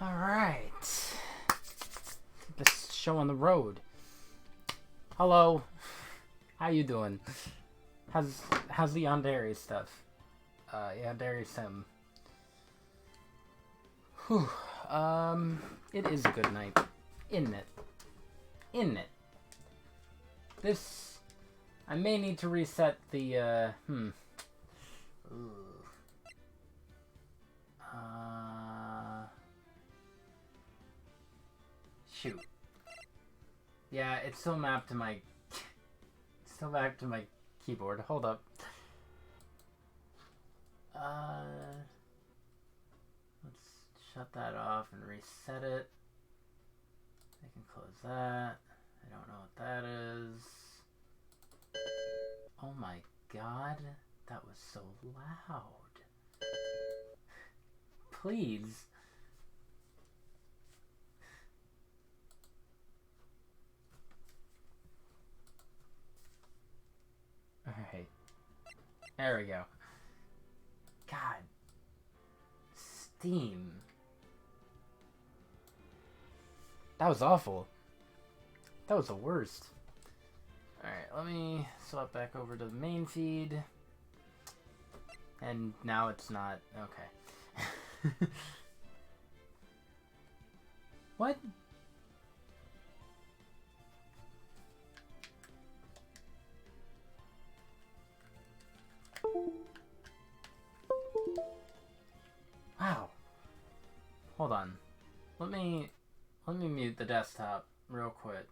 Alright. This show on the road. Hello. How you doing? How's the Yandere stuff? Yandere Sim. Whew. It is a good night. Isn't it? This... I may need to reset the, shoot. Yeah, it's still mapped to my... still back to my keyboard. Hold up. Let's shut that off and reset it. I can close that. I don't know what that is. Oh my god, that was so loud. Please. Alright. There we go. God. Steam. That was awful. That was the worst. Alright, let me swap back over to the main feed. And now it's not... okay. What? Wow. Hold on. Let me mute the desktop real quick.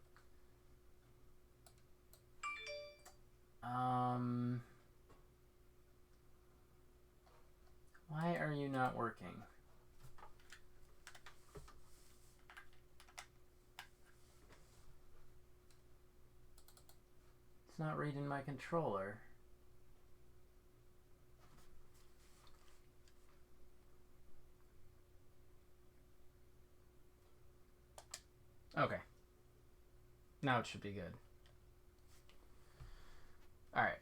Why are you not working? It's not reading my controller. Okay. Now it should be good. Alright.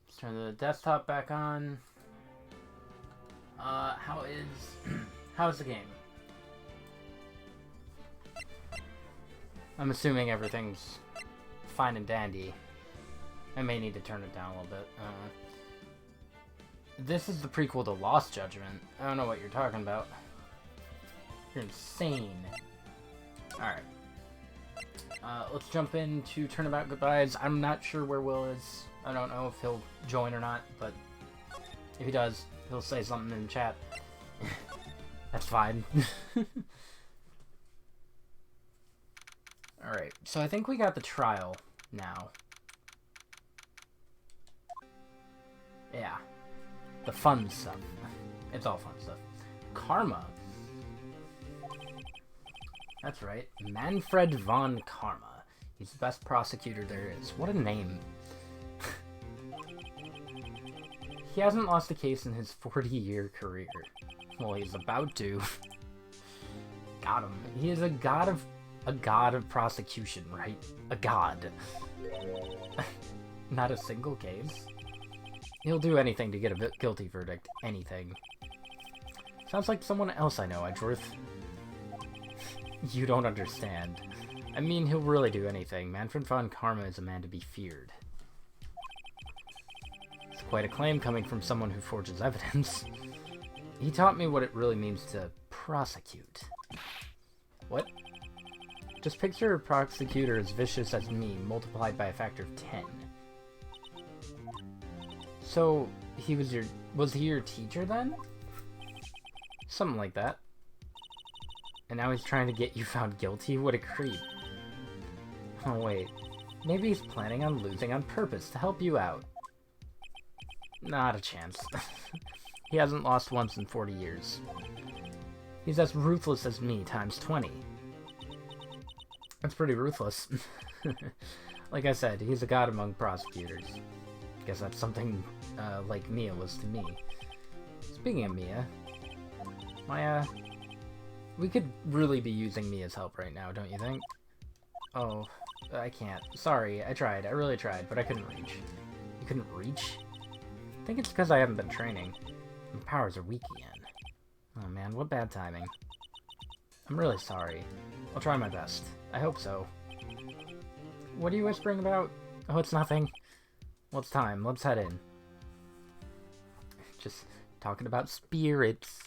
Let's turn the desktop back on. How's the game? I'm assuming everything's fine and dandy. I may need to turn it down a little bit. This is the prequel to Lost Judgment. I don't know what you're talking about. You're insane. Alright. Let's jump into Turnabout Goodbyes. I'm not sure where Will is. I don't know if he'll join or not, but if he does, he'll say something in the chat. That's fine. Alright, so I think we got the trial now. Yeah. The fun stuff. It's all fun stuff. Karma. That's right. Manfred von Karma. He's the best prosecutor there is. What a name. He hasn't lost a case in his 40-year career. Well, he's about to. Got him. He is a god of prosecution, right? A god. Not a single case. He'll do anything to get a guilty verdict. Anything. Sounds like someone else I know, Edgeworth. You don't understand. I mean, he'll really do anything. Manfred von Karma is a man to be feared. It's quite a claim coming from someone who forges evidence. He taught me what it really means to prosecute. What? Just picture a prosecutor as vicious as me, multiplied by a factor of 10. So, was he your teacher then? Something like that. And now he's trying to get you found guilty? What a creep. Oh wait, maybe he's planning on losing on purpose to help you out. Not a chance. He hasn't lost once in 40 years. He's as ruthless as me times 20. That's pretty ruthless. Like I said, he's a god among prosecutors. Guess that's something like Mia was to me. Speaking of Mia, we could really be using Mia's help right now, don't you think? Oh, I can't. Sorry, I tried. I really tried, but I couldn't reach. You couldn't reach? I think it's because I haven't been training. My powers are weak again. Oh man, what bad timing. I'm really sorry. I'll try my best. I hope so. What are you whispering about? Oh, it's nothing. Well, it's time. Let's head in. Just talking about spirits.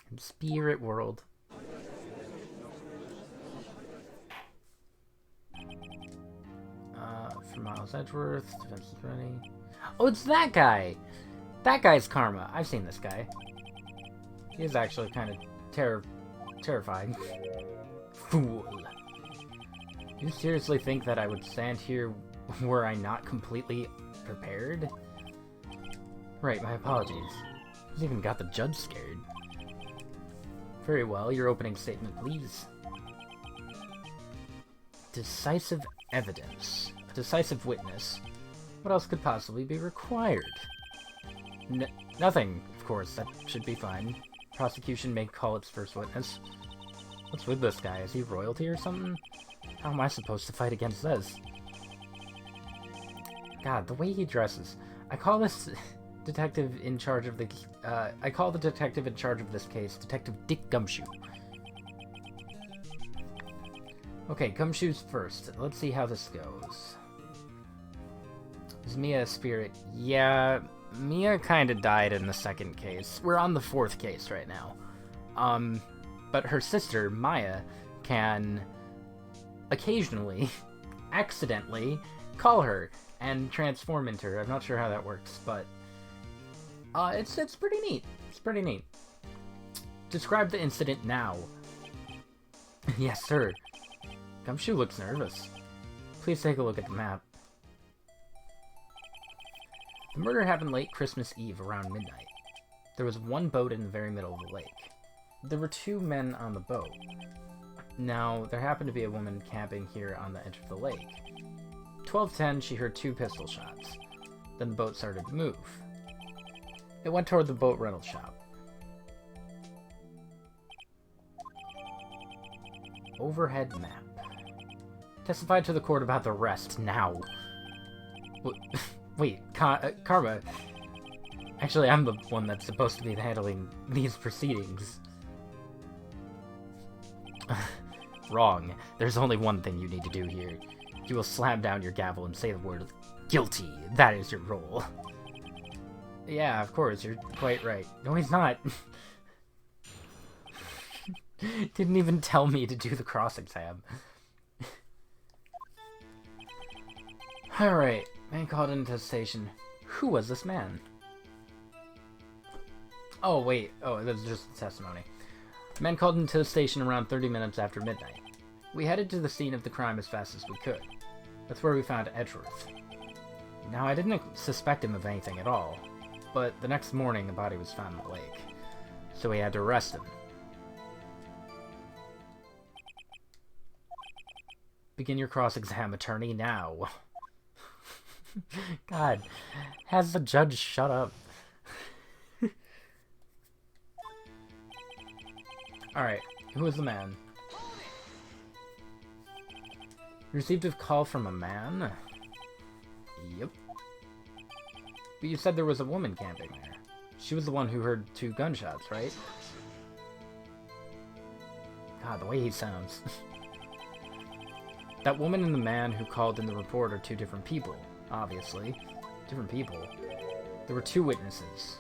And spirit world. For Miles Edgeworth. Defense is ready. Oh, it's that guy! That guy's Karma. I've seen this guy. He is actually kind of terrifying. Fool. You seriously think that I would stand here were I not completely prepared? Right, my apologies. He's even got the judge scared. Very well, your opening statement, please. Decisive evidence. A decisive witness. What else could possibly be required? Nothing, of course. That should be fine. Prosecution may call its first witness. What's with this guy? Is he royalty or something? How am I supposed to fight against this? God, the way he dresses. I call this detective in charge of the... I call the detective in charge of this case Detective Dick Gumshoe. Okay, Gumshoe's first. Let's see how this goes. Is Mia a spirit? Yeah, Mia kind of died in the second case. We're on the fourth case right now. But her sister, Maya, can occasionally, accidentally, call her and transform into her. I'm not sure how that works, but it's pretty neat. It's pretty neat. Describe the incident now. Yes, sir. Gumshoe looks nervous. Please take a look at the map. The murder happened late Christmas Eve around midnight. There was one boat in the very middle of the lake. There were 2 men on the boat. Now, there happened to be a woman camping here on the edge of the lake. 12:10, she heard 2 pistol shots. Then the boat started to move. It went toward the boat rental shop. Overhead map. Testify to the court about the rest, now. Wait, Karma. Actually, I'm the one that's supposed to be handling these proceedings. Wrong. There's only one thing you need to do here. You will slam down your gavel and say the word guilty. That is your role. Yeah, of course, you're quite right. No, he's not. Didn't even tell me to do the cross-exam. Alright, man called into the station. Who was this man? Oh, wait. Oh, that was just the testimony. Men called into the station around 30 minutes after midnight. We headed to the scene of the crime as fast as we could. That's where we found Edgeworth. Now, I didn't suspect him of anything at all, but the next morning the body was found in the lake, so we had to arrest him. Begin your cross-exam, attorney, now. God, has the judge shut up? Alright, who is the man? Received a call from a man? Yep. But you said there was a woman camping there. She was the one who heard 2 gunshots, right? God, the way he sounds. That woman and the man who called in the report are 2 different people, obviously. Different people. There were 2 witnesses.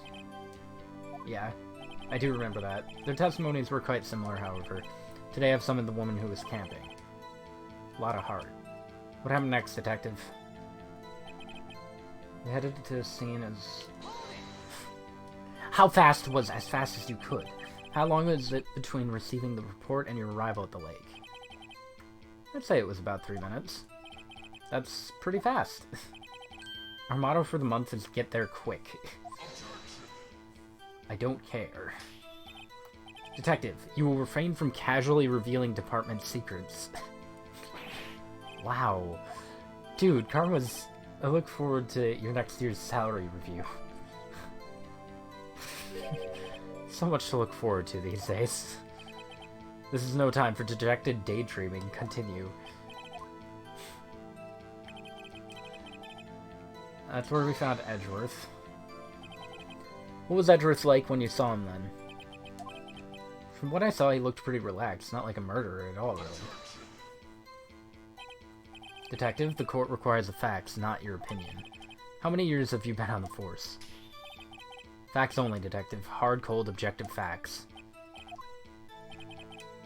Yeah, I do remember that. Their testimonies were quite similar, however. Today I've summoned the woman who was camping. A lot of heart. What happened next, detective? We headed to the scene as... How fast was as fast as you could? How long was it between receiving the report and your arrival at the lake? I'd say it was about 3 minutes. That's pretty fast. Our motto for the month is get there quick. I don't care. Detective, you will refrain from casually revealing department secrets. Wow. Dude, Karma's... I look forward to your next year's salary review. So much to look forward to these days. This is no time for dejected daydreaming. Continue. That's where we found Edgeworth. What was Edgeworth like when you saw him then? From what I saw, he looked pretty relaxed, not like a murderer at all, really. Detective, the court requires the facts, not your opinion. How many years have you been on the force? Facts only, Detective. Hard, cold, objective facts.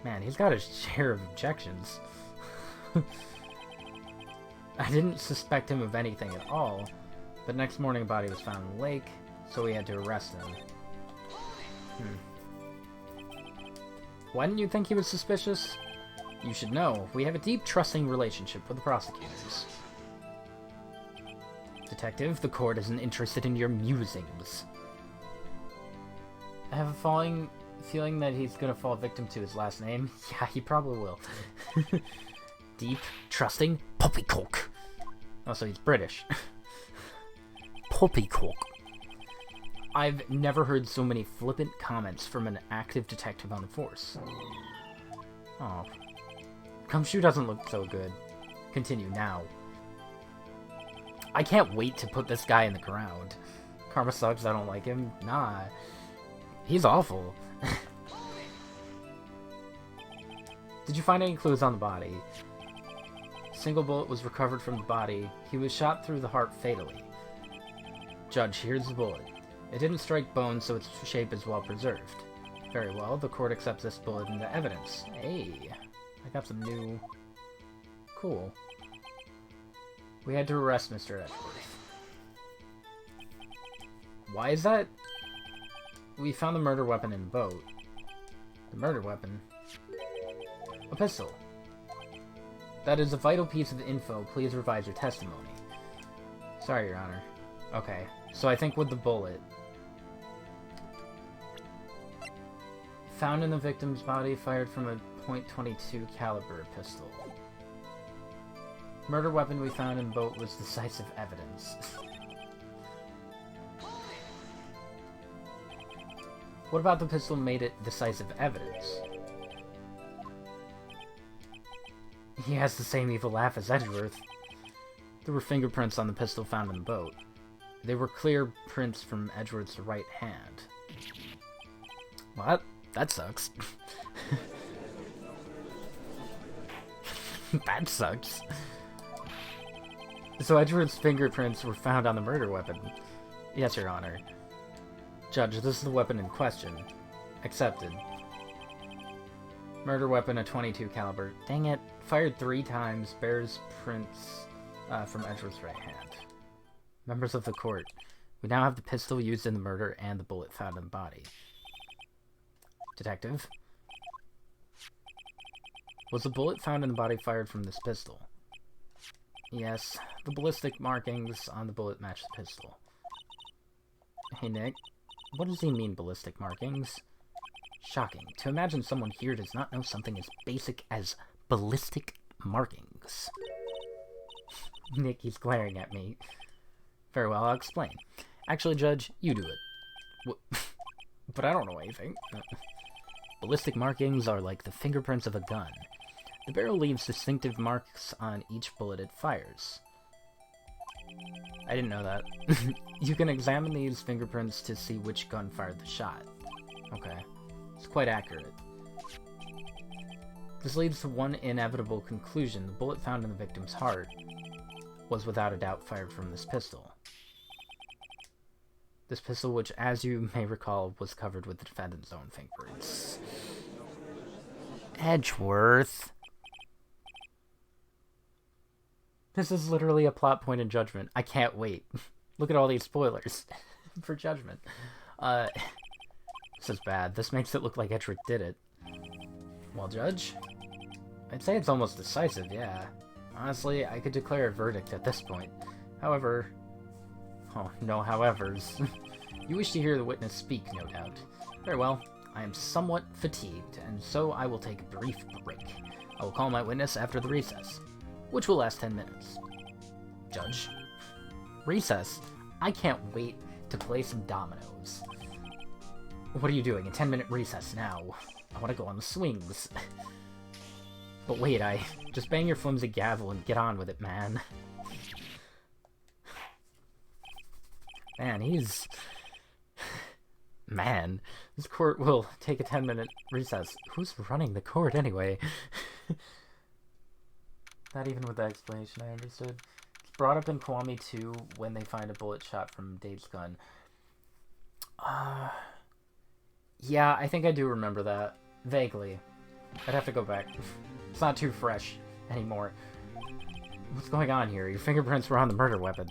Man, he's got his share of objections. I didn't suspect him of anything at all, but next morning a body was found in the lake, so we had to arrest him. Why didn't you think he was suspicious? You should know, we have a deep, trusting relationship with the prosecutors. Detective, the court isn't interested in your musings. I have a feeling that he's gonna fall victim to his last name. Yeah, he probably will. Deep, trusting, poppycock. Also, he's British. Poppycock. I've never heard so many flippant comments from an active detective on the force. Oh. Gumshoe doesn't look so good. Continue now. I can't wait to put this guy in the ground. Karma sucks, I don't like him. Nah. He's awful. Did you find any clues on the body? Single bullet was recovered from the body. He was shot through the heart fatally. Judge, here's the bullet. It didn't strike bone, so its shape is well preserved. Very well, the court accepts this bullet into evidence. Hey, I got some new... Cool. We had to arrest Mr. Edgeworth. Why is that? We found the murder weapon in the boat. The murder weapon? A pistol. That is a vital piece of info. Please revise your testimony. Sorry, Your Honor. Okay, so I think with the bullet... Found in the victim's body, fired from a .22 caliber pistol. Murder weapon we found in the boat was decisive evidence. What about the pistol made it decisive evidence? He has the same evil laugh as Edgeworth. There were fingerprints on the pistol found in the boat. They were clear prints from Edgeworth's right hand. What? That sucks. That sucks. So Edgeworth's fingerprints were found on the murder weapon. Yes, Your Honor. Judge, this is the weapon in question. Accepted. Murder weapon, a .22 caliber. Dang it. Fired 3 times. Bears prints from Edgeworth's right hand. Members of the court, we now have the pistol used in the murder and the bullet found in the body. Detective? Was the bullet found in the body fired from this pistol? Yes. The ballistic markings on the bullet match the pistol. Hey, Nick. What does he mean, ballistic markings? Shocking. To imagine someone here does not know something as basic as ballistic markings. Nick, he's glaring at me. Very well, I'll explain. Actually, Judge, you do it. But I don't know anything. Ballistic markings are like the fingerprints of a gun. The barrel leaves distinctive marks on each bullet it fires. I didn't know that. You can examine these fingerprints to see which gun fired the shot. Okay. It's quite accurate. This leads to one inevitable conclusion. The bullet found in the victim's heart was without a doubt fired from this pistol. This pistol, which, as you may recall, was covered with the defendant's own fingerprints. Edgeworth. This is literally a plot point in Judgment. I can't wait. Look at all these spoilers for Judgment. This is bad. This makes it look like Edgeworth did it. Well, Judge, I'd say it's almost decisive, yeah. Honestly, I could declare a verdict at this point. However... Oh, no howevers. You wish to hear the witness speak, no doubt. Very well. I am somewhat fatigued, and so I will take a brief break. I will call my witness after the recess, which will last 10 minutes. Judge? Recess? I can't wait to play some dominoes. What are you doing? A 10-minute recess now. I want to go on the swings. But wait, just bang your flimsy gavel and get on with it, man. Man, this court will take a 10-minute recess. Who's running the court anyway? Not even with that explanation I understood. It's brought up in Kiwami 2 when they find a bullet shot from Dave's gun. Yeah, I think I do remember that. Vaguely. I'd have to go back. It's not too fresh anymore. What's going on here? Your fingerprints were on the murder weapon.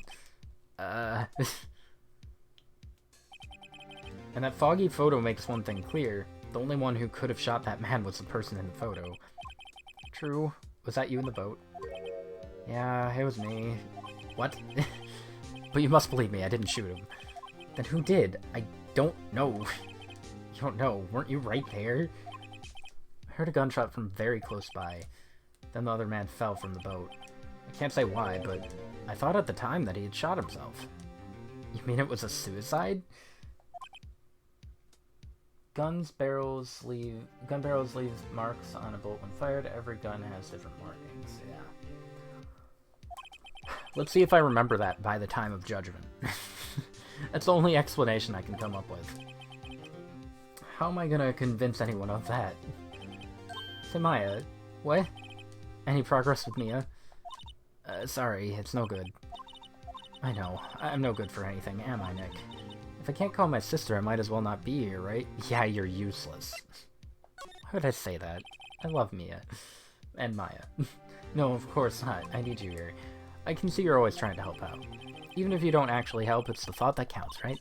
And that foggy photo makes one thing clear. The only one who could have shot that man was the person in the photo. True. Was that you in the boat? Yeah, it was me. What? But you must believe me, I didn't shoot him. Then who did? I don't know. You don't know. Weren't you right there? I heard a gunshot from very close by. Then the other man fell from the boat. I can't say why, but I thought at the time that he had shot himself. You mean it was a suicide? Gun barrels leave marks on a bolt when fired. Every gun has different markings. Yeah. Let's see if I remember that by the time of judgment. That's the only explanation I can come up with. How am I gonna convince anyone of that? Say, Maya, what? Any progress with Mia? Sorry, it's no good. I know, I'm no good for anything, am I, Nick? If I can't call my sister, I might as well not be here, right? Yeah, you're useless. Why would I say that? I love Mia. And Maya. No, of course not. I need you here. I can see you're always trying to help out. Even if you don't actually help, it's the thought that counts, right?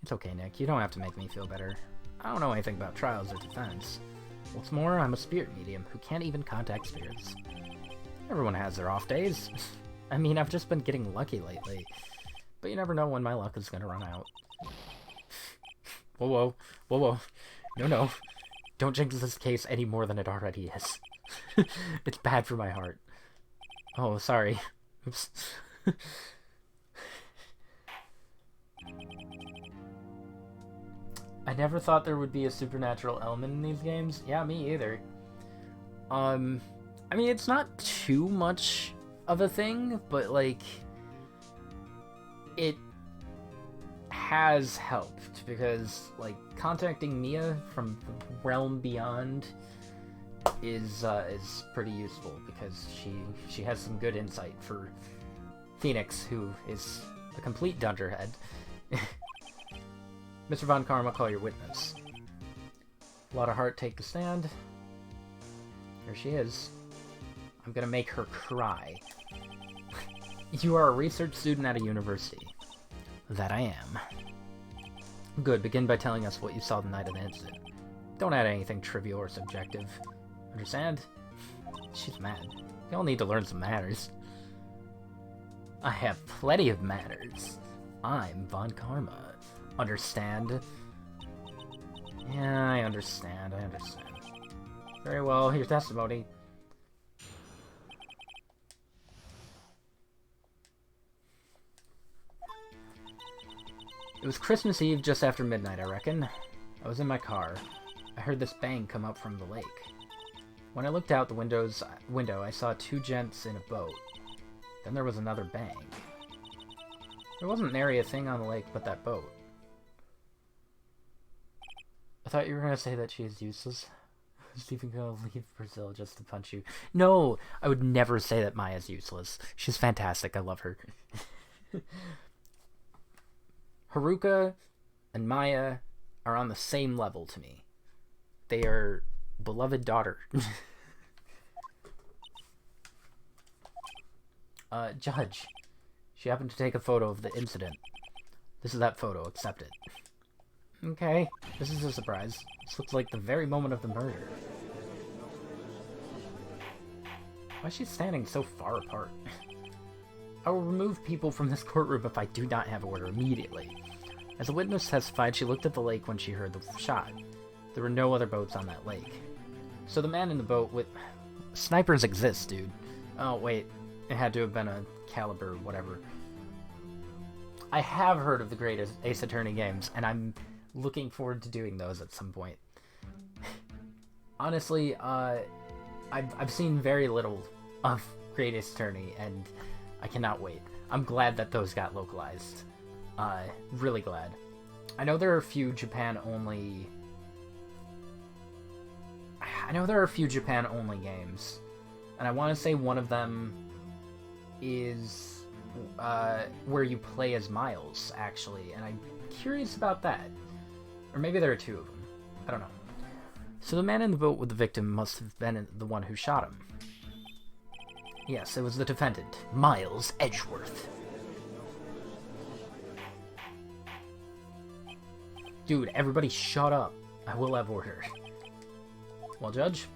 It's okay, Nick. You don't have to make me feel better. I don't know anything about trials or defense. What's more, I'm a spirit medium who can't even contact spirits. Everyone has their off days. I mean, I've just been getting lucky lately. But you never know when my luck is gonna run out. Whoa, whoa. Whoa, whoa. No, no. Don't jinx this case any more than it already is. It's bad for my heart. Oh, sorry. Oops. I never thought there would be a supernatural element in these games. Yeah, me either. I mean, it's not too much of a thing, but, like, it has helped, because, like, contacting Mia from the realm beyond is pretty useful, because she has some good insight for Phoenix, who is a complete dunderhead. Mr. Von Karma, call your witness. A lot of heart, take the stand. Here she is. I'm gonna make her cry. You are a research student at a university. That I am. Good, begin by telling us what you saw the night of the incident. Don't add anything trivial or subjective. Understand? She's mad. You all need to learn some manners. I have plenty of manners. I'm Von Karma. Understand? Yeah, I understand. Very well, here's testimony. It was Christmas Eve just after midnight, I reckon. I was in my car. I heard this bang come up from the lake. When I looked out the window, I saw two gents in a boat. Then there was another bang. There wasn't nary a thing on the lake but that boat. I thought you were going to say that she is useless. Is even going to leave Brazil just to punch you. No! I would never say that Maya's useless. She's fantastic. I love her. Haruka and Maya are on the same level to me. They are beloved daughter. Judge. She happened to take a photo of the incident. This is that photo. Accept it. Okay. This is a surprise. This looks like the very moment of the murder. Why is she standing so far apart? I will remove people from this courtroom if I do not have order immediately. As a witness testified, she looked at the lake when she heard the shot. There were no other boats on that lake. So the man in the boat with... Snipers exist, dude. Oh, wait. It had to have been a caliber, whatever. I have heard of the great Ace Attorney games, and I'm looking forward to doing those at some point. Honestly, I've seen very little of Great Ace Attorney, and I cannot wait. I'm glad that those got localized. Really glad. I know there are a few Japan-only... I know there are a few Japan-only games. And I want to say one of them is where you play as Miles, actually. And I'm curious about that. Or maybe there are two of them. I don't know. So the man in the boat with the victim must have been the one who shot him. Yes, it was the defendant, Miles Edgeworth. Dude, everybody shut up. I will have order. Well, Judge,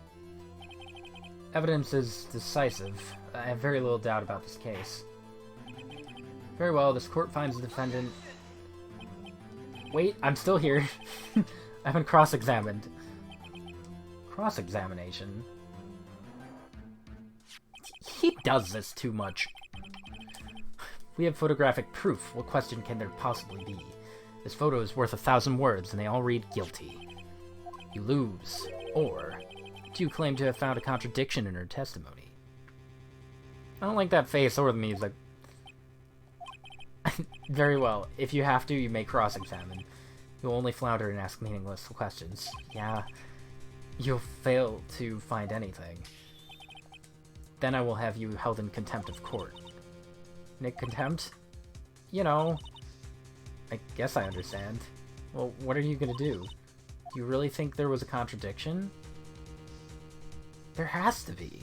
evidence is decisive. I have very little doubt about this case. Very well, this court finds the defendant... Wait, I'm still here. I haven't cross-examined. Cross-examination? He does this too much. We have photographic proof. What question can there possibly be? This photo is worth 1,000 words, and they all read guilty. You lose. Or, do you claim to have found a contradiction in her testimony? I don't like that face or the music. Very well. If you have to, you may cross-examine. You'll only flounder and ask meaningless questions. Yeah. You'll fail to find anything. Then I will have you held in contempt of court. Nick, contempt? You know... I guess I understand. Well, what are you gonna do? Do you really think there was a contradiction? There has to be.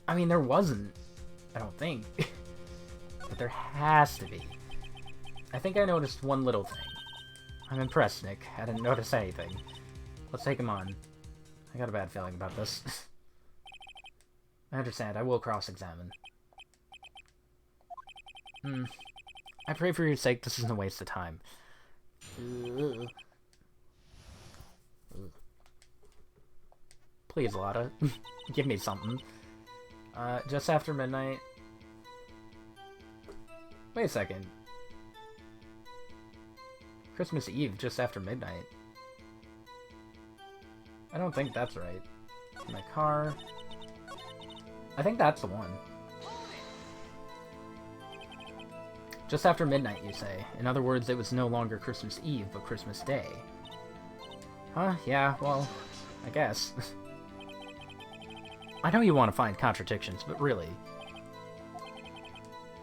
I mean, there wasn't. I don't think. But there has to be. I think I noticed one little thing. I'm impressed, Nick. I didn't notice anything. Let's take him on. I got a bad feeling about this. I understand. I will cross-examine. I pray for your sake this isn't a waste of time. Please, Lotta. Give me something. Just after midnight. Wait a second. Christmas Eve, just after midnight. I don't think that's right. My car. I think that's the one. Just after midnight, you say. In other words, it was no longer Christmas Eve, but Christmas Day. Huh? Yeah, well, I guess. I know you want to find contradictions, but really.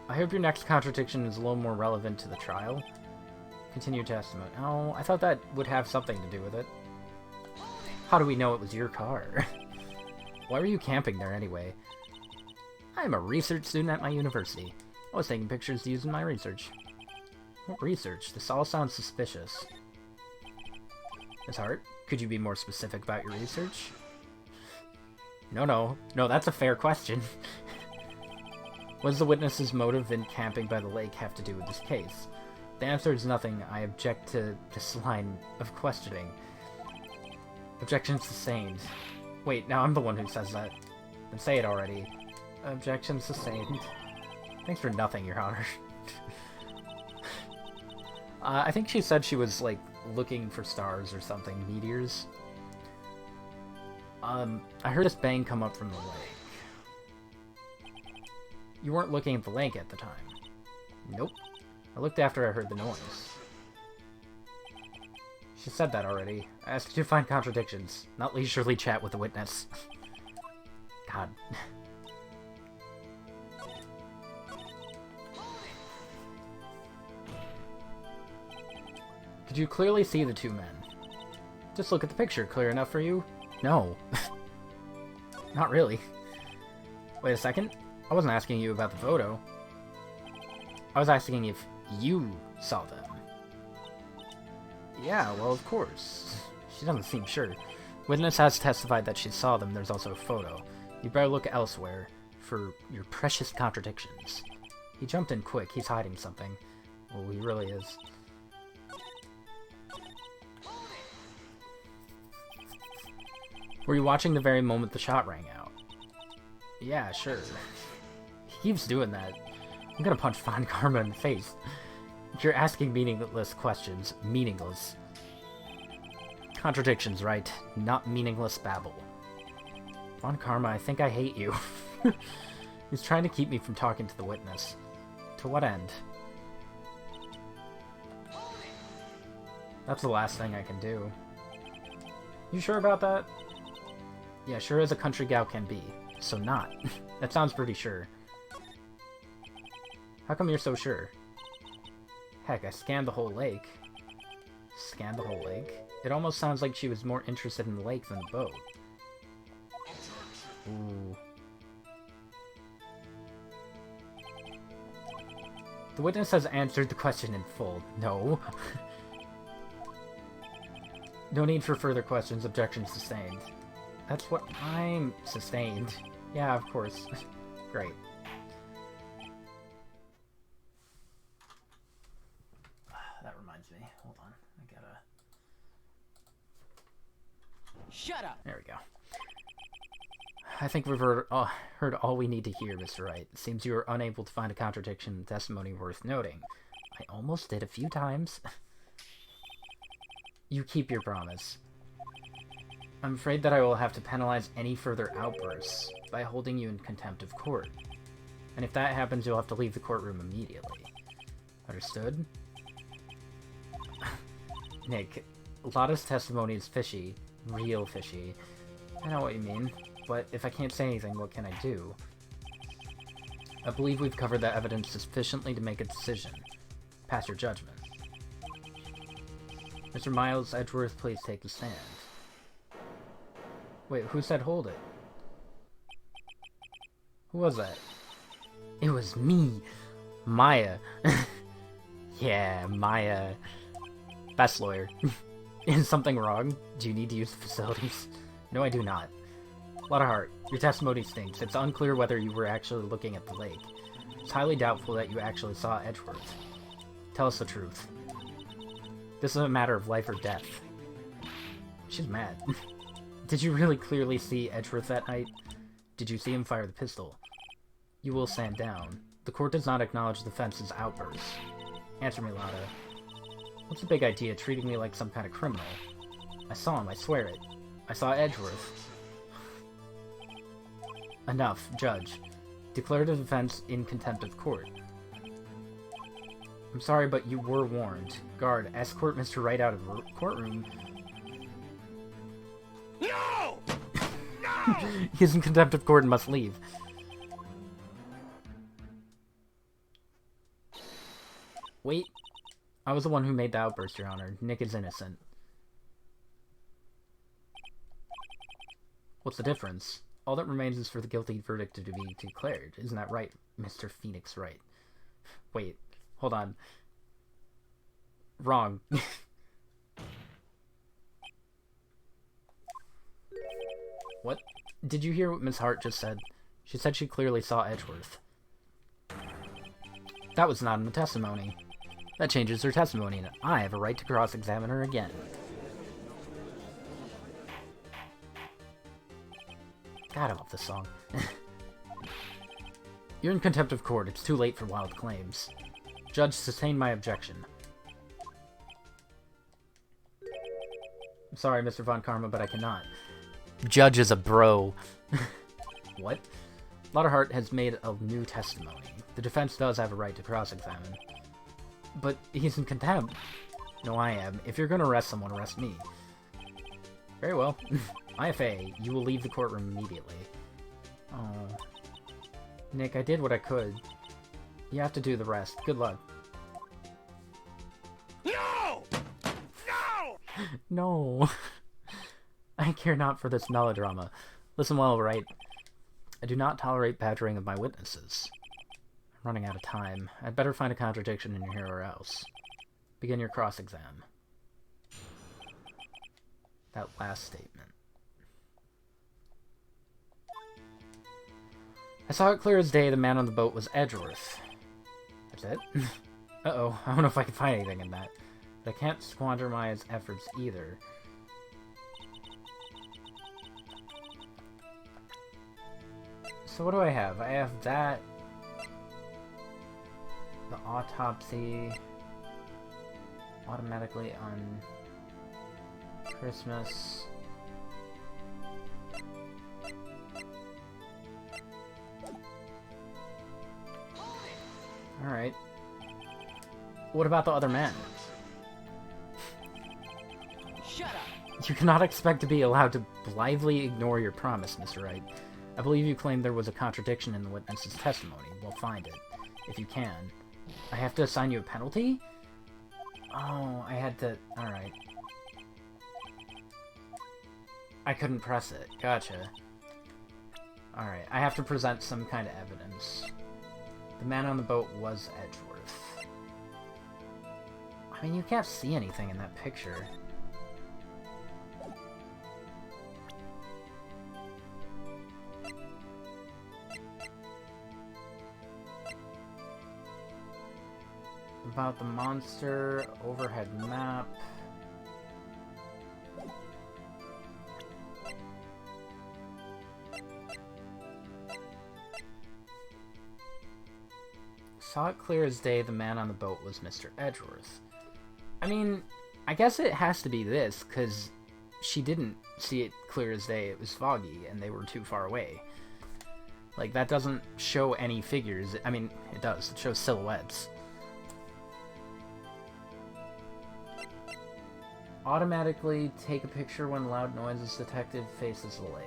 I hope your next contradiction is a little more relevant to the trial. Continue testimony. Oh, I thought that would have something to do with it. How do we know it was your car? Why were you camping there anyway? I'm a research student at my university. I was taking pictures to use in my research. What research? This all sounds suspicious. Miss Hart, could you be more specific about your research? No, that's a fair question. What does the witness's motive in camping by the lake have to do with this case? The answer is nothing. I object to this line of questioning. Objection sustained. Wait, now I'm the one who says that. Then say it already. Objection sustained. Thanks for nothing, Your Honor. I think she said she was, like, looking for stars or something. Meteors. I heard this bang come up from the lake. You weren't looking at the lake at the time. Nope. I looked after I heard the noise. She said that already. I asked you to find contradictions, not leisurely chat with the witness. God. Could you clearly see the two men? Just look at the picture. Clear enough for you? No. Not really. Wait a second. I wasn't asking you about the photo. I was asking if you saw them. Yeah, well, of course. She doesn't seem sure. Witness has testified that she saw them. There's also a photo. You better look elsewhere for your precious contradictions. He jumped in quick. He's hiding something. Well, he really is. Were you watching the very moment the shot rang out? Yeah, sure. He keeps doing that. I'm gonna punch Von Karma in the face. You're asking meaningless questions. Meaningless. Contradictions, right? Not meaningless babble. Von Karma, I think I hate you. He's trying to keep me from talking to the witness. To what end? That's the last thing I can do. You sure about that? Yeah, sure as a country gal can be. So not. That sounds pretty sure. How come you're so sure? Heck, I scanned the whole lake. Scanned the whole lake? It almost sounds like she was more interested in the lake than the boat. Ooh. The witness has answered the question in full. No. No need for further questions. Objection sustained. That's what I'm sustained. Yeah, of course. Great. That reminds me. Hold on. I gotta... Shut up! There we go. I think we've heard all we need to hear, Mr. Wright. It seems you were unable to find a contradiction in the testimony worth noting. I almost did a few times. You keep your promise. I'm afraid that I will have to penalize any further outbursts by holding you in contempt of court. And if that happens, you'll have to leave the courtroom immediately. Understood? Nick, Lotta's testimony is fishy. Real fishy. I know what you mean, but if I can't say anything, what can I do? I believe we've covered that evidence sufficiently to make a decision. Pass your judgment. Mr. Miles Edgeworth, please take the stand. Wait, who said hold it? Who was that? It was me! Maya. Yeah, Maya. Best lawyer. Is something wrong? Do you need to use the facilities? No, I do not. Lotta, your testimony stinks. It's unclear whether you were actually looking at the lake. It's highly doubtful that you actually saw Edgeworth. Tell us the truth. This is a matter of life or death. She's mad. Did you really clearly see Edgeworth that night? Did you see him fire the pistol? You will stand down. The court does not acknowledge the defense's outbursts. Answer me, Lotta. What's the big idea, treating me like some kind of criminal? I saw him, I swear it. I saw Edgeworth. Enough, Judge. Declare the defense in contempt of court. I'm sorry, but you were warned. Guard, escort Mr. Wright out of the courtroom. No! No! He is in contempt of court and must leave. Wait. I was the one who made the outburst, Your Honor. Nick is innocent. What's the difference? All that remains is for the guilty verdict to be declared. Isn't that right, Mr. Phoenix Wright? Wait. Hold on. Wrong. What? Did you hear what Miss Hart just said? She said she clearly saw Edgeworth. That was not in the testimony. That changes her testimony, and I have a right to cross-examine her again. God, I love this song. You're in contempt of court. It's too late for wild claims. Judge, sustain my objection. I'm sorry, Mr. Von Karma, but I cannot. Judge is a bro. What? Lotta has made a new testimony. The defense does have a right to cross-examine. But he's in contempt. No, I am. If you're gonna arrest someone, arrest me. Very well. IFA, you will leave the courtroom immediately. Oh. Nick, I did what I could. You have to do the rest. Good luck. No! No! No. I care not for this melodrama. Listen well, Wright. I do not tolerate badgering of my witnesses. I'm running out of time. I'd better find a contradiction in here or else. Begin your cross-exam. That last statement. I saw it clear as day the man on the boat was Edgeworth. That's it? Uh-oh, I don't know if I can find anything in that. But I can't squander my efforts either. So what do I have? I have that. The autopsy. Automatically on Christmas. Alright. What about the other men? You cannot expect to be allowed to blithely ignore your promise, Mr. Wright. I believe you claimed there was a contradiction in the witness's testimony. We'll find it, if you can. I have to assign you a penalty? Oh, I had to... Alright. I couldn't press it. Gotcha. Alright, I have to present some kind of evidence. The man on the boat was Edgeworth. I mean, you can't see anything in that picture. About the monster, overhead map. Saw it clear as day the man on the boat was Mr. Edgeworth. I mean, I guess it has to be this, because she didn't see it clear as day. It was foggy, and they were too far away. Like, that doesn't show any figures. I mean, it does. It shows silhouettes. Automatically take a picture when loud noises detected faces the lake.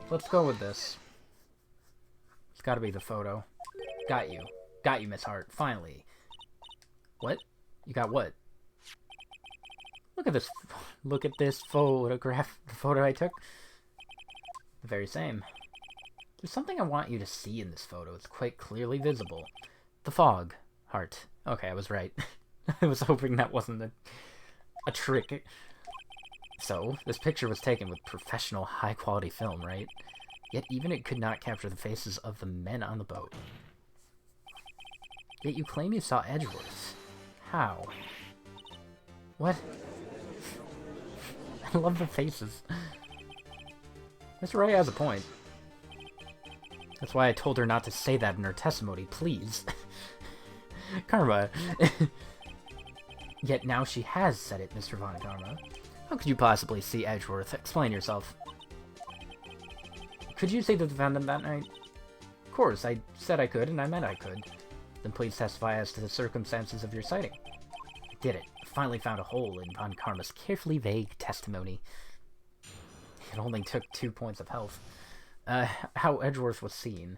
Let's go with this. It's gotta be the photo. Got you. Got you, Miss Hart. Finally. What? You got what? Look at this. Look at this photograph. The photo I took. The very same. There's something I want you to see in this photo. It's quite clearly visible. The fog. Hart. Okay, I was right. I was hoping that wasn't a trick. So, this picture was taken with professional, high-quality film, right? Yet even it could not capture the faces of the men on the boat. Yet you claim you saw Edgeworth. How? What? I love the faces. Mr. Ray has a point. That's why I told her not to say that in her testimony, please. Karma. Yet now she has said it, Mr. Von Karma. How could you possibly see Edgeworth? Explain yourself. Could you see the defendant that night? Of course, I said I could, and I meant I could. Then please testify as to the circumstances of your sighting. I did it. I finally found a hole in Von Karma's carefully vague testimony. It only took 2 points of health. How Edgeworth was seen.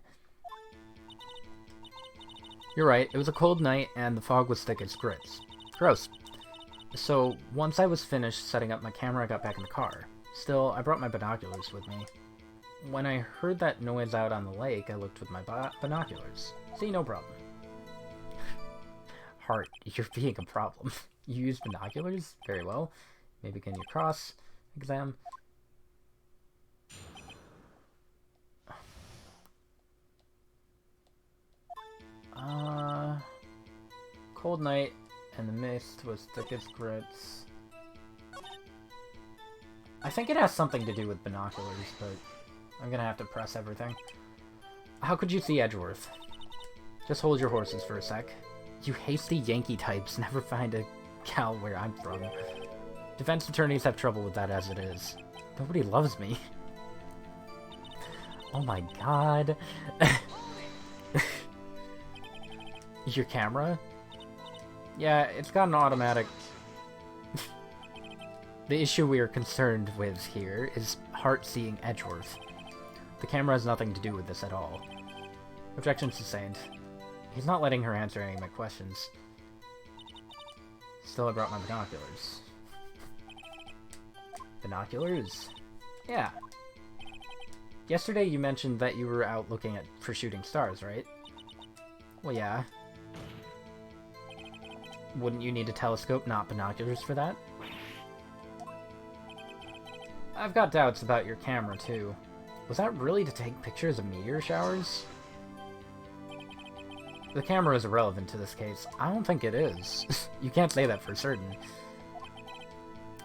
You're right, it was a cold night, and the fog was thick as grits. Gross. So, once I was finished setting up my camera, I got back in the car. Still, I brought my binoculars with me. When I heard that noise out on the lake, I looked with my binoculars. See, no problem. Hart, you're being a problem. You use binoculars? Very well. Maybe begin your cross exam. Cold night, and the mist was thick as grits. I think it has something to do with binoculars, but I'm gonna have to press everything. How could you see Edgeworth? Just hold your horses for a sec. You hasty Yankee types never find a gal where I'm from. Defense attorneys have trouble with that as it is. Nobody loves me. Oh my god. Your camera? Yeah, it's got an automatic... The issue we are concerned with here is Hart seeing Edgeworth. The camera has nothing to do with this at all. Objection sustained. He's not letting her answer any of my questions. Still, I brought my binoculars. Binoculars? Yeah. Yesterday you mentioned that you were out looking for shooting stars, right? Well, yeah. Wouldn't you need a telescope, not binoculars, for that? I've got doubts about your camera, too. Was that really to take pictures of meteor showers? The camera is irrelevant to this case. I don't think it is. You can't say that for certain.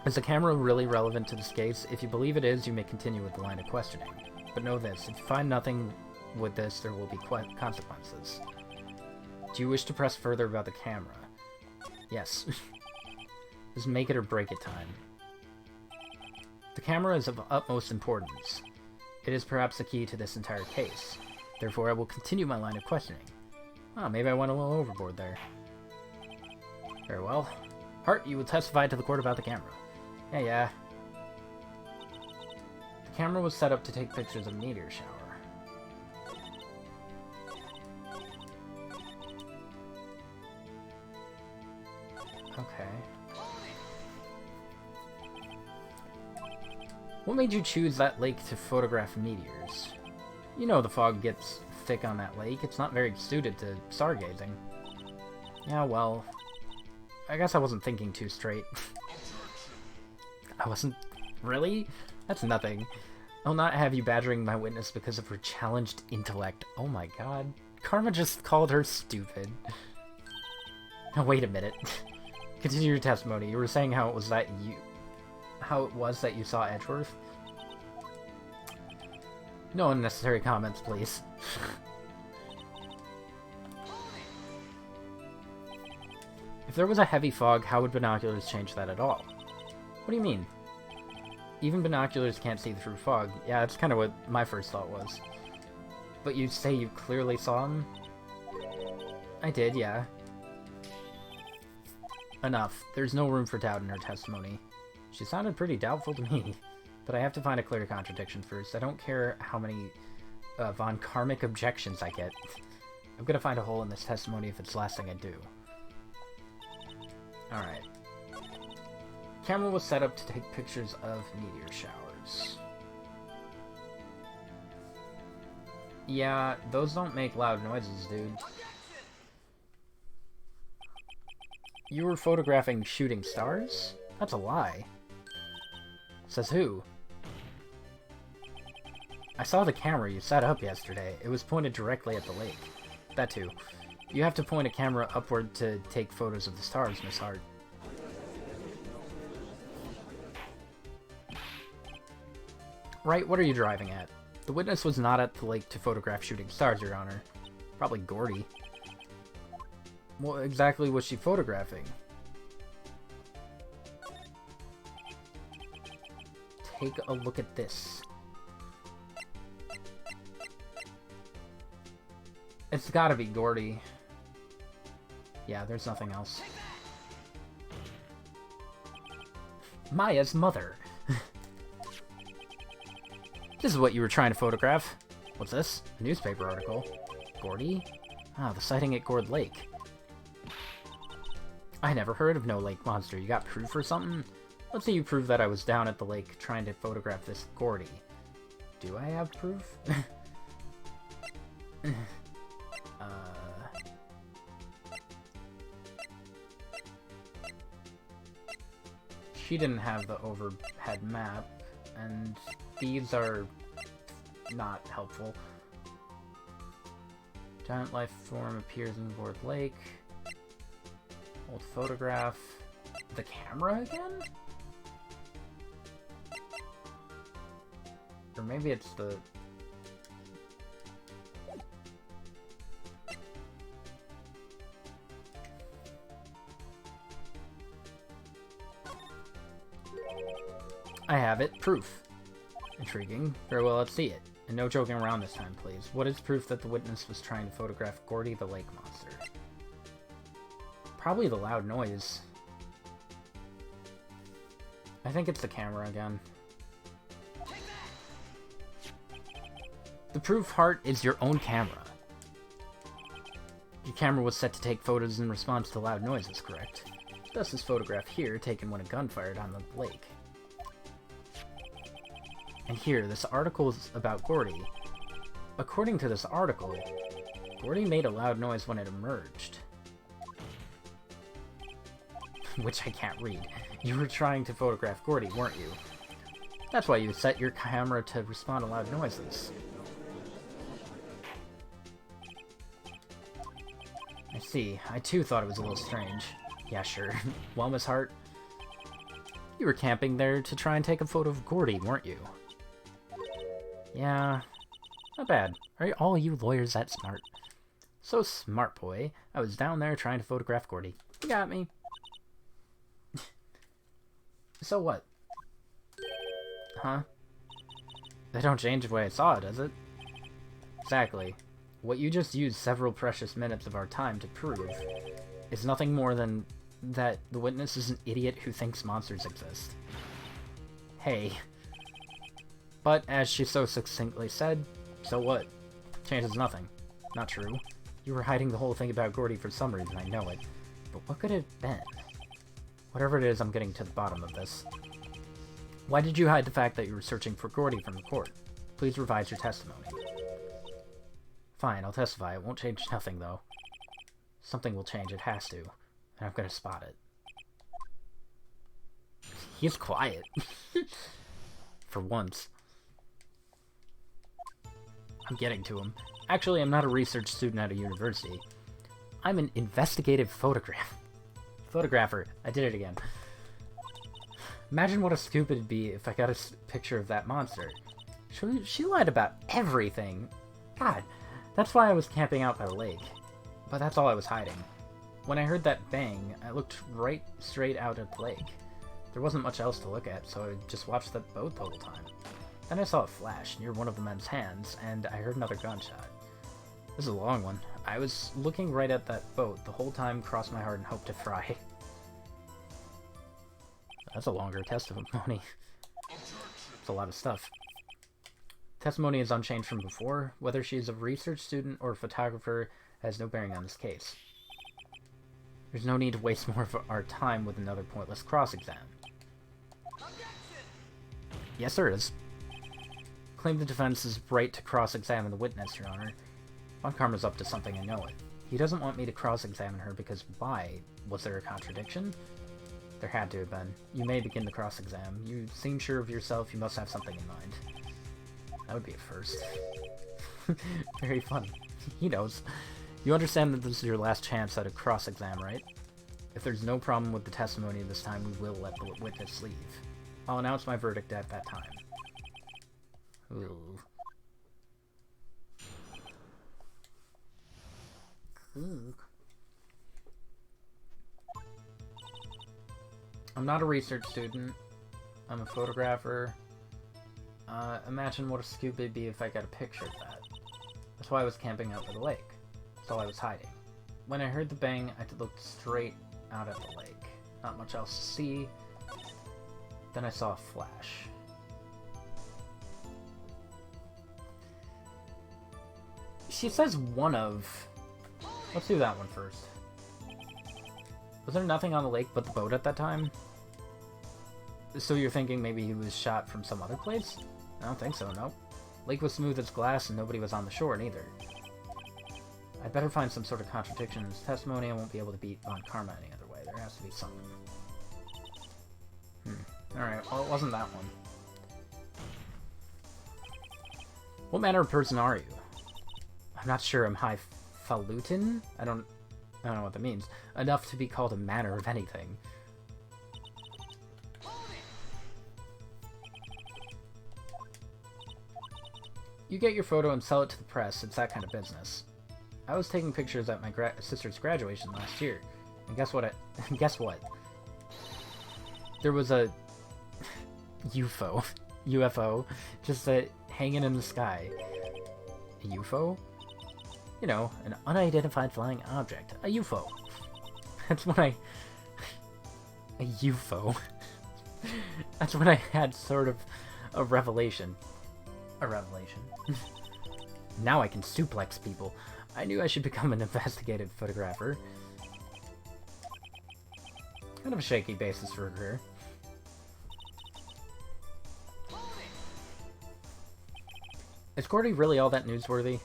Is the camera really relevant to this case? If you believe it is, you may continue with the line of questioning. But know this, if you find nothing with this, there will be consequences. Do you wish to press further about the camera? Yes. This is make it or break it time. The camera is of utmost importance. It is perhaps the key to this entire case. Therefore, I will continue my line of questioning. Oh, maybe I went a little overboard there. Very well. Hart, you will testify to the court about the camera. Yeah. The camera was set up to take pictures of a meteor shower. Okay. What made you choose that lake to photograph meteors? You know the fog gets thick on that lake. It's not very suited to stargazing. Yeah, well, I guess I wasn't thinking too straight. I wasn't... Really? That's nothing. I'll not have you badgering my witness because of her challenged intellect. Oh my god. Karma just called her stupid. Now wait a minute. Continue your testimony. You were saying how it was that you saw Edgeworth? No unnecessary comments, please. If there was a heavy fog, how would binoculars change that at all? What do you mean? Even binoculars can't see through fog. Yeah, that's kind of what my first thought was. But you say you clearly saw him? I did, yeah. Enough. There's no room for doubt in her testimony. She sounded pretty doubtful to me. But I have to find a clear contradiction first. I don't care how many von Karmic objections I get. I'm gonna find a hole in this testimony if it's the last thing I do. Alright. Camera was set up to take pictures of meteor showers. Yeah, those don't make loud noises, dude. You were photographing shooting stars? That's a lie. Says who? I saw the camera you set up yesterday. It was pointed directly at the lake. That too. You have to point a camera upward to take photos of the stars, Miss Hart. Right, what are you driving at? The witness was not at the lake to photograph shooting stars, Your Honor. Probably Gordy. What exactly was she photographing? Take a look at this. It's gotta be Gordy. Yeah, there's nothing else. Maya's mother. This is what you were trying to photograph. What's this? A newspaper article. Gordy? Ah, the sighting at Gord Lake. I never heard of no lake monster. You got proof or something? Let's see you prove that I was down at the lake trying to photograph this Gordy. Do I have proof? She didn't have the overhead map, and these are not helpful. Giant life form appears in Gord Lake. Old photograph. The camera again? Or maybe it's the... I have it. Proof. Intriguing. Very well, let's see it. And no joking around this time, please. What is proof that the witness was trying to photograph Gordy the lake monster? Probably the loud noise. I think it's the camera again. The proof, Hart, is your own camera. Your camera was set to take photos in response to loud noises, correct? Thus this photograph here, taken when a gun fired on the lake. And here, this article is about Gordy. According to this article, Gordy made a loud noise when it emerged. Which I can't read. You were trying to photograph Gordy, weren't you? That's why you set your camera to respond to loud noises. I see. I too thought it was a little strange. Yeah, sure. Well, Miss Hart, you were camping there to try and take a photo of Gordy, weren't you? Yeah, not bad. Are all you lawyers that smart? So smart, boy. I was down there trying to photograph Gordy. You got me. So what? Huh? That don't change the way I saw it, does it? Exactly. What you just used several precious minutes of our time to prove is nothing more than that the witness is an idiot who thinks monsters exist. Hey. But, as she so succinctly said, so what? Changes nothing. Not true. You were hiding the whole thing about Gordy for some reason, I know it. But what could it have been? Whatever it is, I'm getting to the bottom of this. Why did you hide the fact that you were searching for Gordy from the court? Please revise your testimony. Fine, I'll testify. It won't change nothing, though. Something will change, it has to. And I'm gonna spot it. He's quiet. For once. I'm getting to him. Actually, I'm not a research student at a university. I'm an investigative photographer. I did it again. Imagine what a scoop it'd be if I got a picture of that monster. She lied about everything. God, that's why I was camping out by the lake. But that's all I was hiding. When I heard that bang, I looked right straight out at the lake. There wasn't much else to look at, so I just watched the boat the whole time. Then I saw a flash near one of the men's hands, and I heard another gunshot. This is a long one. I was looking right at that boat the whole time, crossed my heart, and hoped to fry. That's a longer testimony. It's a lot of stuff. Testimony is unchanged from before. Whether she is a research student or a photographer has no bearing on this case. There's no need to waste more of our time with another pointless cross-exam. Yes, there is. Claim the defense's right to cross-examine the witness, Your Honor. Von Karma's up to something, I know it. He doesn't want me to cross-examine her because why? Was there a contradiction? There had to have been. You may begin the cross-exam. You seem sure of yourself, you must have something in mind. That would be a first. Very fun. He knows. You understand that this is your last chance at a cross-exam, right? If there's no problem with the testimony this time, we will let the witness leave. I'll announce my verdict at that time. Ooh. Ooh. I'm not a research student. I'm a photographer. Imagine what a scoop it'd be if I got a picture of that. That's why I was camping out by the lake. That's all I was hiding. When I heard the bang, I looked straight out at the lake. Not much else to see. Then I saw a flash. She says one of... Let's do that one first. Was there nothing on the lake but the boat at that time? So you're thinking maybe he was shot from some other place? I don't think so, nope. Lake was smooth as glass and nobody was on the shore neither. I'd better find some sort of contradiction in his testimony. I won't be able to beat Von Karma any other way. There has to be something. Alright, well it wasn't that one. What manner of person are you? I'm not sure I'm highfalutin? I don't know what that means. Enough to be called a manner of anything. You get your photo and sell it to the press. It's that kind of business. I was taking pictures at my sister's graduation last year, and guess what? Guess what? There was a UFO, just hanging in the sky. A UFO? You know, an unidentified flying object. A UFO. That's when a UFO. That's when I had sort of a revelation. A revelation. Now I can suplex people. I knew I should become an investigative photographer. Kind of a shaky basis for a career. Is Gordy really all that newsworthy?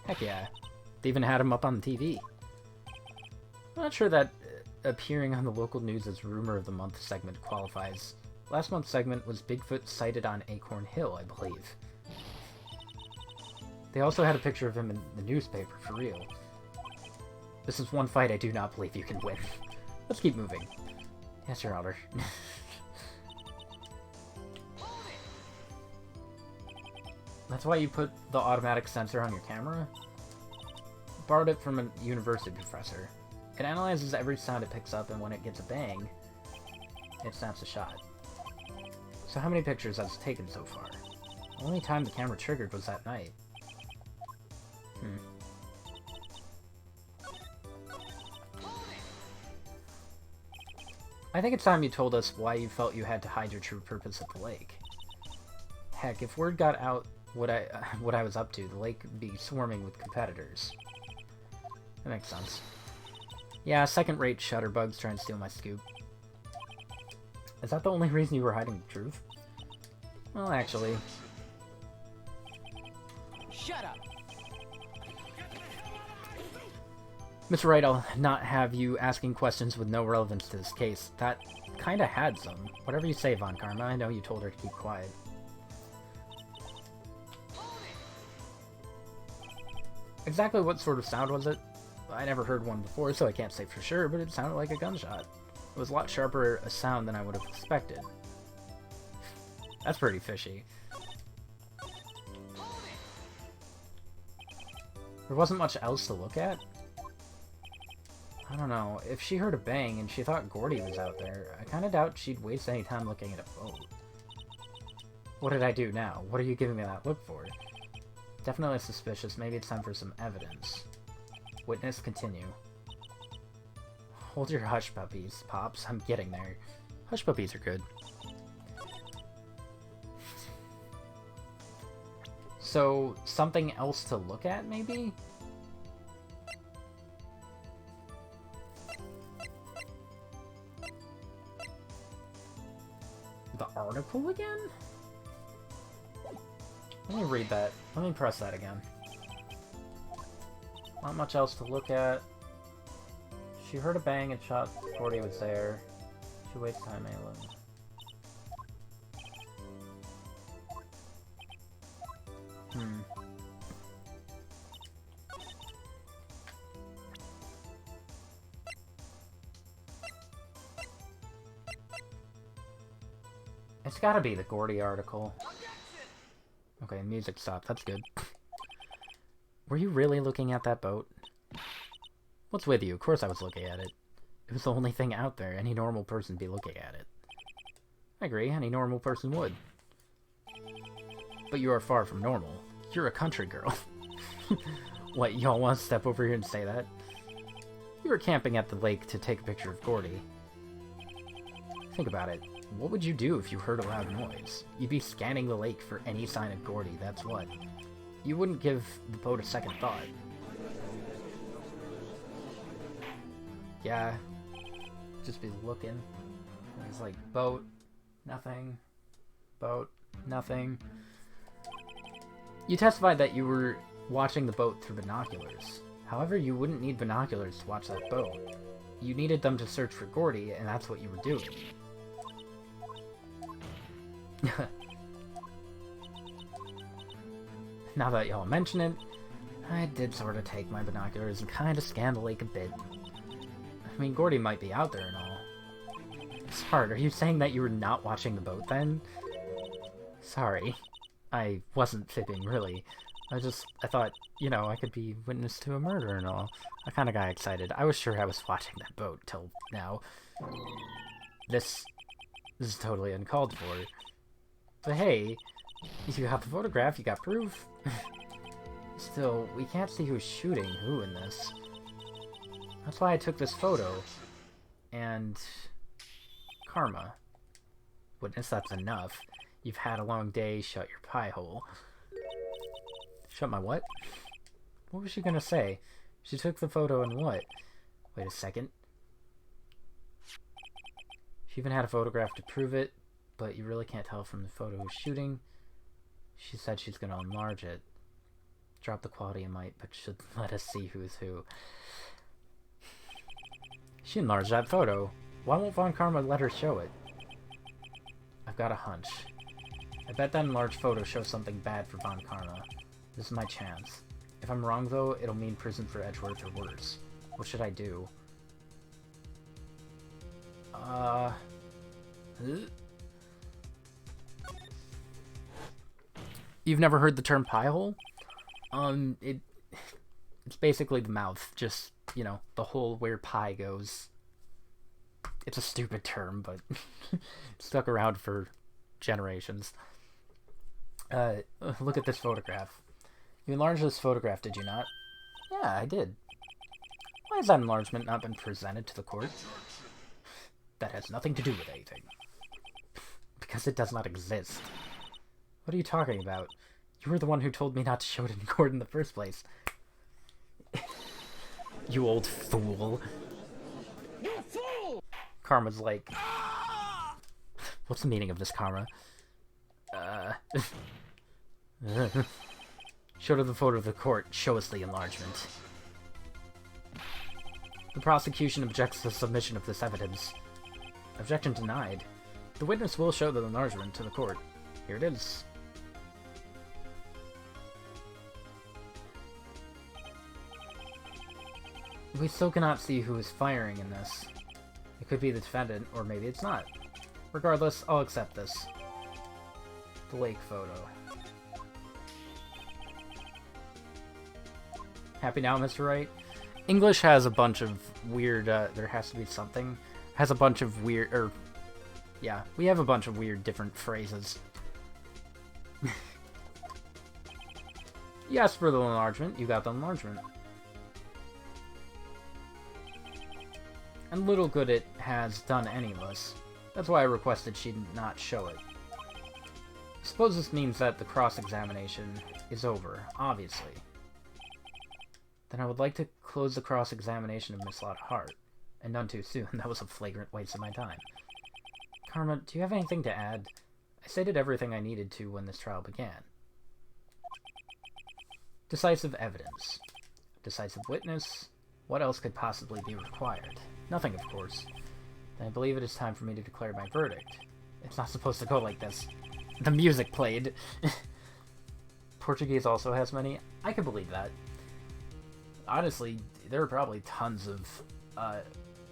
Heck yeah. They even had him up on TV. I'm not sure that appearing on the local news as Rumor of the Month segment qualifies. Last month's segment was Bigfoot sighted on Acorn Hill, I believe. They also had a picture of him in the newspaper, for real. This is one fight I do not believe you can win. Let's keep moving. Yes, Your Honor. That's why you put the automatic sensor on your camera? Borrowed it from a university professor. It analyzes every sound it picks up, and when it gets a bang, it snaps a shot. So how many pictures has it taken so far? The only time the camera triggered was that night. I think it's time you told us why you felt you had to hide your true purpose at the lake. Heck, if word got out what I was up to, the lake would be swarming with competitors. That makes sense. Yeah, second-rate shutterbugs trying to steal my scoop. Is that the only reason you were hiding the truth? Well, actually... Shut up! Mr. Wright, I'll not have you asking questions with no relevance to this case. That kinda had some. Whatever you say, Von Karma, I know you told her to keep quiet. Exactly what sort of sound was it? I never heard one before, so I can't say for sure, but it sounded like a gunshot. It was a lot sharper a sound than I would have expected. That's pretty fishy. There wasn't much else to look at? I don't know. If she heard a bang and she thought Gordy was out there, I kinda doubt she'd waste any time looking at a boat. What did I do now? What are you giving me that look for? Definitely suspicious. Maybe it's time for some evidence. Witness, continue. Hold your hush puppies, Pops. I'm getting there. Hush puppies are good. So, something else to look at, maybe? The article again? Let me read that. Let me press that again. Not much else to look at. She heard a bang and shot Gordy was there. She wastes time, Aylin. It's gotta be the Gordy article. Okay, music stopped. That's good. Were you really looking at that boat? What's with you? Of course I was looking at it. It was the only thing out there. Any normal person would be looking at it. I agree. Any normal person would. But you are far from normal. You're a country girl. What, y'all want to step over here and say that? You were camping at the lake to take a picture of Gordy. Think about it. What would you do if you heard a loud noise? You'd be scanning the lake for any sign of Gordy, that's what. You wouldn't give the boat a second thought. Yeah. Just be looking. It's like, boat, nothing. Boat, nothing. You testified that you were watching the boat through binoculars. However, you wouldn't need binoculars to watch that boat. You needed them to search for Gordy, and that's what you were doing. Now that y'all mention it, I did sort of take my binoculars and kind of scan the lake a bit. I mean, Gordy might be out there and all. Smart, are you saying that you were not watching the boat then? Sorry. I wasn't fibbing, really. I thought, you know, I could be witness to a murder and all. I kind of got excited. I was sure I was watching that boat till now. This is totally uncalled for. But hey, if you have the photograph, you got proof. Still, we can't see who's shooting who in this. That's why I took this photo. And... Karma. Witness, that's enough. You've had a long day, shut your pie hole. Shut my what? What was she gonna say? She took the photo and what? Wait a second. She even had a photograph to prove it, but you really can't tell from the photo who's shooting. She said she's gonna enlarge it. Drop the quality a mite, but should let us see who's who. She enlarged that photo. Why won't Von Karma let her show it? I've got a hunch. I bet that enlarged photo shows something bad for Von Karma. This is my chance. If I'm wrong, though, it'll mean prison for Edgeworth or worse. What should I do? You've never heard the term pie hole? It's basically the mouth. Just, you know, the hole where pie goes. It's a stupid term, but it's stuck around for generations. Look at this photograph. You enlarged this photograph, did you not? Yeah, I did. Why has that enlargement not been presented to the court? That has nothing to do with anything. Because it does not exist. What are you talking about? You were the one who told me not to show it in Gord in the first place. You old fool. You fool! Karma's like... What's the meaning of this, Karma? Show her the photo of the court. Show us the enlargement. The prosecution objects to the submission of this evidence. Objection denied. The witness will show the enlargement to the court. Here it is. We still cannot see who is firing in this. It could be the defendant, or maybe it's not. Regardless, I'll accept this. The lake photo. Happy now, Mr. Wright? English has a bunch of weird, there has to be something. Has a bunch of weird, yeah, we have a bunch of weird different phrases. You asked for the enlargement, you got the enlargement. And little good it has done any of us. That's why I requested she not show it. Suppose this means that the cross-examination is over, obviously. Then I would like to close the cross-examination of Miss Lockhart. And none too soon. That was a flagrant waste of my time. Karma, do you have anything to add? I stated everything I needed to when this trial began. Decisive evidence. Decisive witness. What else could possibly be required? Nothing, of course. Then I believe it is time for me to declare my verdict. It's not supposed to go like this. The music played. Portuguese also has many. I could believe that. Honestly, there are probably tons of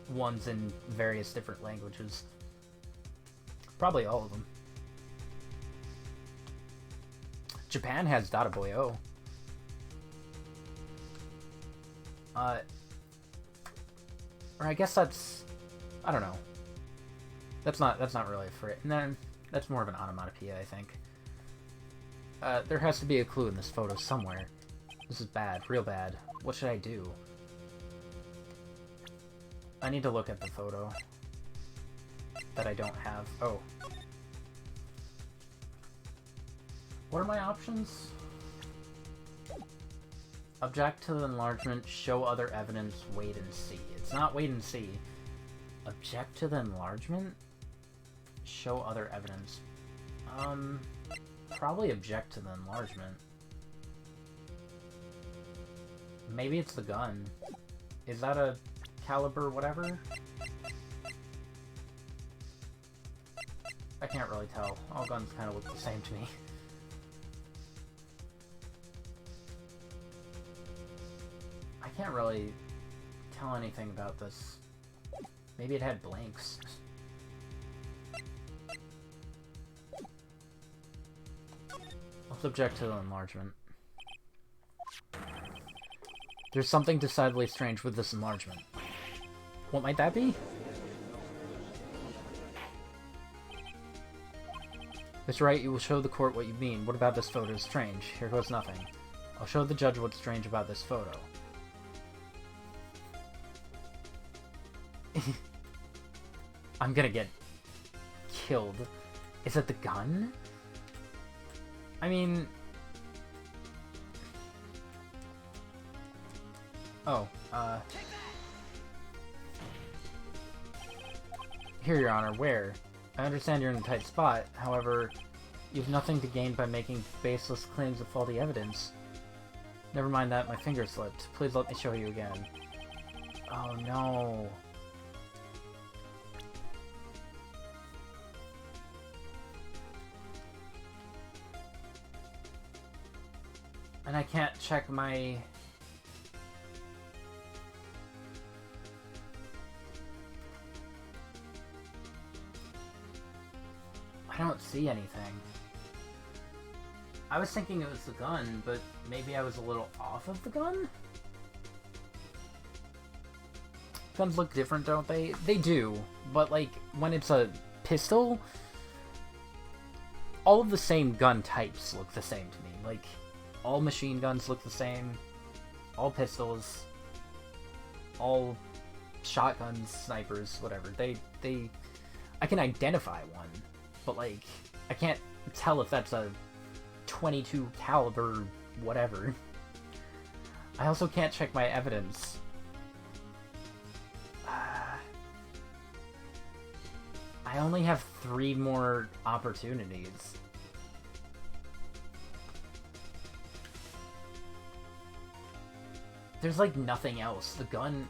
ones in various different languages. Probably all of them. Japan has Data Boyo. Or I guess that's... I don't know. That's not really a phrase. No, that's more of an onomatopoeia, I think. There has to be a clue in this photo somewhere. This is bad, real bad. What should I do? I need to look at the photo that I don't have. Oh. What are my options? Object to the enlargement, show other evidence, wait and see. It's not wait and see. Object to the enlargement? Show other evidence. Probably object to the enlargement. Maybe it's the gun. Is that a caliber whatever? I can't really tell. All guns kind of look the same to me. I can't really tell anything about this. Maybe it had blanks. Let's object to the enlargement. There's something decidedly strange with this enlargement. What might that be? Mr. Wright, you will show the court what you mean. What about this photo is strange? Here goes nothing. I'll show the judge what's strange about this photo. I'm gonna get killed. Is it the gun? I mean... Oh, Here, Your Honor, where? I understand you're in a tight spot, however, you've nothing to gain by making baseless claims of faulty evidence. Never mind that, my finger slipped. Please let me show you again. Oh no. And I can't check my... I don't see anything. I was thinking it was the gun, but maybe I was a little off of the gun? Guns look different, don't they? They do, but like, when it's a pistol, all of the same gun types look the same to me. Like, all machine guns look the same, all pistols, all shotguns, snipers, whatever. They I can identify one, but, like, I can't tell if that's a 22 caliber whatever. I also can't check my evidence. I only have 3 more opportunities. There's like nothing else. The gun...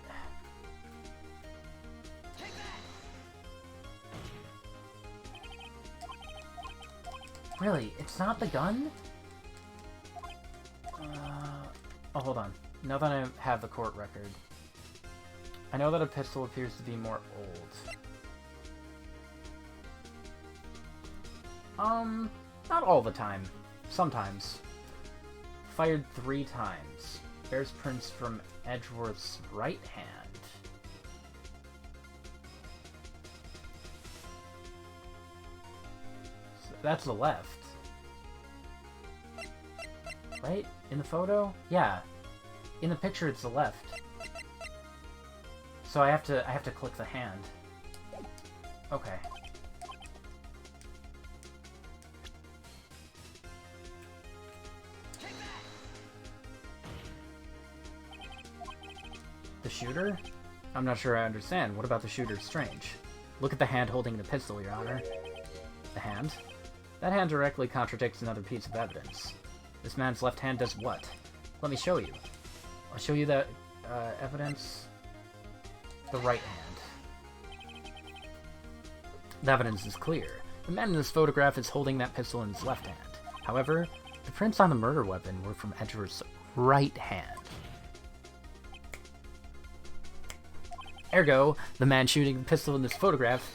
Really? It's not the gun? Oh, hold on. Now that I have the court record, I know that a pistol appears to be more old. Not all the time. Sometimes. Fired 3 times. Bears prints from Edgeworth's right hand. So that's the left. Right? In the photo? Yeah. In the picture it's the left. So I have to click the hand. Okay. The shooter? I'm not sure I understand. What about the shooter's strange? Look at the hand holding the pistol, Your Honor. The hand? That hand directly contradicts another piece of evidence. This man's left hand does what? Let me show you. I'll show you that evidence. The right hand. The evidence is clear. The man in this photograph is holding that pistol in his left hand. However, the prints on the murder weapon were from Edgeworth's right hand. Ergo, the man shooting the pistol in this photograph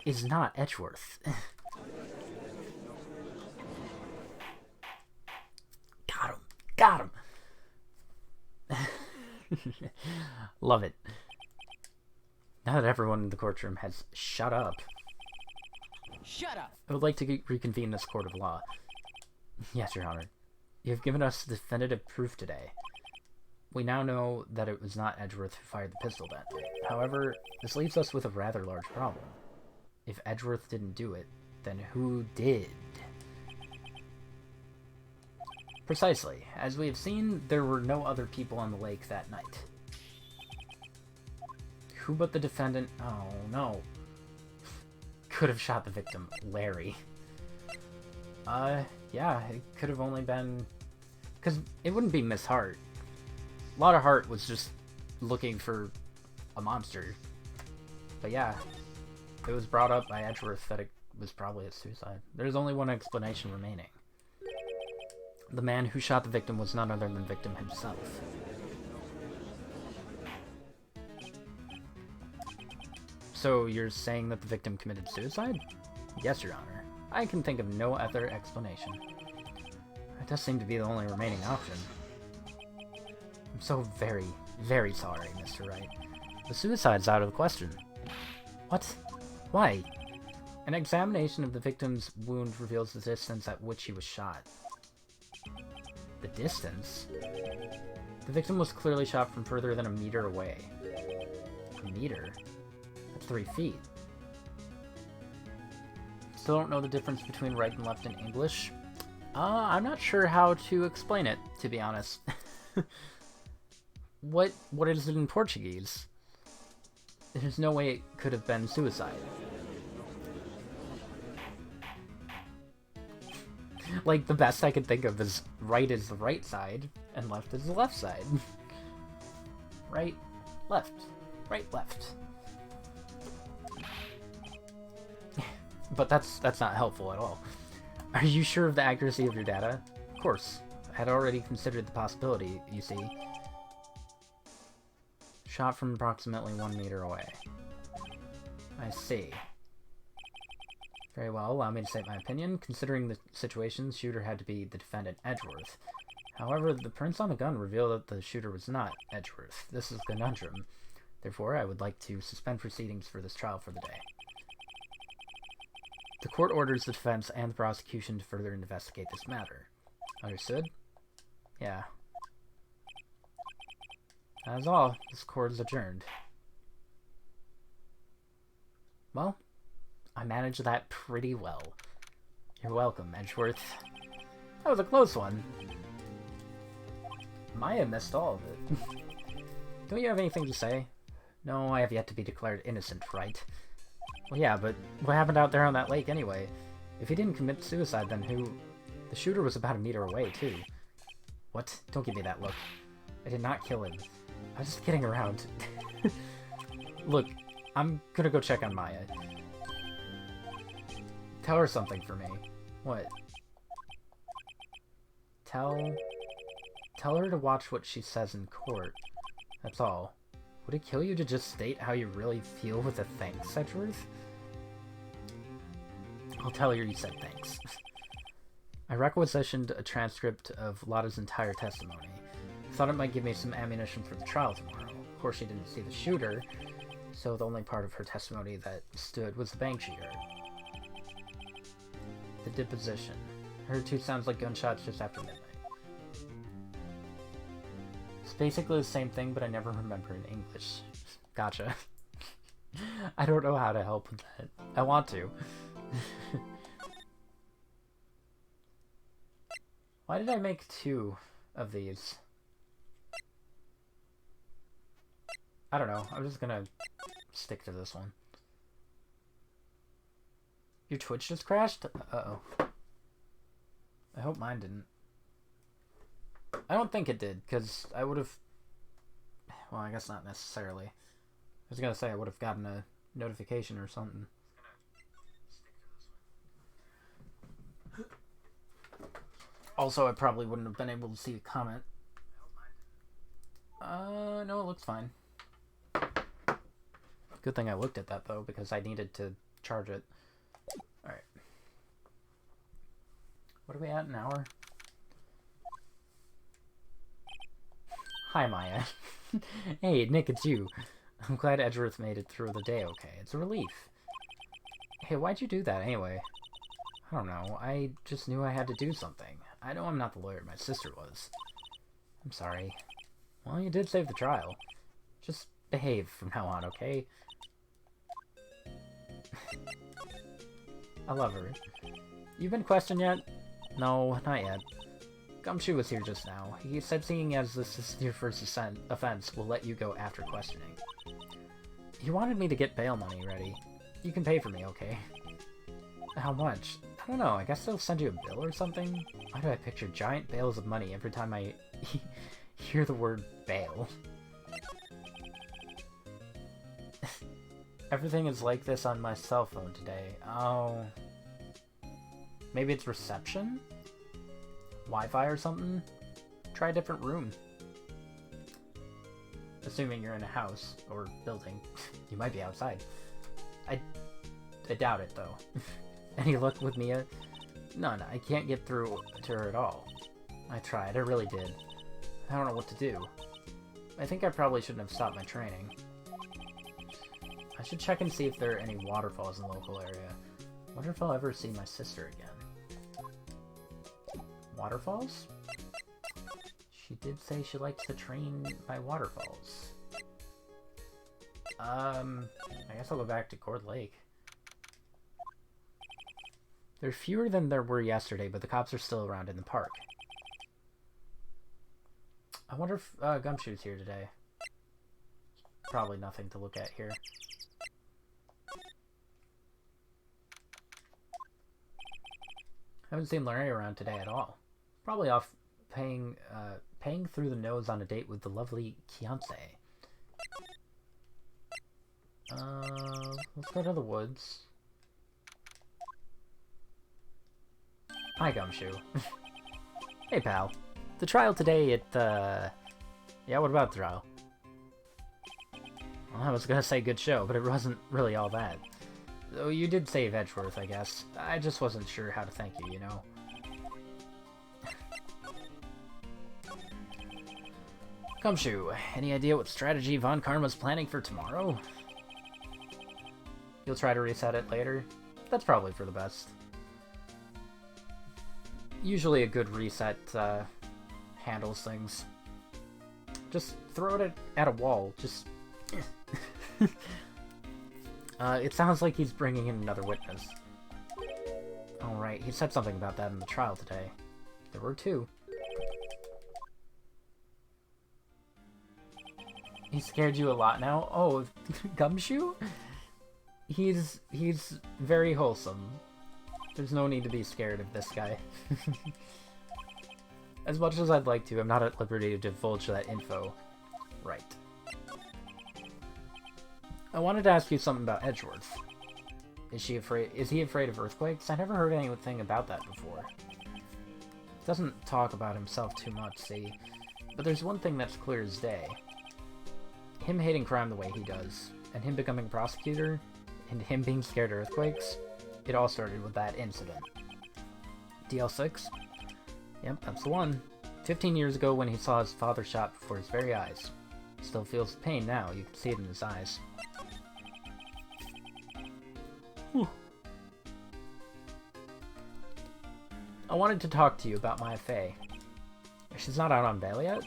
is not Edgeworth. Got him. Got him. Love it. Now that everyone in the courtroom has shut up, Shut up! I would like to reconvene this court of law. Yes, Your Honor. You have given us definitive proof today. We now know that it was not Edgeworth who fired the pistol that day. However, this leaves us with a rather large problem. If Edgeworth didn't do it, then who did? Precisely. As we have seen, there were no other people on the lake that night. Who but the defendant... Oh, no. Could have shot the victim, Larry. Yeah, it could have only been... Because it wouldn't be Miss Hart. A lot of Hart was just looking for a monster. But yeah, it was brought up by Edgeworth that it was probably a suicide. There's only one explanation remaining. The man who shot the victim was none other than the victim himself. So you're saying that the victim committed suicide? Yes, Your Honor. I can think of no other explanation. It does seem to be the only remaining option. I'm so very, very sorry, Mr. Wright. The suicide's out of the question. What? Why? An examination of the victim's wound reveals the distance at which he was shot. The distance? The victim was clearly shot from further than a meter away. A meter? That's 3 feet. Still don't know the difference between right and left in English? I'm not sure how to explain it, to be honest. What is it in Portuguese? There's no way it could have been suicide. Like, the best I could think of is right is the right side, and left is the left side. Right, left. Right, left. But that's not helpful at all. Are you sure of the accuracy of your data? Of course. I had already considered the possibility, you see. Shot from approximately 1 meter away. I see. Very well, allow me to state my opinion. Considering the situation, the shooter had to be the defendant, Edgeworth. However, the prints on the gun reveal that the shooter was not Edgeworth. This is the conundrum. Therefore, I would like to suspend proceedings for this trial for the day. The court orders the defense and the prosecution to further investigate this matter. Understood? Yeah. That is all. This court is adjourned. Well, I managed that pretty well. You're welcome, Edgeworth. That was a close one. Maya missed all of it. Don't you have anything to say? No, I have yet to be declared innocent, right? Well, yeah, but what happened out there on that lake anyway? If he didn't commit suicide, then who... The shooter was about a meter away, too. What? Don't give me that look. I did not kill him. I was just kidding around. Look, I'm gonna go check on Maya. Tell her something for me. What? Tell her to watch what she says in court. That's all. Would it kill you to just state how you really feel with a thanks, Edgeworth? I'll tell her you said thanks. I requisitioned a transcript of Lotta's entire testimony. Thought it might give me some ammunition for the trial tomorrow. Of course, she didn't see the shooter, so the only part of her testimony that stood was the bank she heard. The deposition. Heard 2 sounds like gunshots just after midnight. It's basically the same thing, but I never remember in English. Gotcha. I don't know how to help with that. I want to. Why did I make 2 of these? I don't know. I'm just gonna stick to this one. Your Twitch just crashed? Uh-oh. I hope mine didn't. I don't think it did, because I would have... Well, I guess not necessarily. I was gonna say I would have gotten a notification or something. Also, I probably wouldn't have been able to see a comment. No, it looks fine. Good thing I looked at that, though, because I needed to charge it. Alright. What are we at, an hour? Hi, Maya. Hey, Nick, it's you. I'm glad Edgeworth made it through the day okay. It's a relief. Hey, why'd you do that, anyway? I don't know. I just knew I had to do something. I know I'm not the lawyer my sister was. I'm sorry. Well, you did save the trial. Just behave from now on, okay? I love her. You been questioned yet? No, not yet. Gumshoe was here just now. He said seeing as this is your first offense, we'll let you go after questioning. He wanted me to get bail money ready. You can pay for me, okay? How much? I don't know, I guess they'll send you a bill or something? Why do I picture giant bales of money every time I hear the word bail? Everything is like this on my cell phone today. Oh. Maybe it's reception? Wi-Fi or something? Try a different room. Assuming you're in a house or building. You might be outside. I doubt it, though. Any luck with Mia? None. I can't get through to her at all. I tried. I really did. I don't know what to do. I think I probably shouldn't have stopped my training. I should check and see if there are any waterfalls in the local area. Wonder if I'll ever see my sister again. Waterfalls? She did say she likes to train by waterfalls. I guess I'll go back to Gord Lake. There's fewer than there were yesterday, but the cops are still around in the park. I wonder if Gumshoe's here today. Probably nothing to look at here. Haven't seen Larry around today at all. Probably off paying through the nose on a date with the lovely Kianse. Let's go to the woods. Hi, Gumshoe. Hey, pal. The trial today, Yeah, what about the trial? Well, I was gonna say good show, but it wasn't really all that. Though you did save Edgeworth, I guess. I just wasn't sure how to thank you, you know? Gumshoe, any idea what strategy Von Karma's planning for tomorrow? You'll try to reset it later? That's probably for the best. Usually a good reset handles things. Just throw it at a wall. Just... It sounds like he's bringing in another witness. Alright, he said something about that in the trial today. There were two. He scared you a lot now? Oh, Gumshoe? He's very wholesome. There's no need to be scared of this guy. As much as I'd like to, I'm not at liberty to divulge that info. Right. I wanted to ask you something about Edgeworth. Is he afraid of earthquakes? I never heard anything about that before. Doesn't talk about himself too much, see? But there's one thing that's clear as day. Him hating crime the way he does, and him becoming a prosecutor, and him being scared of earthquakes, it all started with that incident. DL6? Yep, that's the one. 15 years ago when he saw his father shot before his very eyes. Still feels the pain now, you can see it in his eyes. Whew. I wanted to talk to you about Maya Fey. She's not out on bail yet?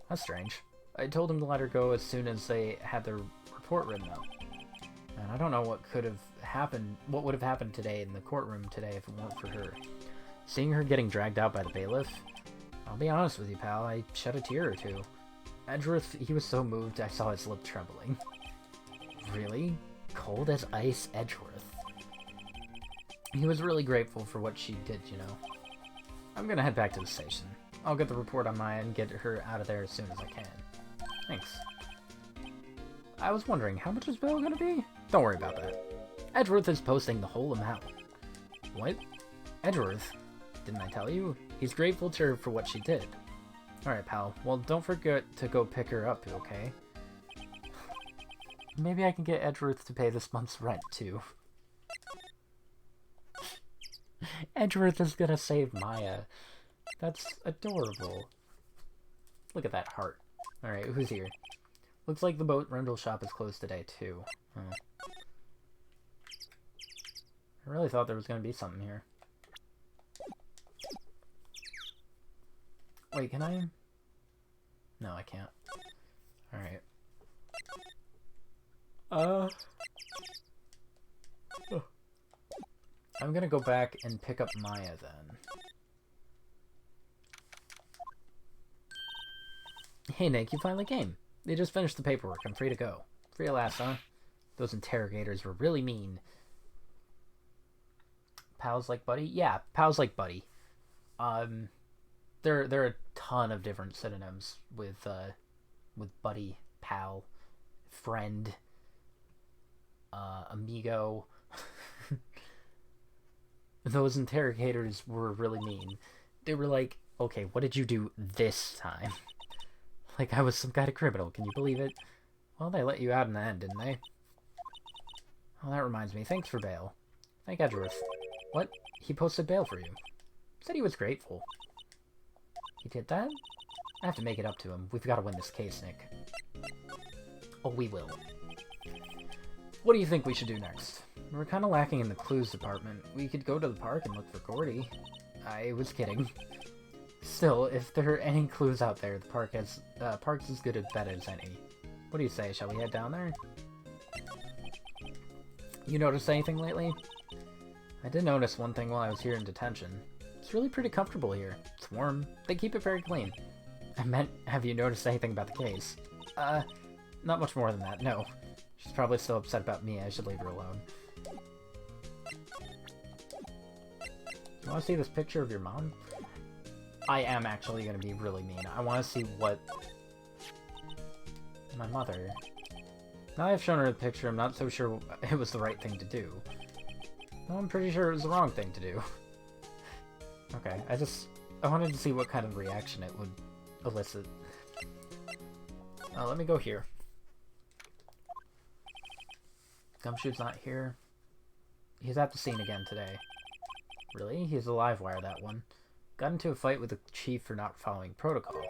That's strange. I told him to let her go as soon as they had their report written up. And I don't know what would have happened today in the courtroom today if it weren't for her. Seeing her getting dragged out by the bailiff, I'll be honest with you, pal, I shed a tear or two. Edgeworth, he was so moved I saw his lip trembling. Really? Cold as ice Edgeworth. He was really grateful for what she did, you know. I'm gonna head back to the station. I'll get the report on Maya and get her out of there as soon as I can. Thanks. I was wondering, how much is bail gonna be? Don't worry about that. Edgeworth is posting the whole amount. What? Edgeworth? Didn't I tell you? He's grateful to her for what she did. Alright, pal. Well, don't forget to go pick her up, okay? Maybe I can get Edgeworth to pay this month's rent, too. Edgeworth is gonna save Maya. That's adorable. Look at that heart. Alright, who's here? Looks like the boat rental shop is closed today, too. Oh. I really thought there was gonna be something here. Wait, can I? No, I can't. Alright. Oh. I'm gonna go back and pick up Maya then. Hey Nick, you finally came. They just finished the paperwork. I'm free to go. Free at last, huh? Those interrogators were really mean. Pals like buddy? Yeah, pals like buddy. There are a ton of different synonyms with buddy, pal, friend, amigo. Those interrogators were really mean. They were like, okay, what did you do this time? Like I was some kind of criminal, can you believe it? Well, they let you out in the end, didn't they? Oh, that reminds me, thanks for bail. Thank Edgeworth. What? He posted bail for you. Said he was grateful. He did that? I have to make it up to him. We've got to win this case, Nick. Oh, we will. What do you think we should do next? We're kind of lacking in the clues department. We could go to the park and look for Gordy. I was kidding. Still, if there are any clues out there, the park's as good a bet as any. What do you say? Shall we head down there? You noticed anything lately? I did notice one thing while I was here in detention. It's really pretty comfortable here. It's warm. They keep it very clean. I meant, have you noticed anything about the case? Not much more than that, no. She's probably still upset about me. I should leave her alone. You want to see this picture of your mom? I am actually going to be really mean. I want to see what... My mother... Now I've shown her the picture, I'm not so sure it was the right thing to do. No, I'm pretty sure it was the wrong thing to do. Okay, I wanted to see what kind of reaction it would elicit. Let me go here. Gumshoe's not here. He's at the scene again today. Really? He's a live wire, that one. Got into a fight with the chief for not following protocol.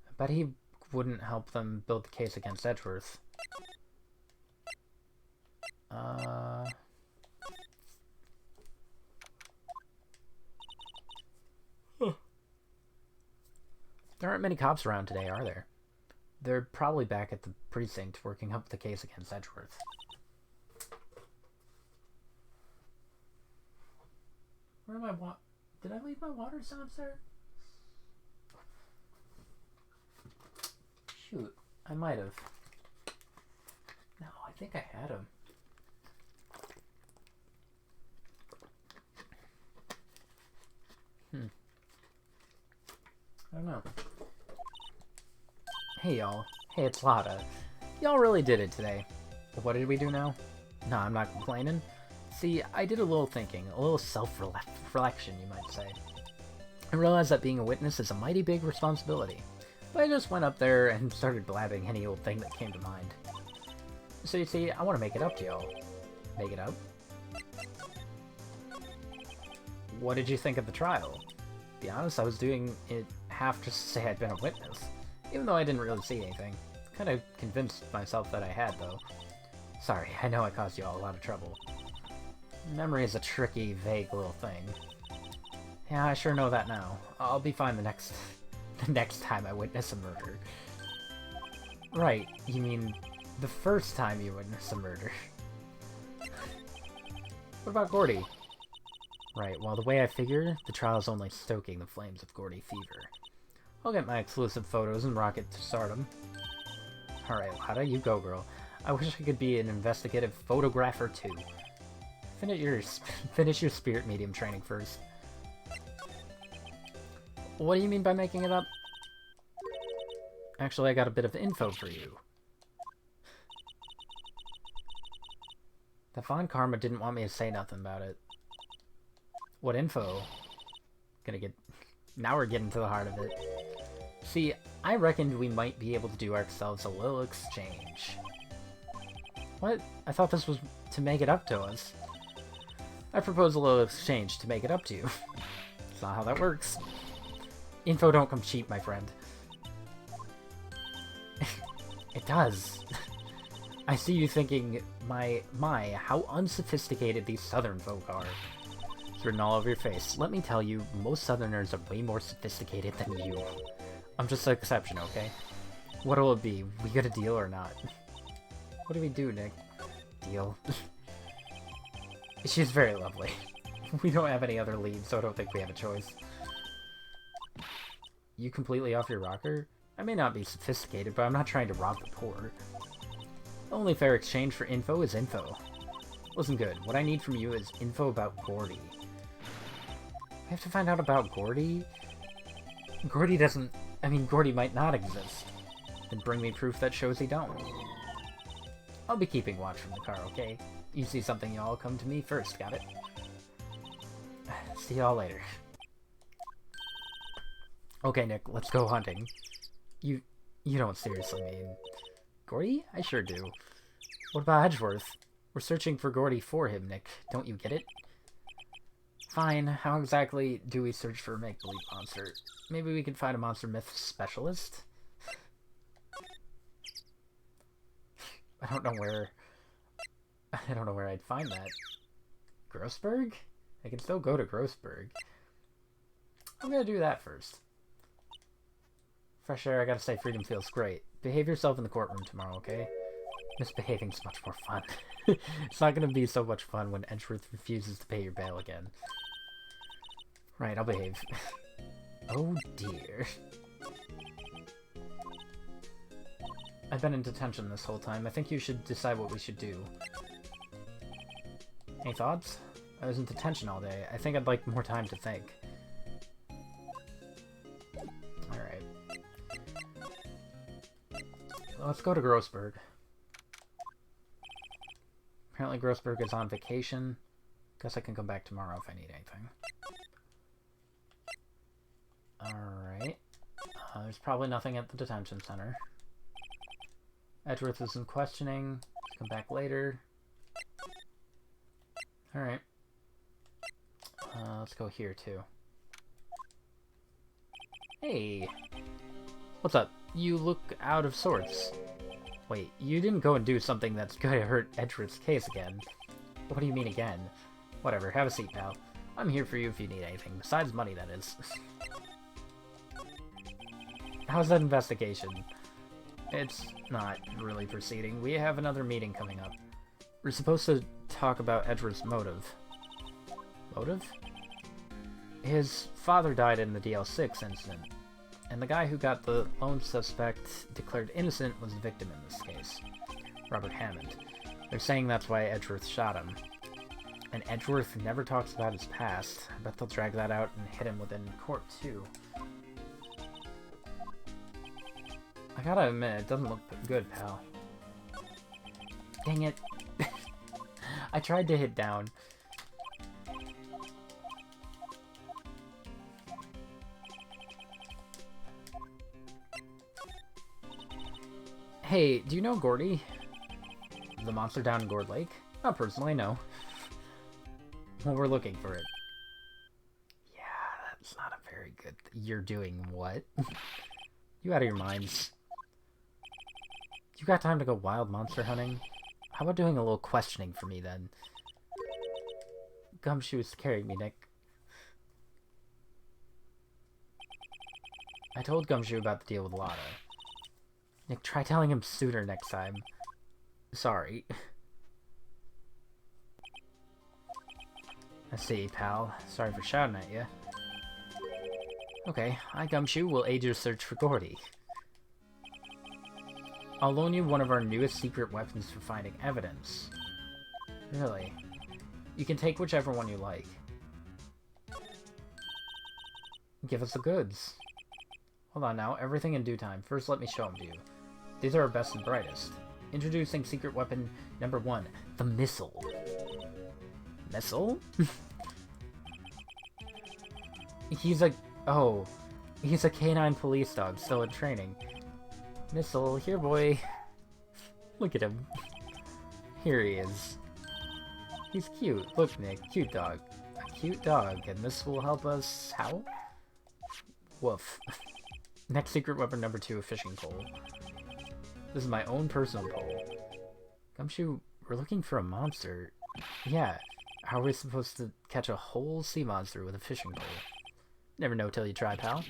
I bet he wouldn't help them build the case against Edgeworth. There aren't many cops around today, are there? They're probably back at the precinct working up the case against Edgeworth. did my Did I leave my water sounds there? Shoot, I might have. No, I think I had them. I don't know. Hey y'all. Hey, it's Lotta. Y'all really did it today. What did we do now? No, I'm not complaining. See, I did a little thinking, a little self-reflection, you might say. I realized that being a witness is a mighty big responsibility. But I just went up there and started blabbing any old thing that came to mind. So you see, I want to make it up to y'all. Make it up? What did you think of the trial? To be honest, I was doing it half just to say I'd been a witness, even though I didn't really see anything. Kind of convinced myself that I had, though. Sorry, I know I caused you all a lot of trouble. Memory is a tricky, vague little thing. Yeah, I sure know that now. I'll be fine the next time I witness a murder. Right, you mean the first time you witness a murder. What about Gordy? Right, well, the way I figure, the trial is only stoking the flames of Gordy fever. I'll get my exclusive photos and rocket to stardom. Alright, Lada, you go, girl. I wish I could be an investigative photographer, too. Finish your spirit medium training first. What do you mean by making it up? Actually, I got a bit of info for you. The Von Karma didn't want me to say nothing about it. What info? Now we're getting to the heart of it. See, I reckoned we might be able to do ourselves a little exchange. What? I thought this was to make it up to us. I propose a little exchange to make it up to you. It's not how that works. Info don't come cheap, my friend. It does. I see you thinking, my, how unsophisticated these southern folk are. It's written all over your face. Let me tell you, most southerners are way more sophisticated than you. I'm just an exception, okay? What'll it be? We get a deal or not? What do we do, Nick? Deal. She's very lovely. We don't have any other leads, so I don't think we have a choice. You completely off your rocker? I may not be sophisticated, but I'm not trying to rob the poor. The only fair exchange for info is info. Listen good, what I need from you is info about Gordy. We have to find out about Gordy? Gordy might not exist. Then bring me proof that shows he don't. I'll be keeping watch from the car, okay? You see something, y'all come to me first, got it? See y'all later. Okay, Nick, let's go hunting. You don't seriously mean... Gordy? I sure do. What about Edgeworth? We're searching for Gordy for him, Nick. Don't you get it? Fine. How exactly do we search for a make-believe monster? Maybe we can find a monster myth specialist? I don't know where I'd find that. Grossberg? I can still go to Grossberg. I'm gonna do that first. Fresh air, I gotta say, freedom feels great. Behave yourself in the courtroom tomorrow, okay? Misbehaving's much more fun. It's not gonna be so much fun when Edgeworth refuses to pay your bail again. Right, I'll behave. Oh dear. I've been in detention this whole time. I think you should decide what we should do. Any thoughts? I was in detention all day. I think I'd like more time to think. Alright. Let's go to Grossberg. Apparently Grossberg is on vacation. Guess I can come back tomorrow if I need anything. Alright. There's probably nothing at the detention center. Edgeworth is in questioning. Come back later. Alright. Let's go here, too. Hey! What's up? You look out of sorts. Wait, you didn't go and do something that's gonna hurt Edgeworth's case again. What do you mean again? Whatever, have a seat, pal. I'm here for you if you need anything, besides money, that is. How's that investigation? It's not really proceeding. We have another meeting coming up. We're supposed to talk about Edgeworth's motive. Motive? His father died in the DL6 incident, and the guy who got the lone suspect declared innocent was the victim in this case, Robert Hammond. They're saying that's why Edgeworth shot him. And Edgeworth never talks about his past. I bet they'll drag that out and hit him within court, too. I gotta admit, it doesn't look good, pal. Dang it. I tried to hit down. Hey, do you know Gordy? The monster down in Gord Lake? Not personally, no. Well, we're looking for it. Yeah, that's not a very good... You're doing what? You out of your minds. You got time to go wild monster hunting? How about doing a little questioning for me, then? Gumshoe's carrying me, Nick. I told Gumshoe about the deal with Lotta. Nick, try telling him sooner next time. Sorry. I see, pal. Sorry for shouting at you. Okay, I, Gumshoe, will aid your search for Gordy. I'll loan you one of our newest secret weapons for finding evidence. Really? You can take whichever one you like. Give us the goods. Hold on now, everything in due time. First, let me show them to you. These are our best and brightest. Introducing secret weapon number 1, the missile. Missile? He's a canine police dog still in training. Missile, here boy. Look at him. Here he is. He's cute. Look, Nick, cute dog. A cute dog, and this will help us how? Woof. Next secret weapon number 2, a fishing pole. This is my own personal pole. Gumshoe, we're looking for a monster. Yeah, how are we supposed to catch a whole sea monster with a fishing pole? Never know till you try, pal.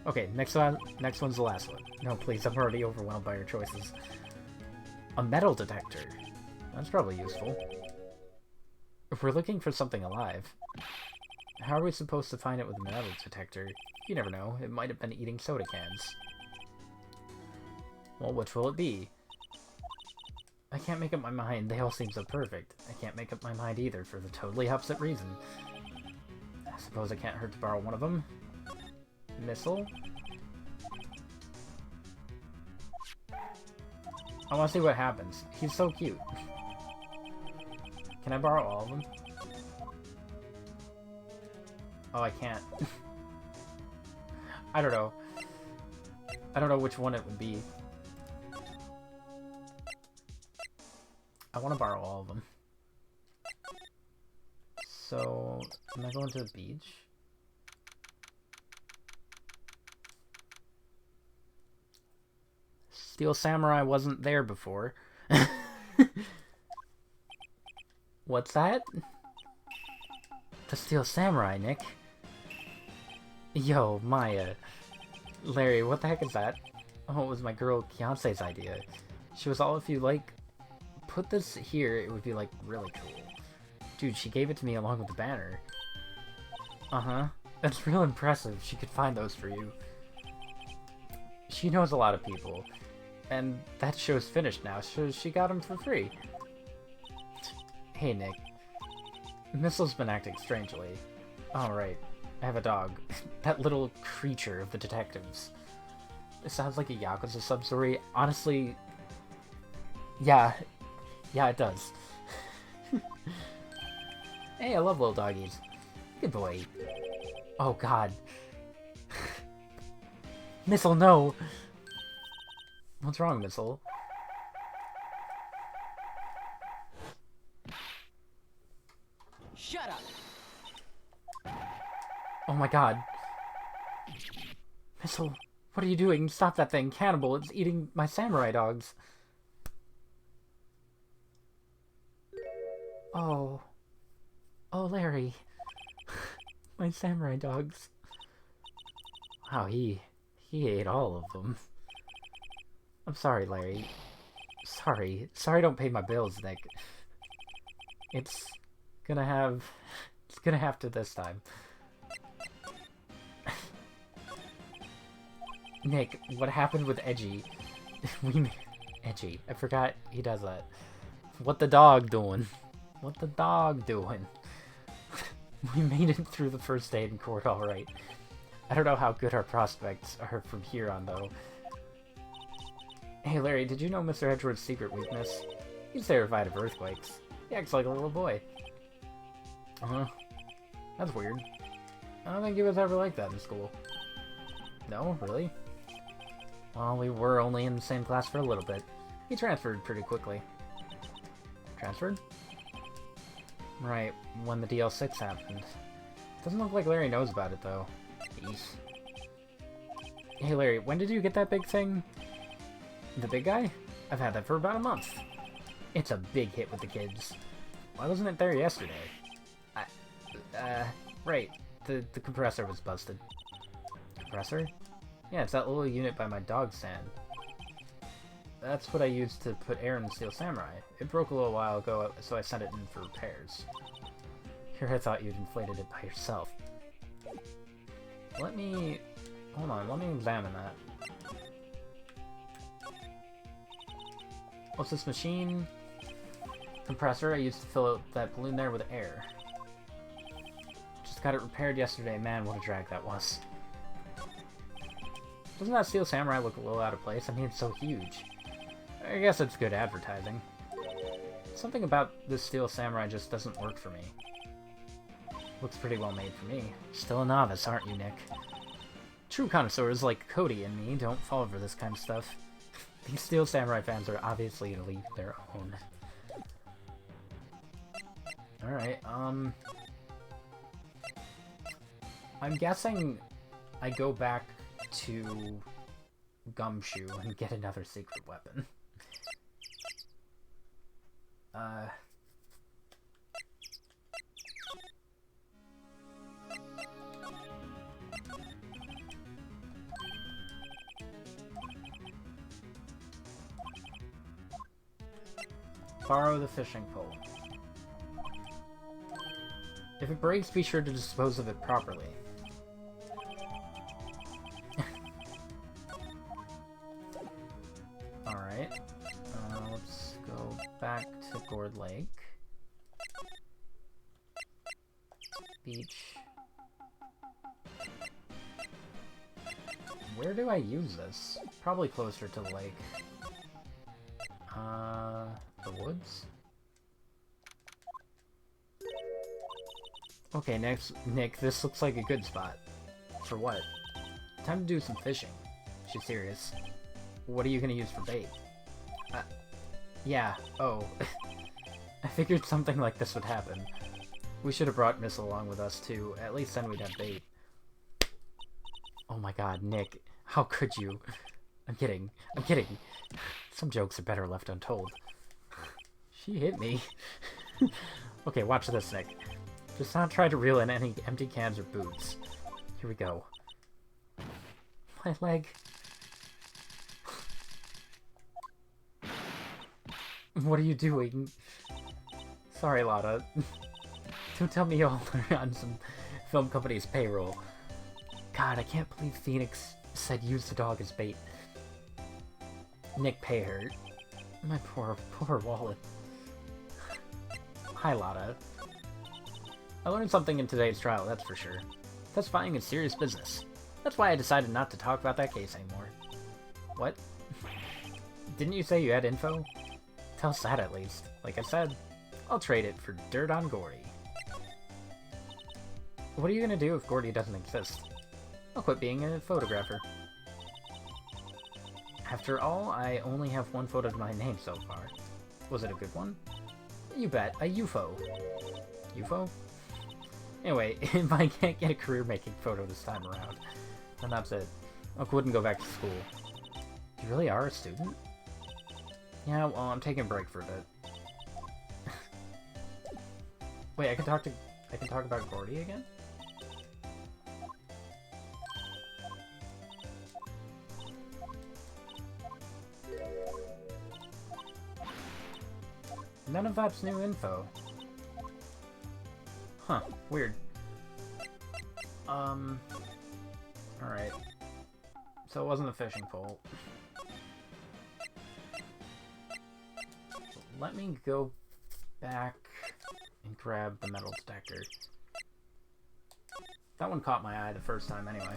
Okay, next one's the last one. No, please, I'm already overwhelmed by your choices. A metal detector. That's probably useful. If we're looking for something alive, how are we supposed to find it with a metal detector? You never know, it might have been eating soda cans. Well, which will it be? I can't make up my mind, they all seem so perfect. I can't make up my mind either, for the totally opposite reason. I suppose it can't hurt to borrow one of them. Missile? I want to see what happens. He's so cute. Can I borrow all of them? Oh, I can't. I don't know. I don't know which one it would be. I want to borrow all of them. So, am I going to the beach? Steel Samurai wasn't there before. What's that? The Steel Samurai, Nick. Yo, Maya. Larry, what the heck is that? Oh, it was my girl Beyonce's idea. She was all, if you like, put this here, it would be like really cool. Dude, she gave it to me along with the banner. Uh-huh. That's real impressive. She could find those for you. She knows a lot of people. And that show's finished now, so she got them for free. Hey, Nick. Missile's been acting strangely. Oh, right. I have a dog. That little creature of the detectives. It sounds like a Yakuza sub-story. Honestly... Yeah. Yeah, it does. Hey, I love little doggies. Good boy. Oh, God. Missile, no! What's wrong, Missile? Shut up! Oh my God. Missile, what are you doing? Stop that thing, cannibal. It's eating my samurai dogs. Oh. Oh, Larry. My samurai dogs. Wow, he ate all of them. I'm sorry, Larry. Sorry. Sorry I don't pay my bills, Nick. It's gonna have It's gonna have to this time. Nick, what happened with Edgy? Edgy. I forgot he does that. What the dog doing? What the dog doing? We made it through the first day in court alright. I don't know how good our prospects are from here on, though. Hey, Larry, did you know Mr. Edgeworth's secret weakness? He's terrified of earthquakes. He acts like a little boy. Uh-huh. That's weird. I don't think he was ever like that in school. No? Really? Well, we were only in the same class for a little bit. He transferred pretty quickly. Transferred? Right, when the DL6 happened. Doesn't look like Larry knows about it, though. Eesh. Hey, Larry, when did you get that big thing? The big guy? I've had that for about a month. It's a big hit with the kids. Why wasn't it there yesterday? Right. The compressor was busted. Compressor? Yeah, it's that little unit by my dog stand. That's what I used to put air in the Steel Samurai. It broke a little while ago, so I sent it in for repairs. Here I thought you'd inflated it by yourself. Let me... Hold on, let me examine that. What's this machine? Compressor. I used to fill out that balloon there with air. Just got it repaired yesterday. Man, what a drag that was. Doesn't that Steel Samurai look a little out of place? I mean, it's so huge. I guess it's good advertising. Something about this Steel Samurai just doesn't work for me. Looks pretty well made for me. Still a novice, aren't you, Nick? True connoisseurs like Cody and me don't fall for this kind of stuff. These Steel Samurai fans are obviously gonna leave their own. Alright, I'm guessing I go back to Gumshoe and get another secret weapon. Borrow the fishing pole. If it breaks, be sure to dispose of it properly. Alright. Let's go back to Gord Lake. Beach. Where do I use this? Probably closer to the lake. The woods? Okay, next, Nick, this looks like a good spot. For what? Time to do some fishing. She's serious. What are you gonna use for bait? Yeah, oh. I figured something like this would happen. We should have brought Miss along with us, too. At least then we'd have bait. Oh my god, Nick. How could you? I'm kidding. I'm kidding. Some jokes are better left untold. She hit me. Okay, watch this, Nick. Just not try to reel in any empty cans or boots. Here we go. My leg. What are you doing? Sorry, Lotta. Don't tell me you're on some film company's payroll. God, I can't believe Phoenix said use the dog as bait. Nick, pay her. My poor wallet. Hi, Lotta. I learned something in today's trial, that's for sure. Testifying is serious business. That's why I decided not to talk about that case anymore. What? Didn't you say you had info? Tell us that at least. Like I said, I'll trade it for dirt on Gordy. What are you gonna do if Gordy doesn't exist? I'll quit being a photographer. After all, I only have one photo to my name so far. Was it a good one? You bet, a UFO. UFO? Anyway, if I can't get a career-making photo this time around, then that's it. I wouldn't go back to school. You really are a student? Yeah, well, I'm taking a break for a bit. Wait, I can talk about Gordy again? None of that's new info. Huh, weird. Alright. So it wasn't a fishing pole. Let me go back and grab the metal detector. That one caught my eye the first time anyway.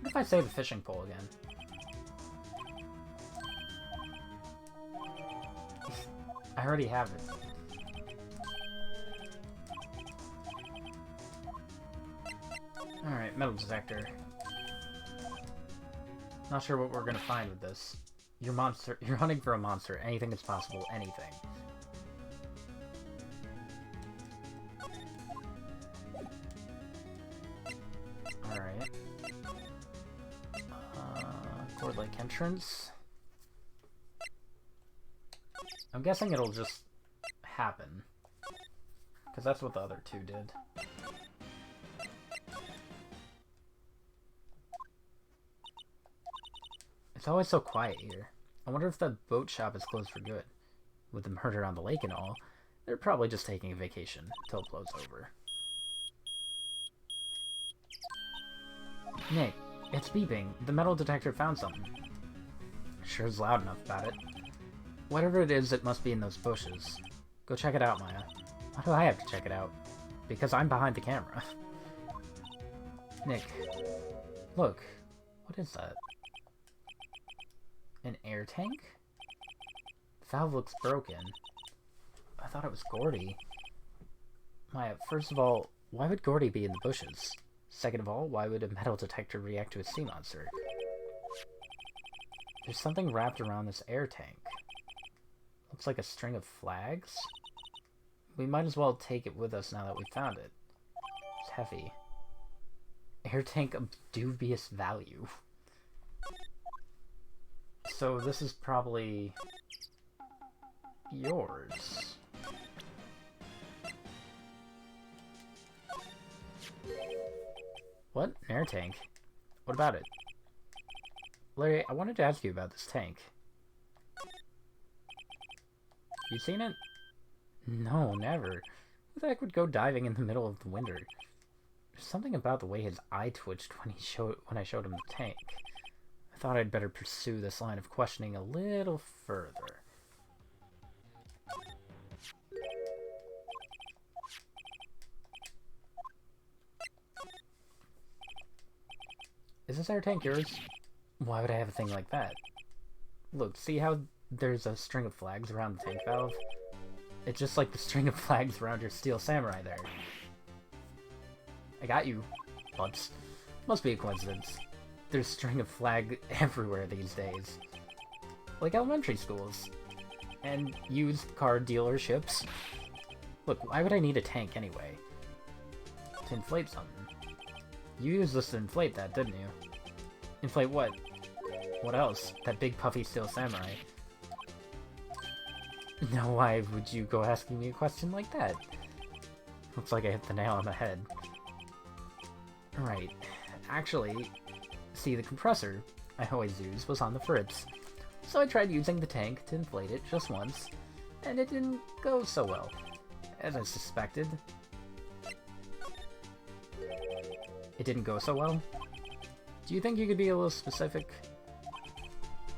What if I say the fishing pole again? I already have it. Alright, metal detector. Not sure what we're gonna find with this. You're hunting for a monster. Anything is possible. Anything. Alright. Gord Lake entrance. I'm guessing it'll just happen. Because that's what the other two did. It's always so quiet here. I wonder if the boat shop is closed for good. With the murder on the lake and all, they're probably just taking a vacation until it blows over. Nick, it's beeping. The metal detector found something. Sure is loud enough about it. Whatever it is, it must be in those bushes. Go check it out, Maya. Why do I have to check it out? Because I'm behind the camera. Nick. Look. What is that? An air tank? The valve looks broken. I thought it was Gordy. Maya, first of all, why would Gordy be in the bushes? Second of all, why would a metal detector react to a sea monster? There's something wrapped around this air tank. Looks like a string of flags? We might as well take it with us now that we found it. It's heavy. Air tank of dubious value. So this is probably yours. What? An air tank? What about it? Larry, I wanted to ask you about this tank. You seen it? No, never. Who the heck would go diving in the middle of the winter? There's something about the way his eye twitched when I showed him the tank. I thought I'd better pursue this line of questioning a little further. Is this air tank yours? Why would I have a thing like that? Look, see how there's a string of flags around the tank valve? It's just like the string of flags around your steel samurai there. I got you, Butts. Must be a coincidence. There's a string of flag everywhere these days. Like elementary schools. And used car dealerships. Look, why would I need a tank anyway? To inflate something. You used this to inflate that, didn't you? Inflate what? What else? That big puffy steel samurai. Now why would you go asking me a question like that? Looks like I hit the nail on the head. Right. Actually, see, the compressor I always use was on the fritz. So I tried using the tank to inflate it just once, and it didn't go so well, as I suspected. It didn't go so well? Do you think you could be a little specific?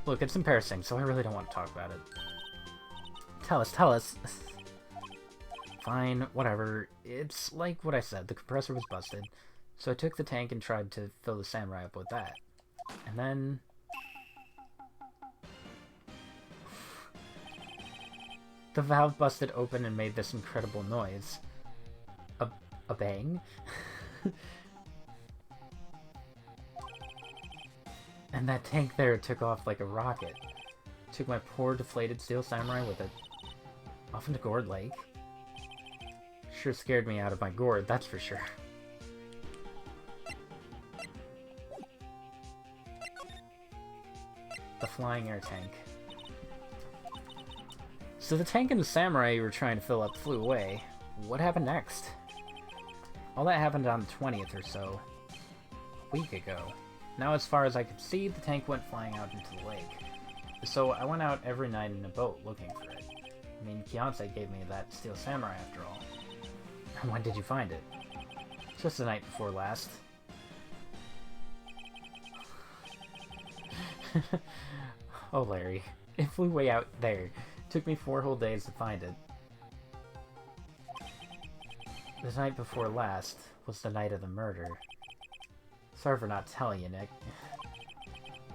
Look, it's embarrassing, so I really don't want to talk about it. Tell us. Fine, whatever. It's like what I said, the compressor was busted, so I took the tank and tried to fill the samurai up with that. And then... the valve busted open and made this incredible noise. A bang? And that tank there took off like a rocket. Took my poor deflated steel samurai with it. Off into Gord Lake. Sure scared me out of my gourd, that's for sure. The flying air tank. So the tank and the samurai you were trying to fill up flew away. What happened next? All that happened on the 20th or so. A week ago. Now as far as I could see, the tank went flying out into the lake. So I went out every night in a boat looking for it. I mean, Kianse gave me that steel samurai after all. When did you find it? Just the night before last. Oh, Larry. It flew way out there. Took me 4 whole days to find it. The night before last was the night of the murder. Sorry for not telling you, Nick.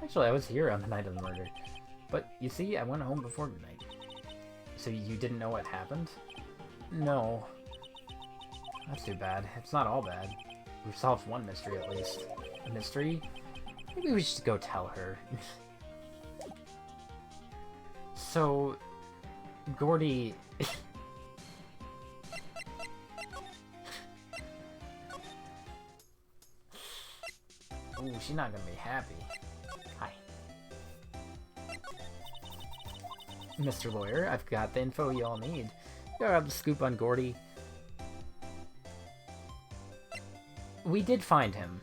Actually, I was here on the night of the murder. But, you see, I went home before midnight. So you didn't know what happened? No. That's too bad. It's not all bad. We've solved one mystery at least. A mystery? Maybe we should go tell her. So, Gordy... Ooh, she's not gonna be happy. Hi. Mr. Lawyer, I've got the info you all need. You have the scoop on Gordy. We did find him.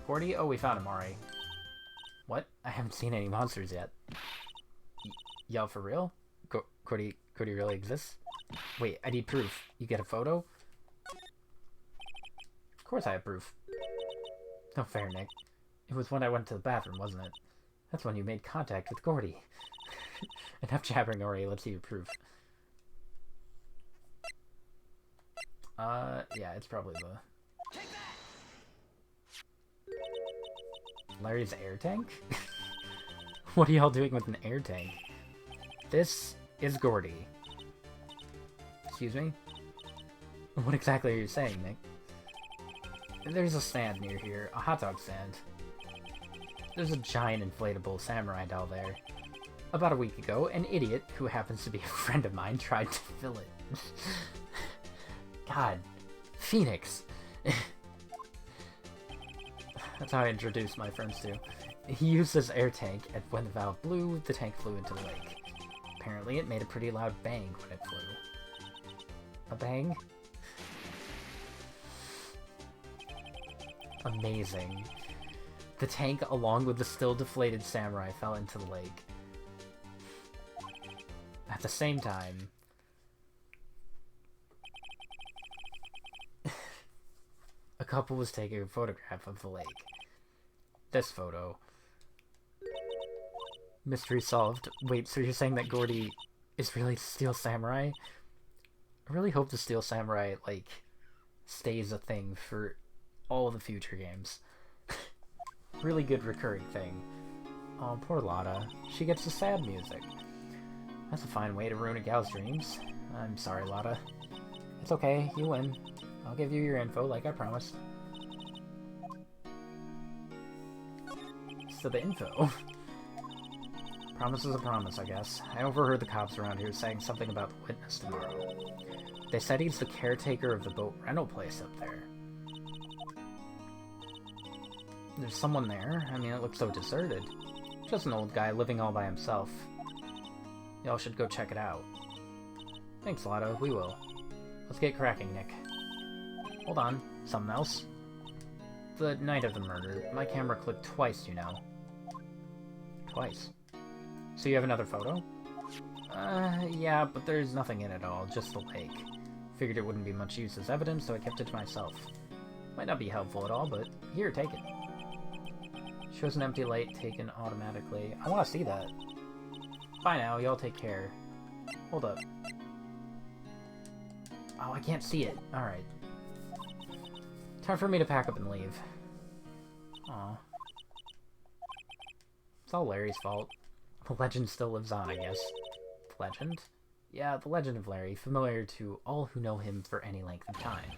Gordy? Oh, we found him, alright. What? I haven't seen any monsters yet. Y'all for real? Gordy really exists? Wait, I need proof. You get a photo? Of course I have proof. No fair, Nick. It was when I went to the bathroom, wasn't it? That's when you made contact with Gordy. Enough jabbering already, let's see your proof. Yeah, it's probably the... Larry's air tank? What are y'all doing with an air tank? This is Gordy. Excuse me? What exactly are you saying, Nick? There's a stand near here, a hot dog stand. There's a giant inflatable samurai doll there. About a week ago, an idiot, who happens to be a friend of mine, tried to fill it. God. Phoenix. That's how I introduced my friends to. He used this air tank, and when the valve blew, the tank flew into the lake. Apparently, it made a pretty loud bang when it flew. A bang? Amazing. The tank, along with the still deflated samurai, fell into the lake. At the same time, a couple was taking a photograph of the lake. This photo. Mystery solved. Wait, so you're saying that Gordy is really Steel Samurai? I really hope the Steel Samurai, like, stays a thing for all the future games. Really good recurring thing. Oh, poor Lotta. She gets the sad music. That's a fine way to ruin a gal's dreams. I'm sorry, Lotta. It's okay, you win. I'll give you your info like I promised. So the info. Promise is a promise, I guess. I overheard the cops around here saying something about the witness tomorrow. They said he's the caretaker of the boat rental place up there. There's someone there. I mean, it looks so deserted. Just an old guy living all by himself. Y'all should go check it out. Thanks, Lotto. We will. Let's get cracking, Nick. Hold on. Something else? The night of the murder, my camera clicked twice, you know. Twice. So you have another photo? Yeah, but there's nothing in it all, just the lake. Figured it wouldn't be much use as evidence, so I kept it to myself. Might not be helpful at all, but here, take it. Shows an empty lake taken automatically. I want to see that. Bye now, y'all take care. Hold up. Oh, I can't see it. Alright. Time for me to pack up and leave. Aw. It's all Larry's fault. The legend still lives on, I guess. The legend? Yeah, the legend of Larry, familiar to all who know him for any length of time.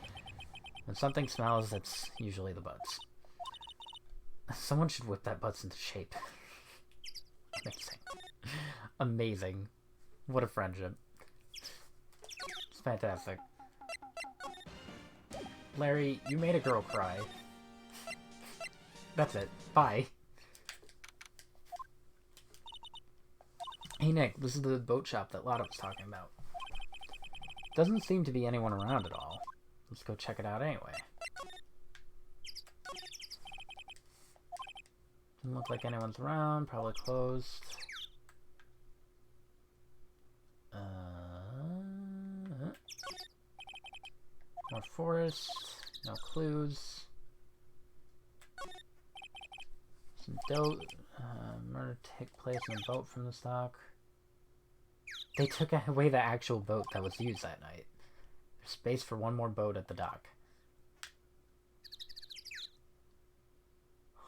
When something smells, that's usually the butts. Someone should whip that butts into shape. Amazing. Amazing. What a friendship. It's fantastic. Larry, you made a girl cry. That's it. Bye. Hey Nick, this is the boat shop that Lotta was talking about. Doesn't seem to be anyone around at all. Let's go check it out anyway. Doesn't look like anyone's around. Probably closed. More forest. No clues. Some dope. Murder take place in a boat from the stock. They took away the actual boat that was used that night. There's space for one more boat at the dock.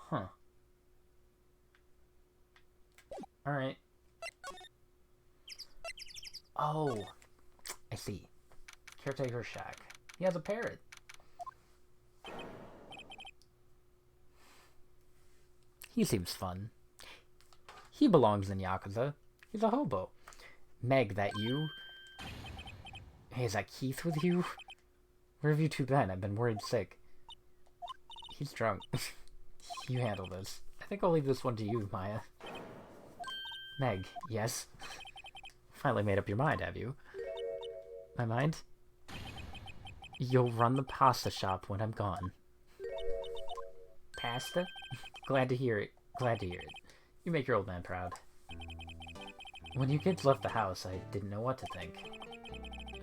Huh. Alright. Oh. I see. Caretaker shack. He has a parrot. He seems fun. He belongs in Yakuza. He's a hobo. Meg, that you? Hey, is that Keith with you? Where have you two been? I've been worried sick. He's drunk. You handle this. I think I'll leave this one to you, Maya. Meg, yes? Finally made up your mind, have you? My mind? You'll run the pasta shop when I'm gone. Pasta? Glad to hear it. Glad to hear it. You make your old man proud. When you kids left the house, I didn't know what to think.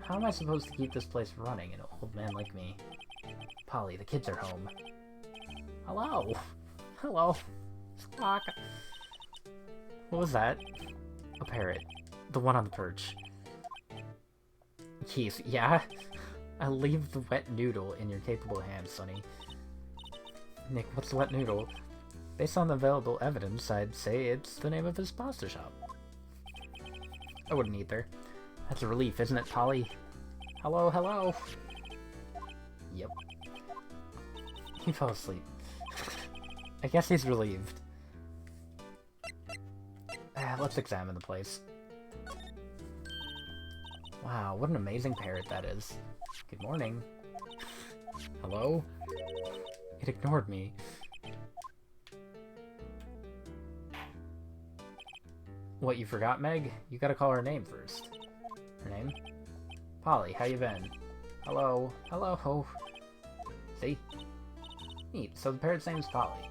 How am I supposed to keep this place running, an old man like me? Polly, the kids are home. Hello? Hello? Squawk. What was that? A parrot. The one on the perch. Keith, yeah? I'll leave the wet noodle in your capable hands, Sonny. Nick, what's the wet noodle? Based on the available evidence, I'd say it's the name of his pasta shop. I wouldn't either. That's a relief, isn't it, Polly? Hello, hello! Yep. He fell asleep. I guess he's relieved. Let's examine the place. Wow, what an amazing parrot that is. Good morning. Hello? It ignored me. What, you forgot, Meg? You gotta call her name first. Her name? Polly, how you been? Hello. Hello. See? Neat. So the parrot's name is Polly.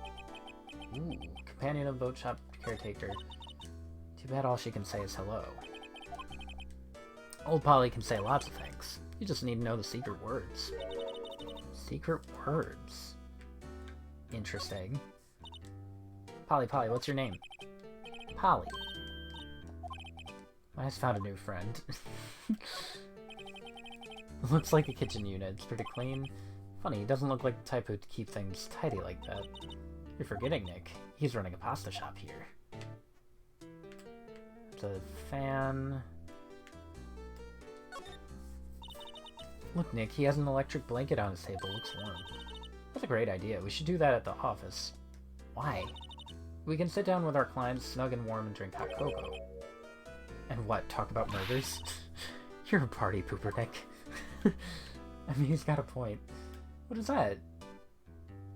Ooh, companion of boat shop caretaker. Too bad all she can say is hello. Old Polly can say lots of things. You just need to know the secret words. Secret words? Interesting. Polly, what's your name? Polly. I just found a new friend. Looks like a kitchen unit. It's pretty clean. Funny, he doesn't look like the type who'd keep things tidy like that. You're forgetting, Nick. He's running a pasta shop here. It's a fan. Look, Nick, he has an electric blanket on his table. Looks warm. That's a great idea. We should do that at the office. Why? We can sit down with our clients, snug and warm, and drink hot cocoa. And what, talk about murders? You're a party pooper, Nick. I mean, he's got a point. What is that?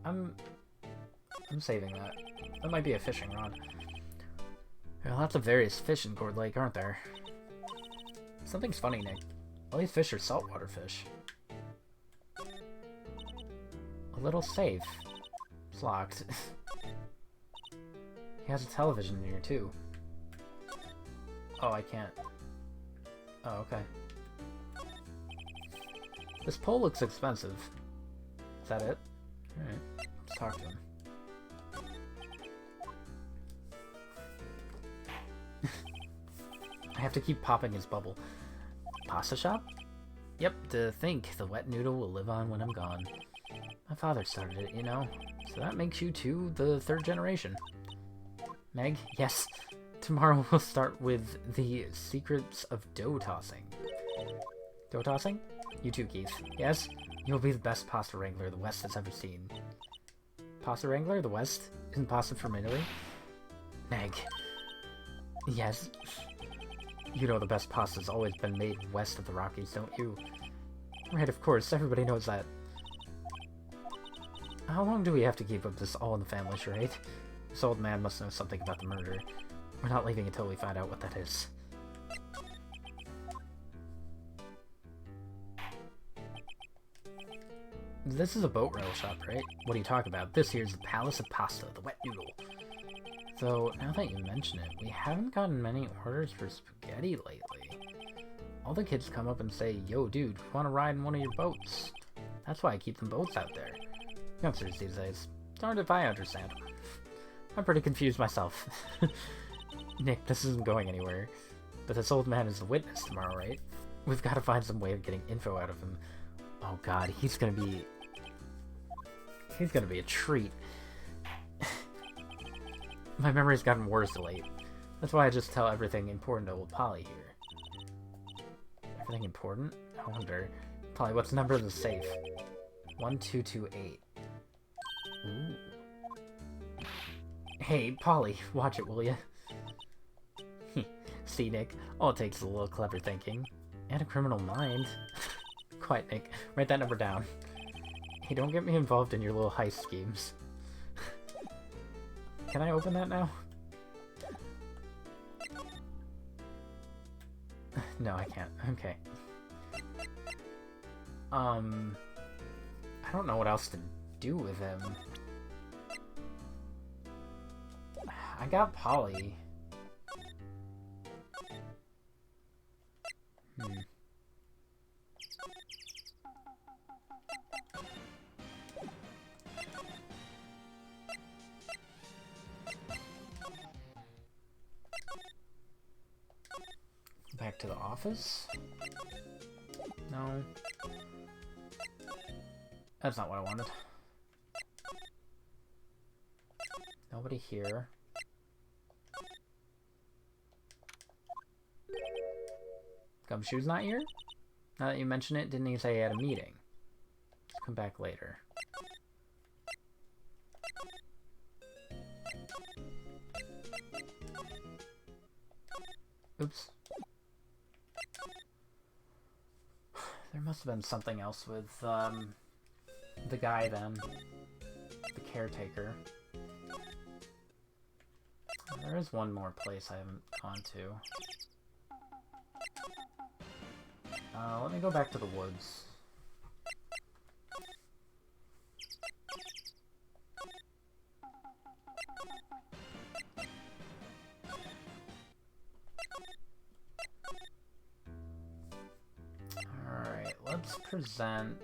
I'm saving that. That might be a fishing rod. There are lots of various fish in Gord Lake, aren't there? Something's funny, Nick. All these fish are saltwater fish. A little safe. It's locked. He has a television in here, too. Oh, I can't. Oh, okay. This pole looks expensive. Is that it? Alright, let's talk to him. I have to keep popping his bubble. Pasta shop? Yep, to think the wet noodle will live on when I'm gone. My father started it, you know. So that makes you two the third generation. Meg? Yes. Tomorrow we'll start with the secrets of dough tossing. Dough tossing? You too, Keith. Yes? You'll be the best pasta wrangler the West has ever seen. Pasta wrangler? The West? Isn't pasta from Italy? Meg. Yes? You know the best pasta's always been made west of the Rockies, don't you? Right, of course. Everybody knows that. How long do we have to keep up this all-in-the-family charade? This old man must know something about the murder. We're not leaving until we find out what that is. This is a boat rail shop, right? What are you talking about? This here's the Palace of Pasta, the wet noodle. Though, now that you mention it, we haven't gotten many orders for spaghetti lately. All the kids come up and say, "Yo, dude, we want to ride in one of your boats." That's why I keep them boats out there. Youngsters these days. Darned if I understand. I'm pretty confused myself. Nick, this isn't going anywhere. But this old man is the witness tomorrow, right? We've got to find some way of getting info out of him. Oh god, he's gonna be a treat. My memory's gotten worse of late. That's why I just tell everything important to old Polly here. Everything important? I wonder. Polly, what's the number of the safe? 1228. Ooh. Hey, Polly, watch it, will ya? See, Nick, all it takes is a little clever thinking. And a criminal mind. Quiet, Nick. Write that number down. Hey, don't get me involved in your little heist schemes. Can I open that now? No, I can't. Okay. I don't know what else to do with him. I got Polly. Back to the office? No. That's not what I wanted. Nobody here. Gumshoe's not here? Now that you mention it, didn't he say he had a meeting? Let's come back later. Oops. There must have been something else with, the guy then. The caretaker. There is one more place I haven't gone to. Let me go back to the woods. Alright, let's present...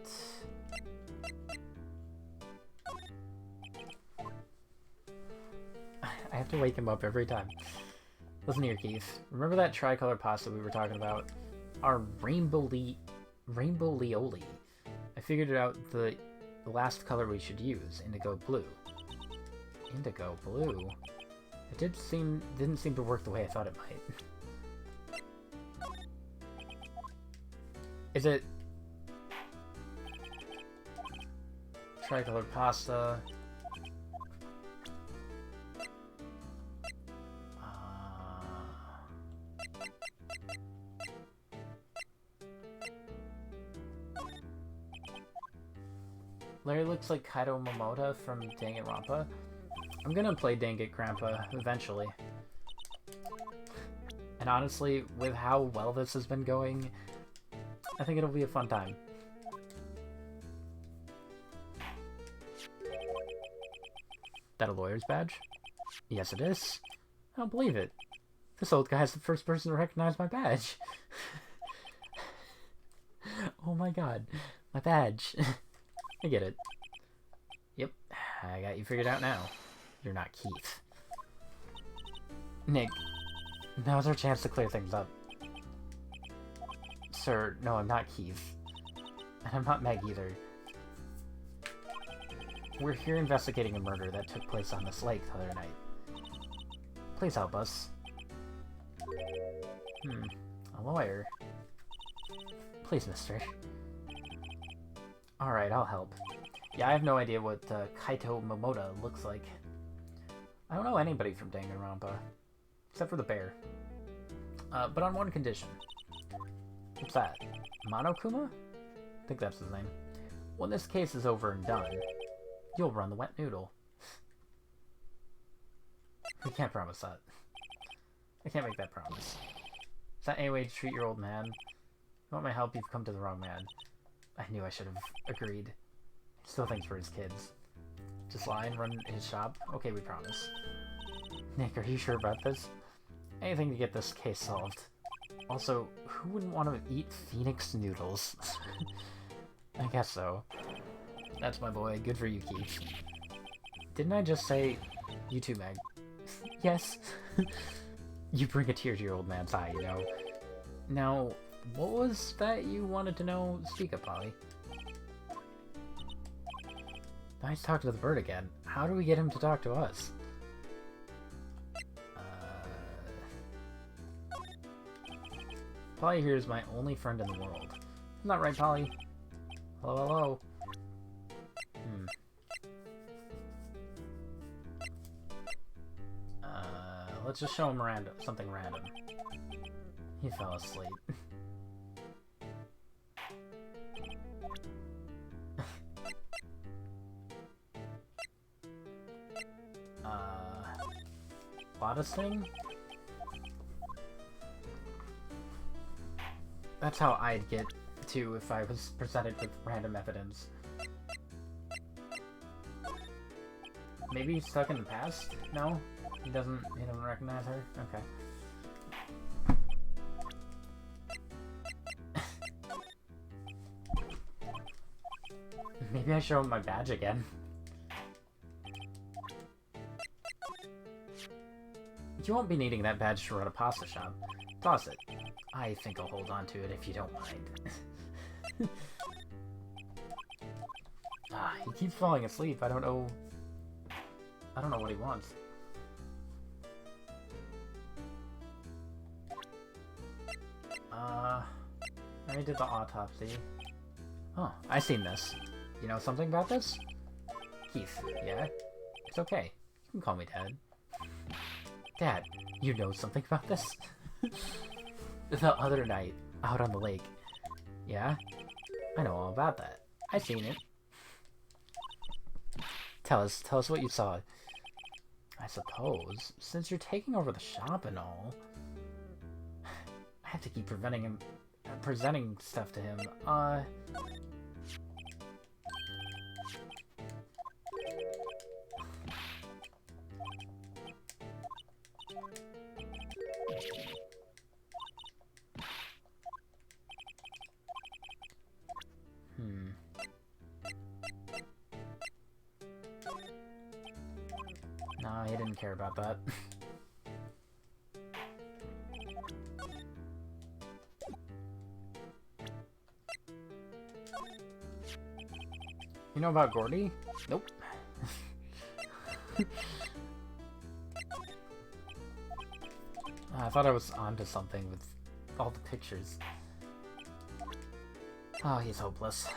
I have to wake him up every time. Listen here, Keith. Remember that tricolor pasta we were talking about? Our rainbow lioli. I figured it out the last color we should use, indigo blue. Indigo blue? It didn't seem to work the way I thought it might. Is it tricolor pasta? Larry looks like Kaido Momoda from Danganronpa. I'm gonna play Danganronpa eventually. And honestly, with how well this has been going, I think it'll be a fun time. That a lawyer's badge? Yes, it is. I don't believe it. This old guy's the first person to recognize my badge. Oh my god. My badge. I get it. Yep, I got you figured out now. You're not Keith. Nick, now's our chance to clear things up. Sir, no, I'm not Keith. And I'm not Meg either. We're here investigating a murder that took place on this lake the other night. Please help us. A lawyer? Please, mister. Alright, I'll help. Yeah, I have no idea what Kaito Momoda looks like. I don't know anybody from Danganronpa. Except for the bear. But on one condition. What's that? Monokuma? I think that's his name. When this case is over and done, you'll run the wet noodle. We can't promise that. I can't make that promise. Is that any way to treat your old man? If you want my help, you've come to the wrong man. I knew I should have agreed. He still thinks for his kids. Just lie and run his shop? Okay, we promise. Nick, are you sure about this? Anything to get this case solved. Also, who wouldn't want to eat Phoenix noodles? I guess so. That's my boy. Good for you, Keith. Didn't I just say... You too, Meg. Yes. You bring a tear to your old man's eye, you know. Now, what was that you wanted to know? Speak up, Polly. Nice talk to the bird again. How do we get him to talk to us? Polly here is my only friend in the world. Isn't that right, Polly? Hello, hello. Let's just show him something random. He fell asleep. Lotus thing? That's how I'd get to if I was presented with random evidence. Maybe he's stuck in the past? No? He doesn't recognize her? Okay. Maybe I show him my badge again. You won't be needing that badge to run a pasta shop. Toss it. I think I'll hold on to it if you don't mind. He keeps falling asleep. I don't know what he wants. I did the autopsy. Oh, I seen this. You know something about this? Keith, yeah? It's okay. You can call me Dad. Dad, you know something about this? The other night, out on the lake. Yeah? I know all about that. I seen it. Tell us what you saw. I suppose, since you're taking over the shop and all, I have to keep presenting stuff to him. No, he didn't care about that. You know about Gordy? Nope. I thought I was onto something with all the pictures. Oh, he's hopeless.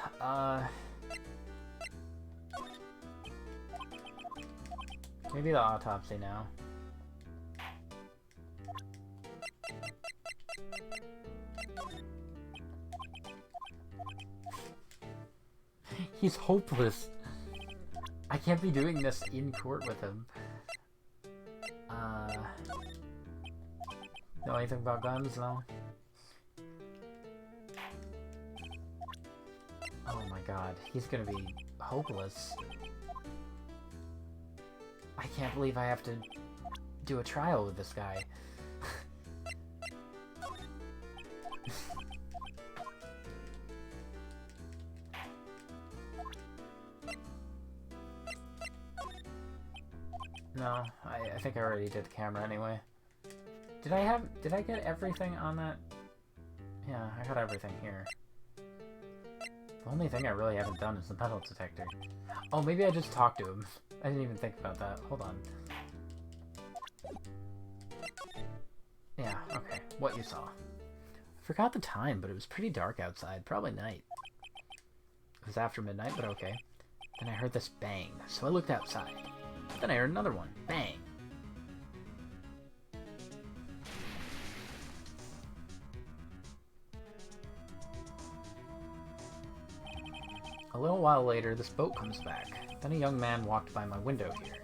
Maybe the autopsy now. He's hopeless. I can't be doing this in court with him. Know anything about guns? No? Oh my god, he's gonna be hopeless. I can't believe I have to do a trial with this guy. No, I think I already did the camera anyway. Did I get everything on that? Yeah, I got everything here. The only thing I really haven't done is the metal detector. Oh, maybe I just talked to him. I didn't even think about that. Hold on. Yeah, okay. What you saw. I forgot the time, but it was pretty dark outside. Probably night. It was after midnight, but okay. Then I heard this bang, so I looked outside. Then I heard another one. Bang. A little while later, this boat comes back. Then a young man walked by my window here.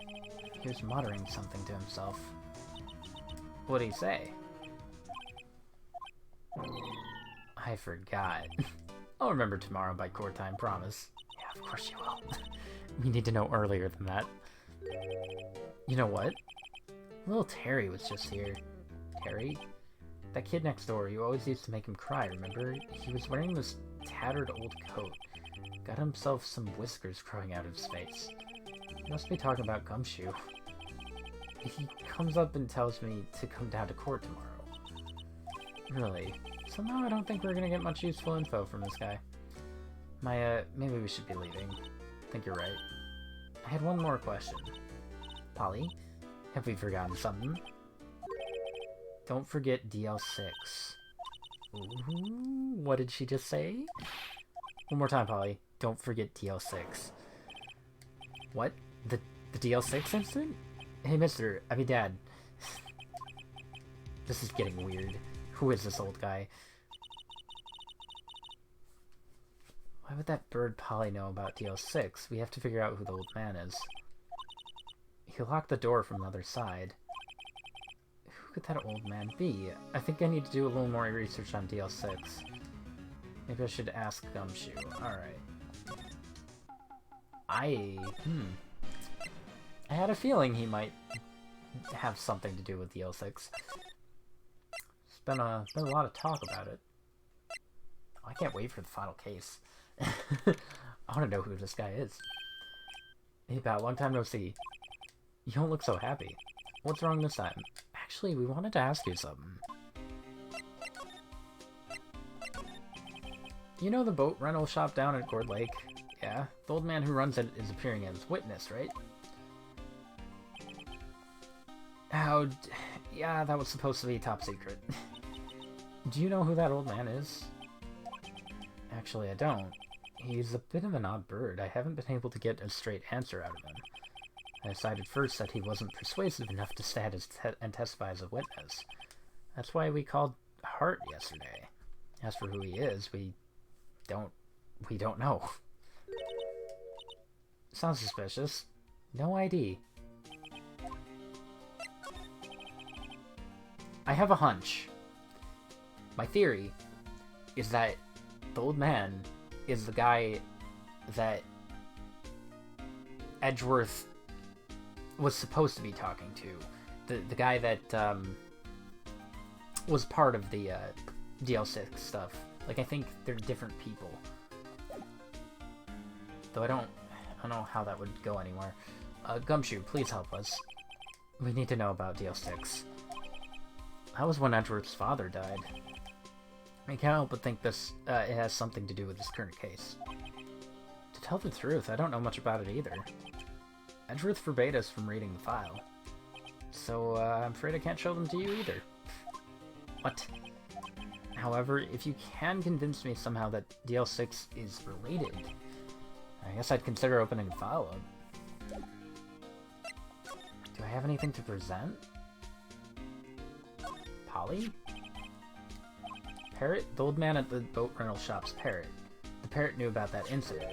He was muttering something to himself. What'd he say? I forgot. I'll remember tomorrow by court time, promise. Yeah, of course you will. We need to know earlier than that. You know what? Little Terry was just here. Terry? That kid next door, you always used to make him cry, remember? He was wearing this tattered old coat. Got himself some whiskers growing out of his face. He must be talking about Gumshoe. He comes up and tells me to come down to court tomorrow. Really? Somehow I don't think we're gonna get much useful info from this guy. Maybe we should be leaving. I think you're right. I had one more question. Polly, have we forgotten something? Don't forget DL6. Ooh, what did she just say? One more time, Polly. Don't forget DL6. What? The DL6 incident? Hey, Dad. This is getting weird. Who is this old guy? Why would that bird Polly know about DL6? We have to figure out who the old man is. He locked the door from the other side. Who could that old man be? I think I need to do a little more research on DL6. Maybe I should ask Gumshoe. Alright. I had a feeling he might have something to do with DL6. There's been a lot of talk about it. I can't wait for the final case. I want to know who this guy is. Hey, pal, long time no see. You don't look so happy. What's wrong this time? Actually, we wanted to ask you something. You know the boat rental shop down at Gord Lake? Yeah? The old man who runs it is appearing as witness, right? Yeah, that was supposed to be top secret. Do you know who that old man is? Actually, I don't. He's a bit of an odd bird. I haven't been able to get a straight answer out of him. I decided first that he wasn't persuasive enough to stand and testify as a witness. That's why we called Hart yesterday. As for who he is, we don't know. Sounds suspicious. No ID. I have a hunch. My theory is that the old man is the guy that Edgeworth was supposed to be talking to. The guy that was part of the DL6 stuff. Like, I think they're different people. Though I don't know how that would go anywhere. Gumshoe, please help us. We need to know about DL6. That was when Edgeworth's father died. I can't help but think it has something to do with this current case. To tell the truth, I don't know much about it either. Edgeworth forbade us from reading the file. So, I'm afraid I can't show them to you either. What? However, if you can convince me somehow that DL6 is related, I guess I'd consider opening the file up. Do I have anything to present? Polly? Parrot? The old man at the boat rental shop's parrot. The parrot knew about that incident.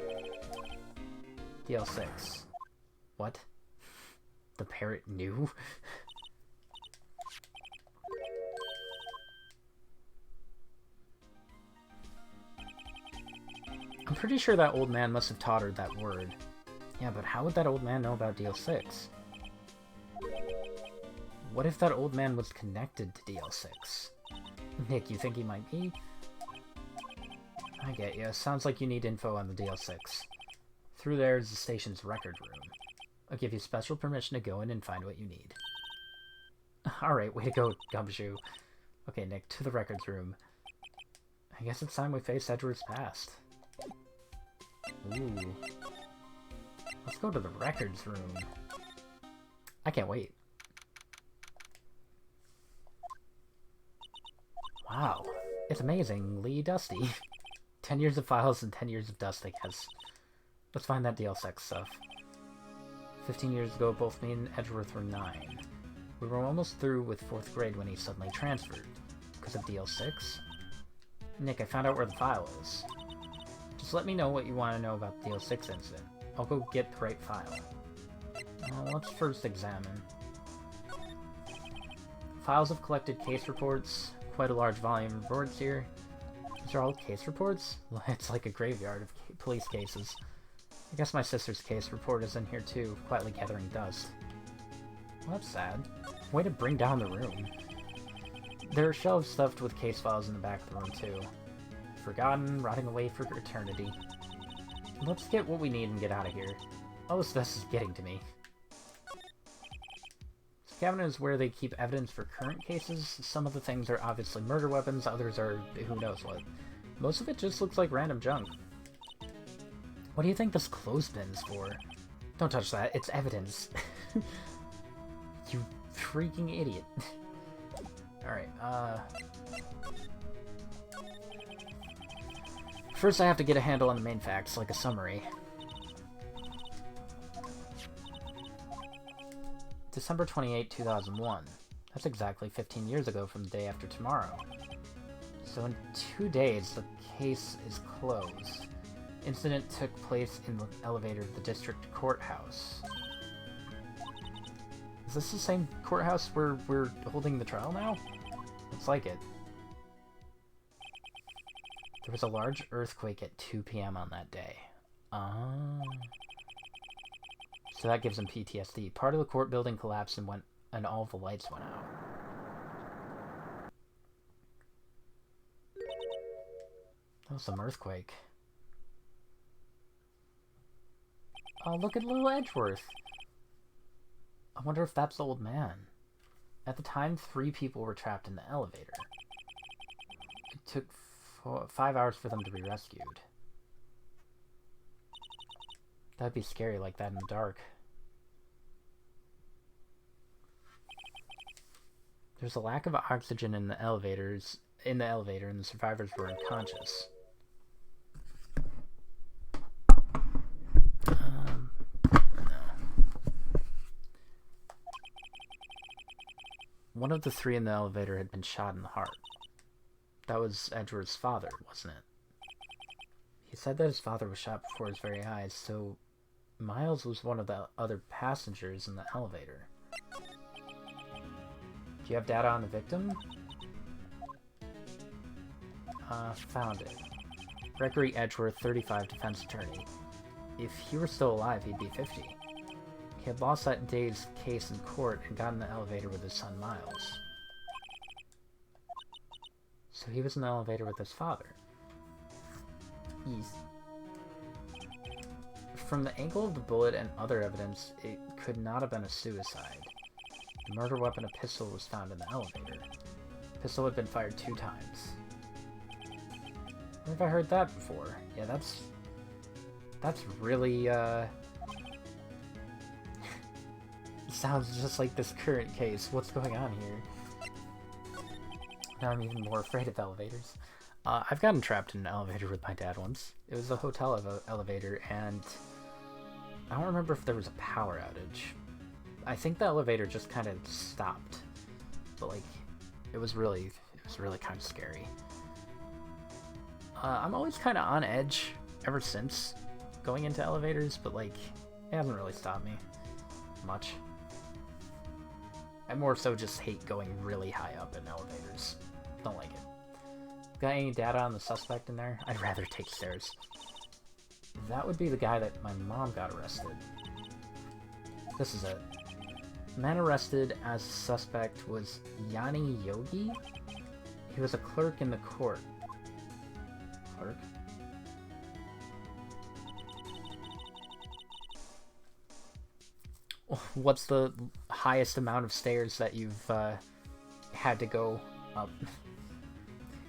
DL6. What? The parrot knew? I'm pretty sure that old man must have taught her that word. Yeah, but how would that old man know about DL6? What if that old man was connected to DL6? Nick, you think he might be? I get you. Sounds like you need info on the DL6. Through there is the station's record room. I'll give you special permission to go in and find what you need. Alright, way to go, Gumshoe. Okay, Nick, to the records room. I guess it's time we face Edgeworth's past. Ooh. Let's go to the records room. I can't wait. Wow. It's amazingly dusty. 10 years of files and 10 years of dust, I guess. Let's find that DL6 stuff. 15 years ago, both me and Edgeworth were 9. We were almost through with 4th grade when he suddenly transferred. Because of DL6? Nick, I found out where the file is. Just let me know what you want to know about the DL6 incident. I'll go get the right file. Let's first examine. Files of collected case reports. Quite a large volume of reports here. These are all case reports? It's like a graveyard of police cases. I guess my sister's case report is in here too, quietly gathering dust. Well, that's sad. Way to bring down the room. There are shelves stuffed with case files in the back of the room, too. Forgotten, rotting away for eternity. Let's get what we need and get out of here. All this mess is getting to me. This cabinet is where they keep evidence for current cases. Some of the things are obviously murder weapons, others are who knows what. Most of it just looks like random junk. What do you think this clothespin's for? Don't touch that, it's evidence. You freaking idiot. Alright, first I have to get a handle on the main facts, like a summary. December 28, 2001. That's exactly 15 years ago from the day after tomorrow. So in 2 days, the case is closed. Incident took place in the elevator of the district courthouse. Is this the same courthouse where we're holding the trial now? Looks like it. There was a large earthquake at 2 p.m. on that day. Ah. So that gives him PTSD. Part of the court building collapsed and all the lights went out. That was some earthquake. Oh, look at little Edgeworth. I wonder if that's the old man. At the time, 3 people were trapped in the elevator. It took 5 hours for them to be rescued. That'd be scary like that in the dark. There's a lack of oxygen in the elevator, and the survivors were unconscious. One of the 3 in the elevator had been shot in the heart. That was Edgeworth's father, wasn't it? He said that his father was shot before his very eyes, so Miles was one of the other passengers in the elevator. Do you have data on the victim? Found it. Gregory Edgeworth, 35, defense attorney. If he were still alive, he'd be 50. He had lost that day's case in court and got in the elevator with his son Miles. So he was in the elevator with his father. Yes. From the angle of the bullet and other evidence, it could not have been a suicide. The murder weapon, a pistol, was found in the elevator. The pistol had been fired 2 times. Where have I heard that before? Yeah, that's really, sounds just like this current case. What's going on here? Now I'm even more afraid of elevators. I've gotten trapped in an elevator with my dad once. It was a hotel elevator, and I don't remember if there was a power outage. I think the elevator just kind of stopped. But, like, it was really kind of scary. I'm always kind of on edge ever since going into elevators, but, like, it hasn't really stopped me much. I more so just hate going really high up in elevators. Don't like it. Got any data on the suspect in there? I'd rather take stairs. That would be the guy that my mom got arrested. This is it. The man arrested as a suspect was Yanni Yogi. He was a clerk in the court. Clerk? What's the highest amount of stairs that you've had to go up?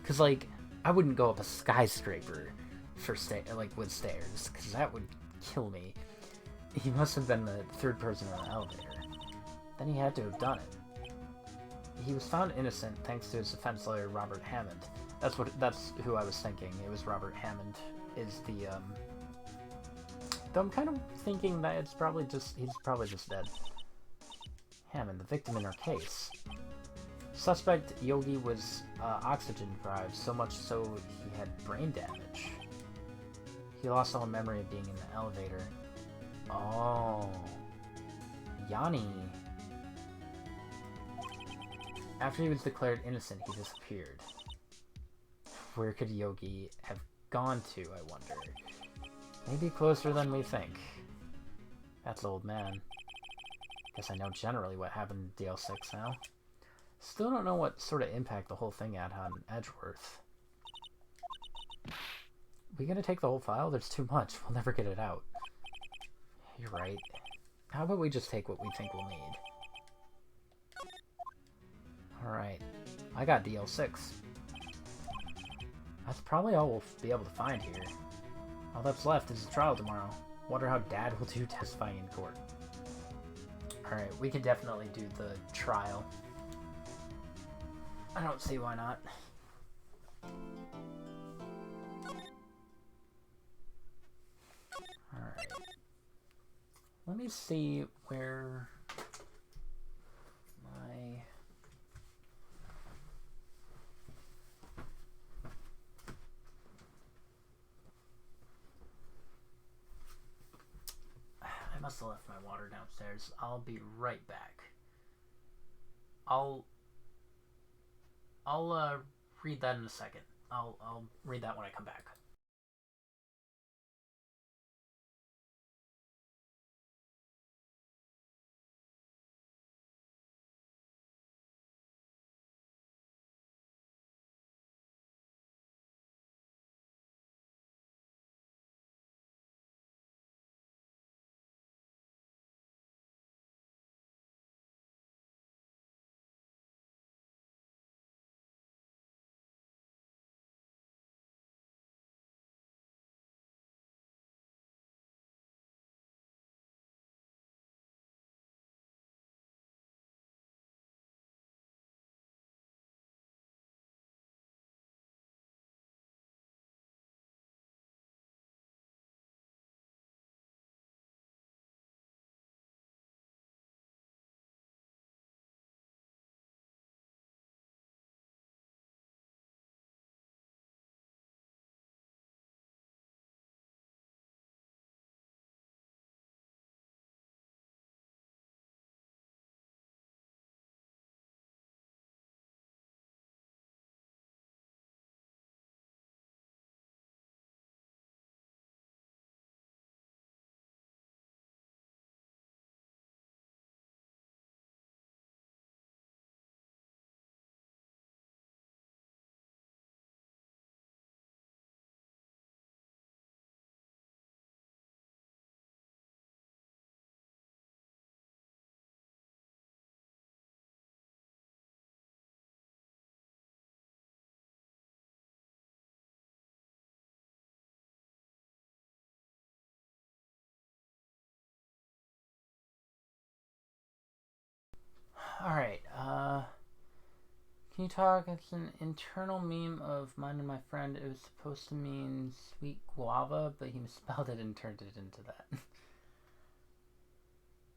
Because, like, I wouldn't go up a skyscraper for with stairs, because that would kill me. He must have been the 3rd person in the elevator. Then he had to have done it. He was found innocent thanks to his defense lawyer, Robert Hammond. That's who I was thinking. It was Robert Hammond is the, Though I'm kind of thinking that he's probably just dead. Hammond, the victim in our case. Suspect Yogi was oxygen deprived, so much so he had brain damage. He lost all memory of being in the elevator. Oh. Yanni. After he was declared innocent, he disappeared. Where could Yogi have gone to, I wonder? Maybe closer than we think. That's old man. Guess I know generally what happened in DL6 now. Still don't know what sort of impact the whole thing had on Edgeworth. We gonna take the whole file? There's too much. We'll never get it out. You're right. How about we just take what we think we'll need? Alright. I got DL6. That's probably all we'll be able to find here. All that's left is the trial tomorrow. Wonder how Dad will do testifying in court. Alright, we can definitely do the trial. I don't see why not. Alright. Let me see where my... I must have left my water downstairs. I'll be right back. I'll read that in a second. I'll read that when I come back. Alright, can you talk? It's an internal meme of mine and my friend. It was supposed to mean sweet guava, but he misspelled it and turned it into that.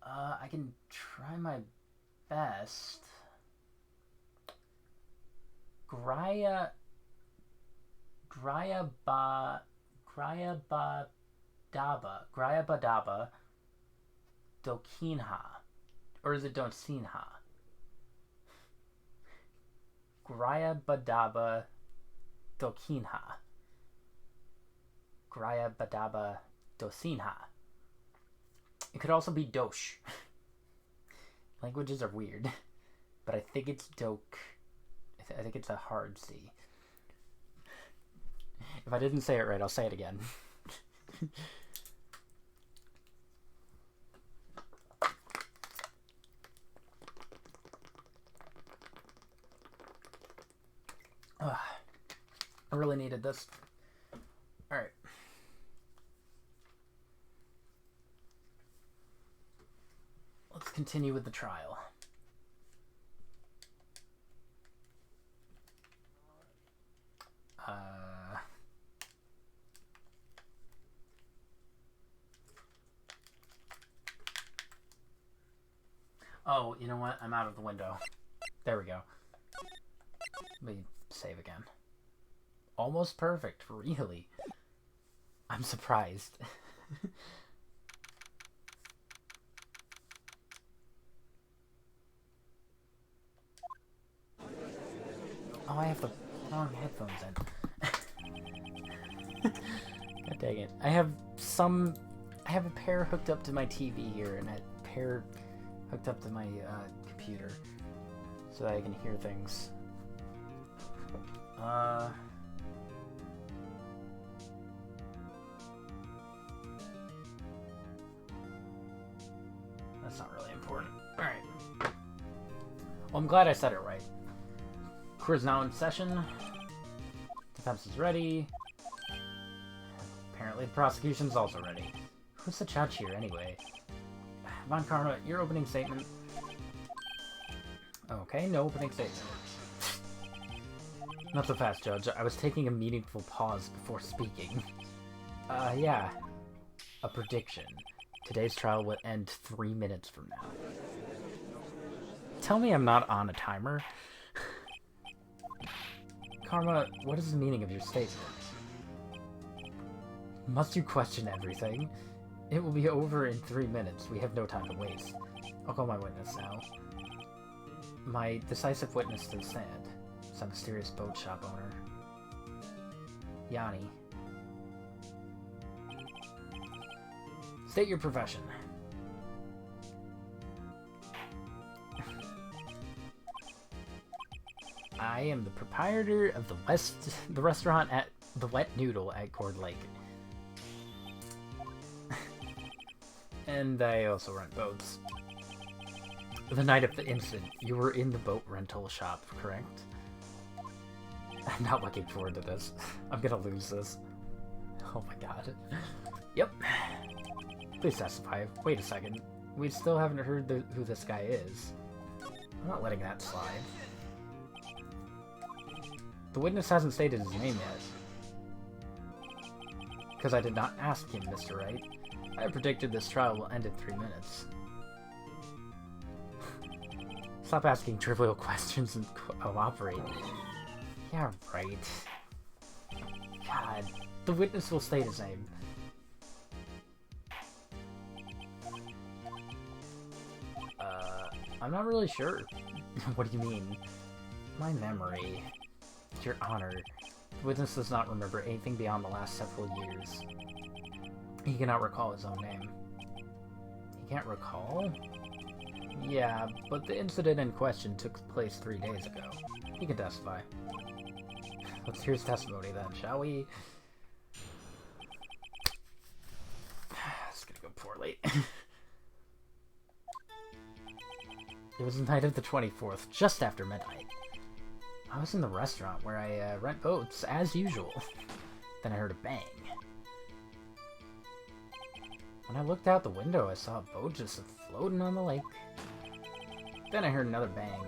I can try my best. Graya badaba dokinha. Or is it Donsinha? Graya badaba dokinha. Graya badaba dosinha. It could also be dosh. Languages are weird. But I think it's doke. I think it's a hard C. If I didn't say it right, I'll say it again. I really needed this. Alright. Let's continue with the trial. Oh, you know what? I'm out of the window. There we go. Let me save again. Almost perfect, really. I'm surprised. Oh, I have the wrong headphones in. God dang it. I have a pair hooked up to my TV here and a pair hooked up to my computer so that I can hear things. That's not really important. Alright. Well, I'm glad I said it right. Crew is now in session. Defense is ready. Apparently the prosecution's also ready. Who's the judge here, anyway? Von Karma, your opening statement. Okay, no opening statement. Not so fast, Judge. I was taking a meaningful pause before speaking. Yeah. A prediction. Today's trial will end 3 minutes from now. Tell me I'm not on a timer. Karma, what is the meaning of your statement? Must you question everything? It will be over in 3 minutes. We have no time to waste. I'll call my witness now. My decisive witness to the stand. Some mysterious boat shop owner. Yanni. State your profession. I am the proprietor of the restaurant at the Wet Noodle at Gord Lake. And I also rent boats. The night of the incident, you were in the boat rental shop, correct? I'm not looking forward to this. I'm gonna lose this. Oh my god. Yep. Please testify. Wait a second. We still haven't heard who this guy is. I'm not letting that slide. The witness hasn't stated his name yet. Because I did not ask him, Mr. Wright. I predicted this trial will end in 3 minutes. Stop asking trivial questions and cooperate. Yeah, right. God, the witness will state his name. I'm not really sure. What do you mean? My memory. Your Honor, the witness does not remember anything beyond the last several years. He cannot recall his own name. He can't recall? Yeah, but the incident in question took place 3 days ago. He can testify. Let's hear his testimony then, shall we? It's gonna go poorly. It was the night of the 24th, just after midnight. I was in the restaurant where I rent boats, as usual. Then I heard a bang. When I looked out the window, I saw a boat just floating on the lake. Then I heard another bang.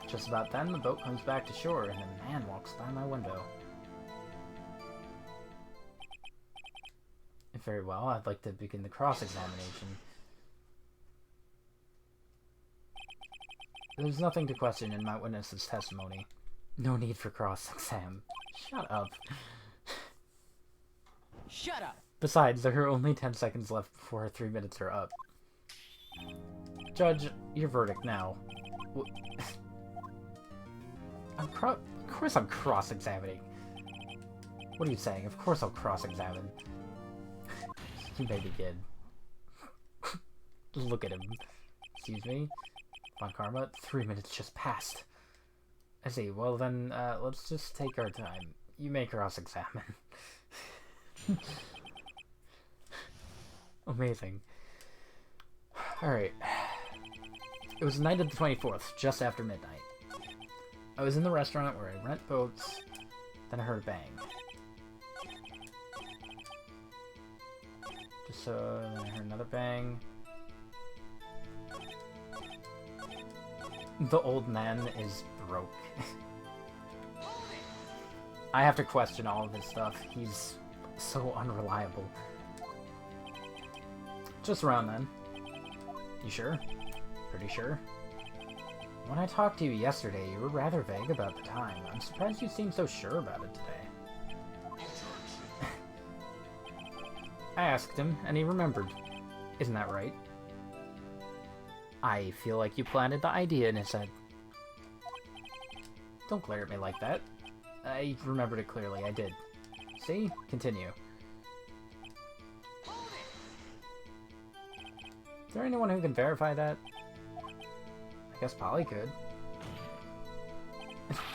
Just about then, the boat comes back to shore, and a man walks by my window. Very well, I'd like to begin the cross-examination. There's nothing to question in my witness's testimony. No need for cross-exam. Shut up. Shut up! Besides, there are only 10 seconds left before 3 minutes are up. Judge, your verdict now. Of course I'm cross-examining. What are you saying? Of course I'll cross-examine. You may begin. Look at him. Excuse me? Von Karma, 3 minutes just passed. I see. Well then, let's just take our time. You may cross-examine. Amazing. Alright. It was the night of the 24th, just after midnight. I was in the restaurant where I rent boats, then I heard a bang. Then I heard another bang. The old man is broke. I have to question all of his stuff. He's so unreliable. Just around then. You sure? Pretty sure? When I talked to you yesterday, you were rather vague about the time. I'm surprised you seem so sure about it today. I asked him, and he remembered. Isn't that right? I feel like you planted the idea in his head. Don't glare at me like that. I remembered it clearly, I did. See? Continue. there anyone who can verify that? I guess Polly could.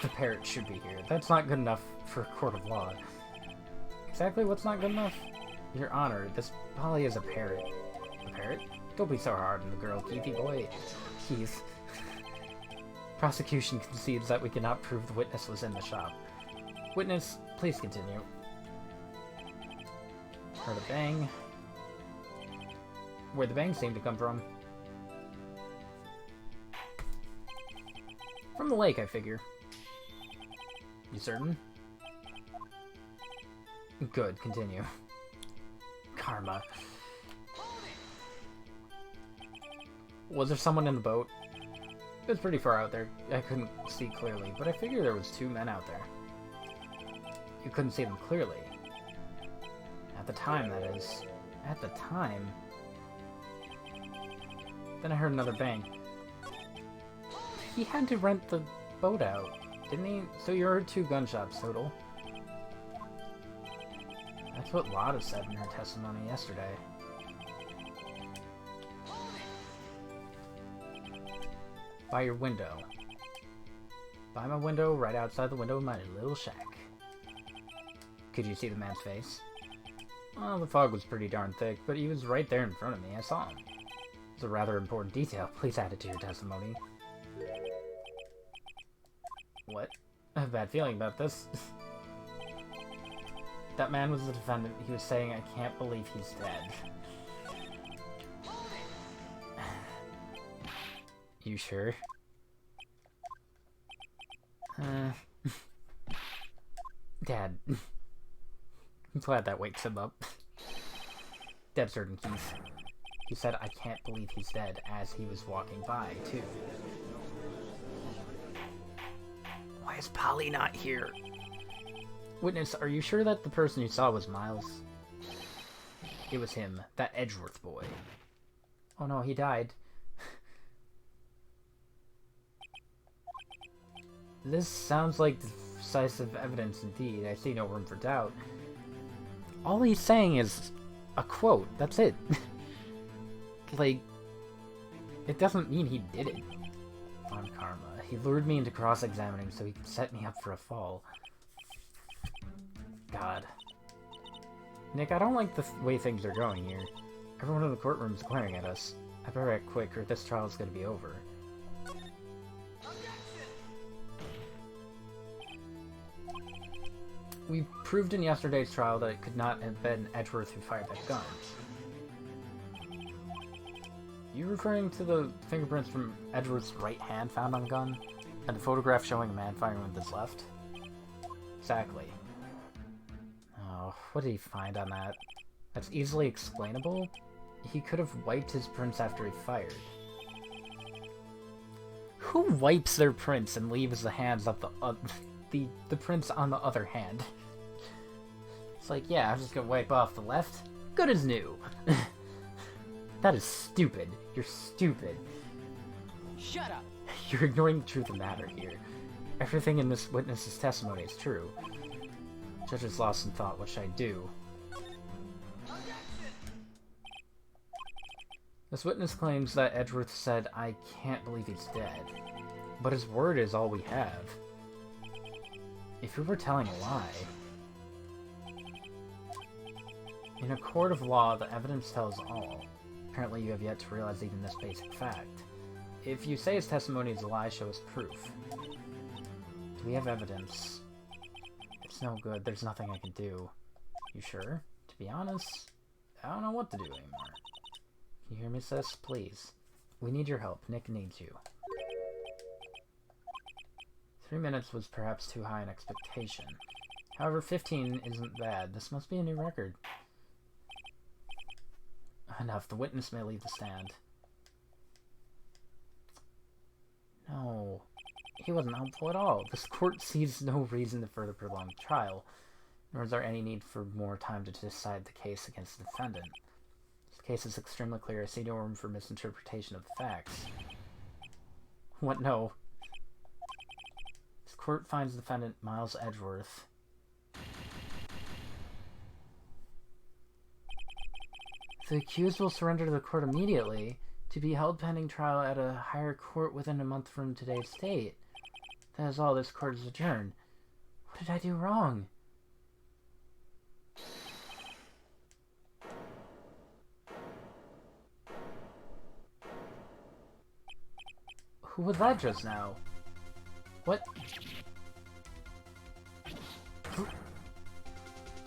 The parrot should be here. That's not good enough for a court of law. Exactly what's not good enough? Your Honor, this Polly is a parrot. A parrot? Don't be so hard on the girl, Keithy boy. Keith. Prosecution concedes that we cannot prove the witness was in the shop. Witness, please continue. Heard a bang. Where'd the bang seem to come from? From the lake, I figure. You certain? Good, continue. Karma. Was there someone in the boat? It was pretty far out there. I couldn't see clearly, but I figured there was 2 men out there. You couldn't see them clearly. At the time, that is. At the time? Then I heard another bang. He had to rent the boat out, didn't he? So you heard 2 gunshots total. That's what Lotta said in her testimony yesterday. By your window. By my window, right outside the window of my little shack. Could you see the man's face? Well, the fog was pretty darn thick, but he was right there in front of me. I saw him. It's a rather important detail. Please add it to your testimony. What? I have a bad feeling about this. That man was the defendant. He was saying, I can't believe he's dead. You sure? Dad. I'm glad that wakes him up. Dead certain, Keith. He said, I can't believe he's dead, as he was walking by, too. Why is Polly not here? Witness, are you sure that the person you saw was Miles? It was him, that Edgeworth boy. Oh no, he died. This sounds like decisive evidence indeed. I see no room for doubt. All he's saying is a quote. That's it. Like, it doesn't mean he did it. On karma. He lured me into cross-examining so he could set me up for a fall. God. Nick, I don't like the way things are going here. Everyone in the courtroom's glaring at us. I better act quick or this trial's gonna be over. We proved in yesterday's trial that it could not have been Edgeworth who fired that gun. You referring to the fingerprints from Edgeworth's right hand found on the gun? And the photograph showing a man firing with his left? Exactly. Oh, what did he find on that? That's easily explainable? He could have wiped his prints after he fired. Who wipes their prints and leaves the hands of the prints on the other hand? It's like, yeah, I'm just gonna wipe off the left. Good as new. That is stupid. You're stupid. Shut up! You're ignoring the truth of the matter here. Everything in this witness's testimony is true. Judge is lost in thought. What should I do? This witness claims that Edgeworth said, I can't believe he's dead. But his word is all we have. If we were telling a lie... In a court of law, the evidence tells all. Apparently you have yet to realize even this basic fact. If you say his testimony is a lie, show us proof. Do we have evidence? It's no good. There's nothing I can do. You sure? To be honest, I don't know what to do anymore. Can you hear me, sis? Please. We need your help. Nick needs you. 3 minutes was perhaps too high an expectation. However, 15 isn't bad. This must be a new record. Enough. The witness may leave the stand. No. He wasn't helpful at all. This court sees no reason to further prolong the trial, nor is there any need for more time to decide the case against the defendant. This case is extremely clear. I see no room for misinterpretation of the facts. What? No. This court finds the defendant Miles Edgeworth. The accused will surrender to the court immediately. To be held pending trial at a higher court within a month from today's date. That is all. This court is adjourned. What did I do wrong? Who was that just now? What?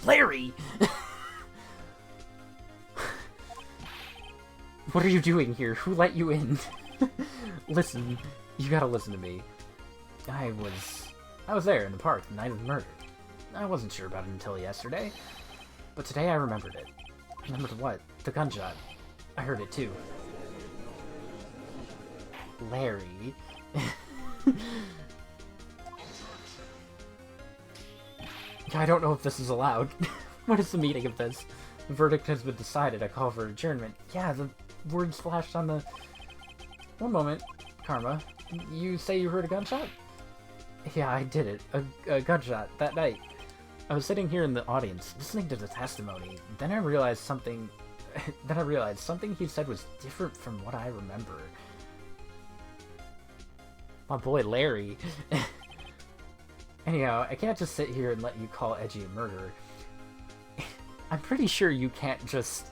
Larry! What are you doing here? Who let you in? Listen, you gotta listen to me. I was there in the park the night of the murder. I wasn't sure about it until yesterday. But today I remembered it. Remembered what? The gunshot. I heard it too. Larry. I don't know if this is allowed. What is the meaning of this? The verdict has been decided. I call for adjournment. Yeah, the words flashed on the... One moment, Karma. You say you heard a gunshot? Yeah, I did it. A gunshot that night. I was sitting here in the audience, listening to the testimony. Then I realized something he said was different from what I remember. My boy Larry. Anyhow, I can't just sit here and let you call Edgy a murderer. I'm pretty sure you can't just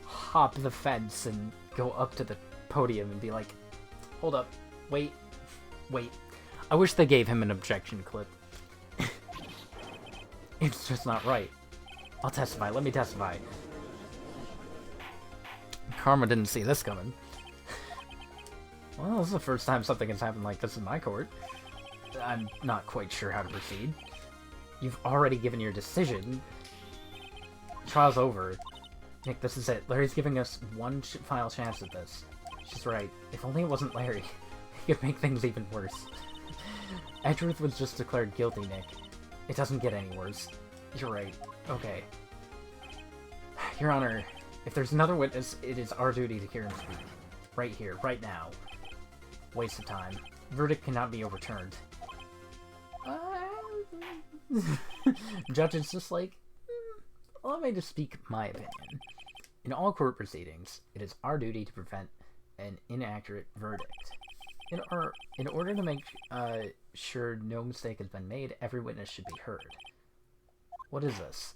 hop the fence and go up to the podium and be like, hold up, wait. I wish they gave him an objection clip. It's just not right. I'll testify, let me testify. Karma didn't see this coming. Well, this is the first time something has happened like this in my court. I'm not quite sure how to proceed. You've already given your decision. Trial's over. Nick, this is it. Larry's giving us one final chance at this. She's right. If only it wasn't Larry. He could make things even worse. Edgeworth was just declared guilty, Nick. It doesn't get any worse. You're right. Okay. Your Honor, if there's another witness, it is our duty to hear him speak. Right here, right now. Waste of time. Verdict cannot be overturned. Judge is just like, allow me to speak my opinion. In all court proceedings, it is our duty to prevent an inaccurate verdict. In order to make sure no mistake has been made, every witness should be heard. What is this?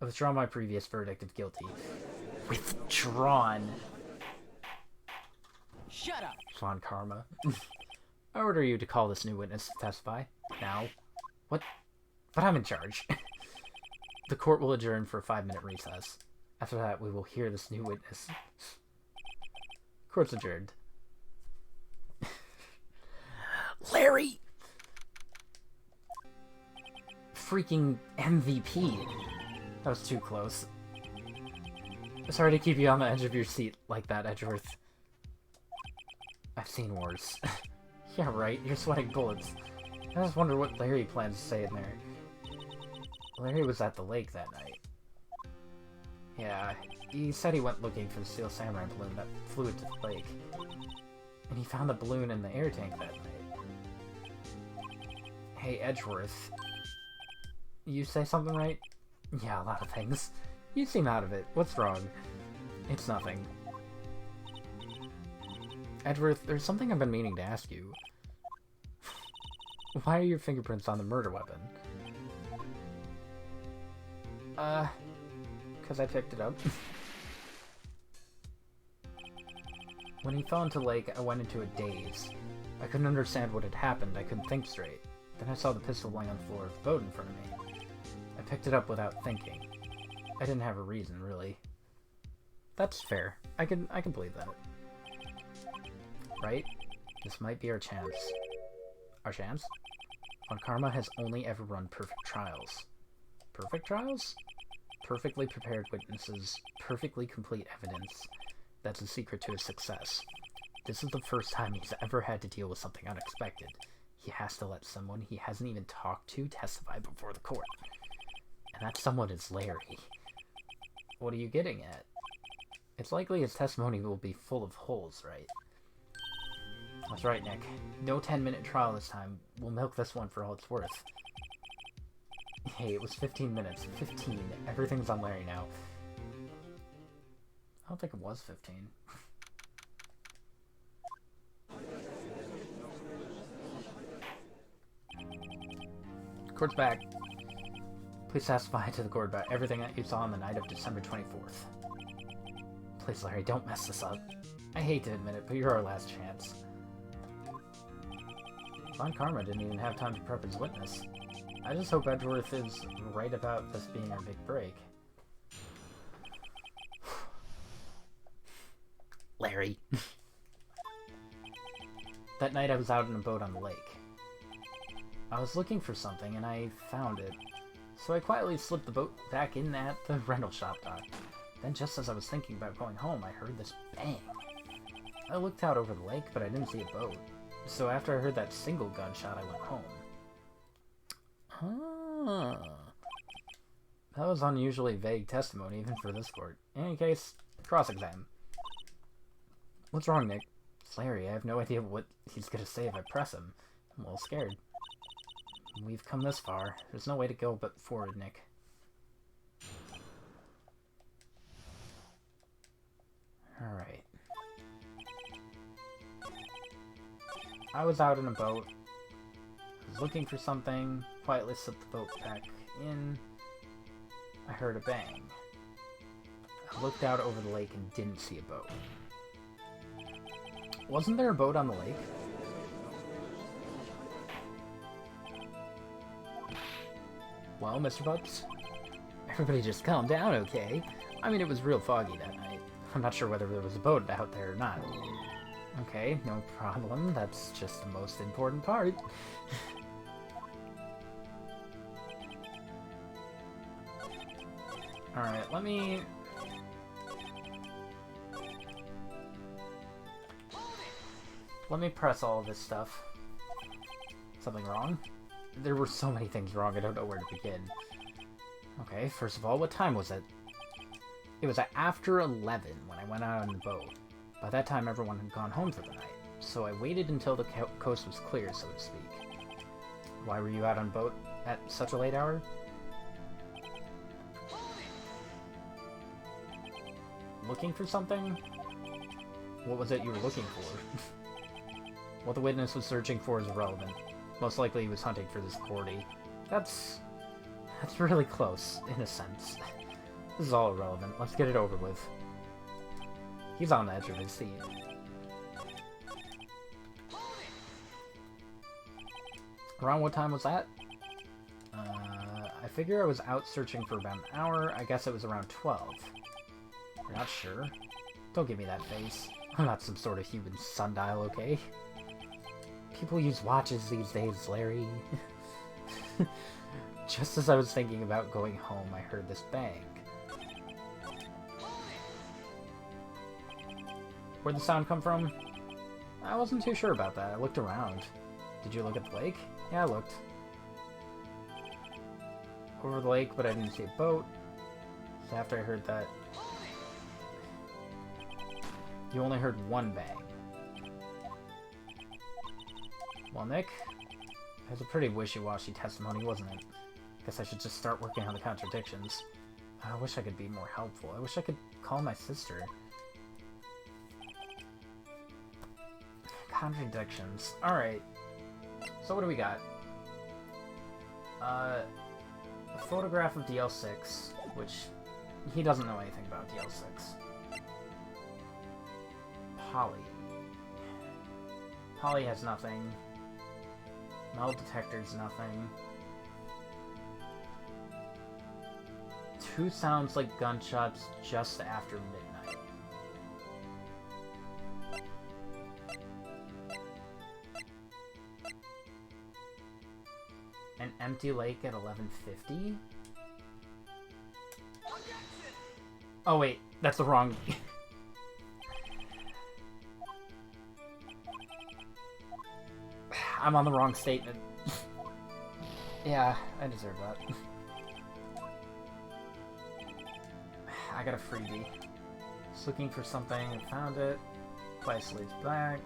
I withdraw my previous verdict of guilty. Withdrawn. Shut up! Sean Karma. I order you to call this new witness to testify. Now. What? But I'm in charge. The court will adjourn for a 5-minute recess. After that, we will hear this new witness. Court's adjourned. Larry! Freaking MVP. That was too close. Sorry to keep you on the edge of your seat like that, Edgeworth. I've seen worse. Yeah, right, you're sweating bullets. I just wonder what Larry plans to say in there. Larry was at the lake that night. Yeah, he said he went looking for the Steel Samurai balloon that flew into the lake. And he found the balloon in the air tank that night. Hey, Edgeworth. You say something right? Yeah, a lot of things. You seem out of it. What's wrong? It's nothing. Edgeworth, there's something I've been meaning to ask you. Why are your fingerprints on the murder weapon? Because I picked it up. When he fell into the lake, I went into a daze. I couldn't understand what had happened, I couldn't think straight. Then I saw the pistol lying on the floor of the boat in front of me. I picked it up without thinking. I didn't have a reason, really. That's fair. I can believe that. Right? This might be our chance. Our chance? Von Karma has only ever run perfect trials. Perfect trials? Perfectly prepared witnesses, perfectly complete evidence. That's the secret to his success. This is the first time he's ever had to deal with something unexpected. He has to let someone he hasn't even talked to testify before the court. And that someone is Larry. What are you getting at? It's likely his testimony will be full of holes, right? That's right, Nick. No 10-minute trial this time. We'll milk this one for all it's worth. Hey, it was 15 minutes. 15. Everything's on Larry now. I don't think it was 15. Gord's back. Please testify to the Gord about everything that you saw on the night of December 24th. Please, Larry, don't mess this up. I hate to admit it, but you're our last chance. Von Karma didn't even have time to prep his witness. I just hope Edgeworth is right about this being our big break. Larry. That night I was out in a boat on the lake. I was looking for something and I found it. So I quietly slipped the boat back in at the rental shop dock. Then just as I was thinking about going home, I heard this bang. I looked out over the lake, but I didn't see a boat. So after I heard that single gunshot, I went home. That was unusually vague testimony, even for this court. In any case, cross-exam. What's wrong, Nick? It's Larry. I have no idea what he's gonna say if I press him. I'm a little scared. We've come this far. There's no way to go but forward, Nick. Alright. I was out in a boat. I was looking for something. Quietly slipped the boat back in. I heard a bang. I looked out over the lake and didn't see a boat. Wasn't there a boat on the lake? Well, Mr. Bubs? Everybody just calm down, okay? I mean, it was real foggy that night. I'm not sure whether there was a boat out there or not. Okay, no problem. That's just the most important part. Alright, let me press all of this stuff. Something wrong? There were so many things wrong, I don't know where to begin. Okay, first of all, what time was it? It was after 11 when I went out on the boat. By that time, everyone had gone home for the night, so I waited until the coast was clear, so to speak. Why were you out on boat at such a late hour? Looking for something? What was it you were looking for? What the witness was searching for is irrelevant. Most likely he was hunting for this Gordy. That's really close, in a sense. This is all irrelevant. Let's get it over with. He's on the edge of his seat. Around what time was that? I figure I was out searching for about an hour. I guess it was around 12. You're not sure? Don't give me that face. I'm not some sort of human sundial, okay? People use watches these days, Larry. Just as I was thinking about going home, I heard this bang. Where'd the sound come from? I wasn't too sure about that. I looked around. Did you look at the lake? Yeah, I looked. Over the lake, but I didn't see a boat. So after I heard that... You only heard one bang. Well, Nick, it was a pretty wishy-washy testimony, wasn't it? Guess I should just start working on the contradictions. I wish I could be more helpful. I wish I could call my sister. Contradictions. Alright. So what do we got? A photograph of DL6, which he doesn't know anything about DL6. Polly. Polly has nothing. Metal detector's nothing. 2 sounds like gunshots just after midnight. An empty lake at 11:50? Oh wait, that's the wrong... I'm on the wrong statement. Yeah, I deserve that. I got a freebie. Just looking for something and found it. Play sleeves back.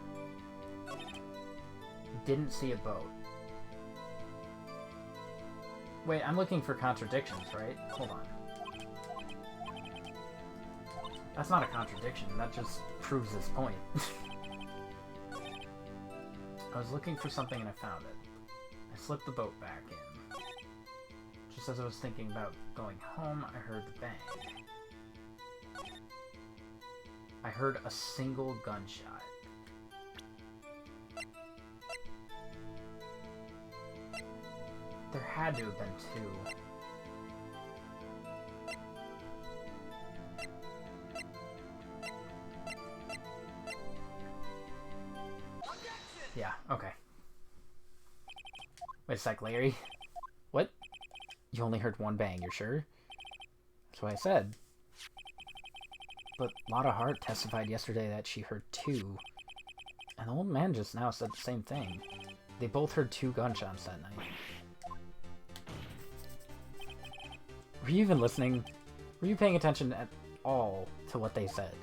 Didn't see a boat. Wait, I'm looking for contradictions, right? Hold on. That's not a contradiction, that just proves this point. I was looking for something and I found it. I slipped the boat back in. Just as I was thinking about going home, I heard the bang. I heard a single gunshot. There had to have been two. Yeah, okay. Wait a sec, Larry. What? You only heard one bang, you're sure? That's what I said. But Lotta Hart testified yesterday that she heard two. And the old man just now said the same thing. They both heard two gunshots that night. Were you even listening? Were you paying attention at all to what they said?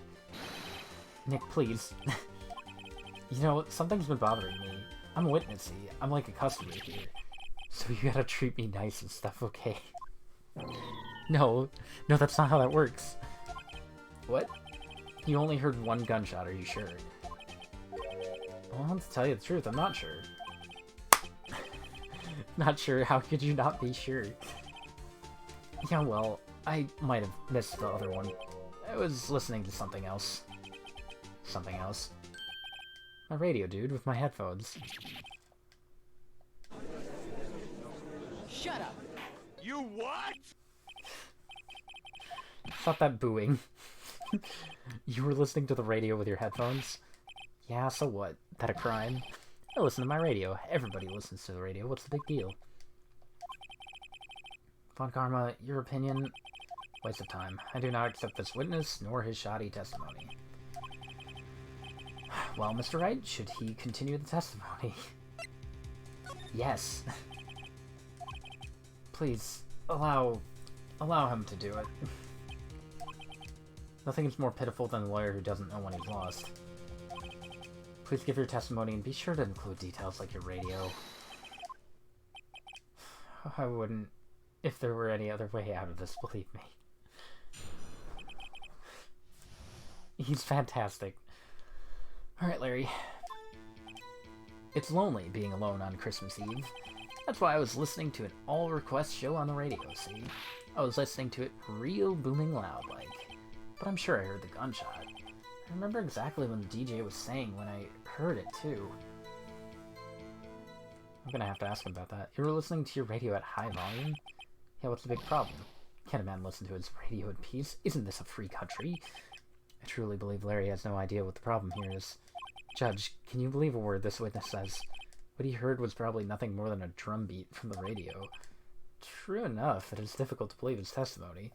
Nick, please. You know, something's been bothering me. I'm a witness, see? I'm like a customer here. So you gotta treat me nice and stuff, okay? No, that's not how that works. What? You only heard one gunshot, are you sure? Well, to tell you the truth, I'm not sure. Not sure? How could you not be sure? Yeah, well, I might have missed the other one. I was listening to something else. Something else. My radio, dude, with my headphones. Shut up! You what? Stop that booing. You were listening to the radio with your headphones? Yeah, so what? That a crime? I listen to my radio. Everybody listens to the radio. What's the big deal? Von Karma, your opinion? Waste of time. I do not accept this witness, nor his shoddy testimony. Well, Mr. Wright, should he continue the testimony? Yes. Please, allow him to do it. Nothing is more pitiful than a lawyer who doesn't know when he's lost. Please give your testimony and be sure to include details like your radio. I wouldn't, if there were any other way out of this, believe me. He's fantastic. Alright, Larry. It's lonely being alone on Christmas Eve. That's why I was listening to an all-request show on the radio, see? I was listening to it real booming loud, like. But I'm sure I heard the gunshot. I remember exactly when the DJ was saying when I heard it, too. I'm gonna have to ask him about that. You were listening to your radio at high volume? Yeah, what's the big problem? Can't a man listen to his radio in peace? Isn't this a free country? I truly believe Larry has no idea what the problem here is. Judge, can you believe a word this witness says? What he heard was probably nothing more than a drum beat from the radio. True enough, it is difficult to believe his testimony.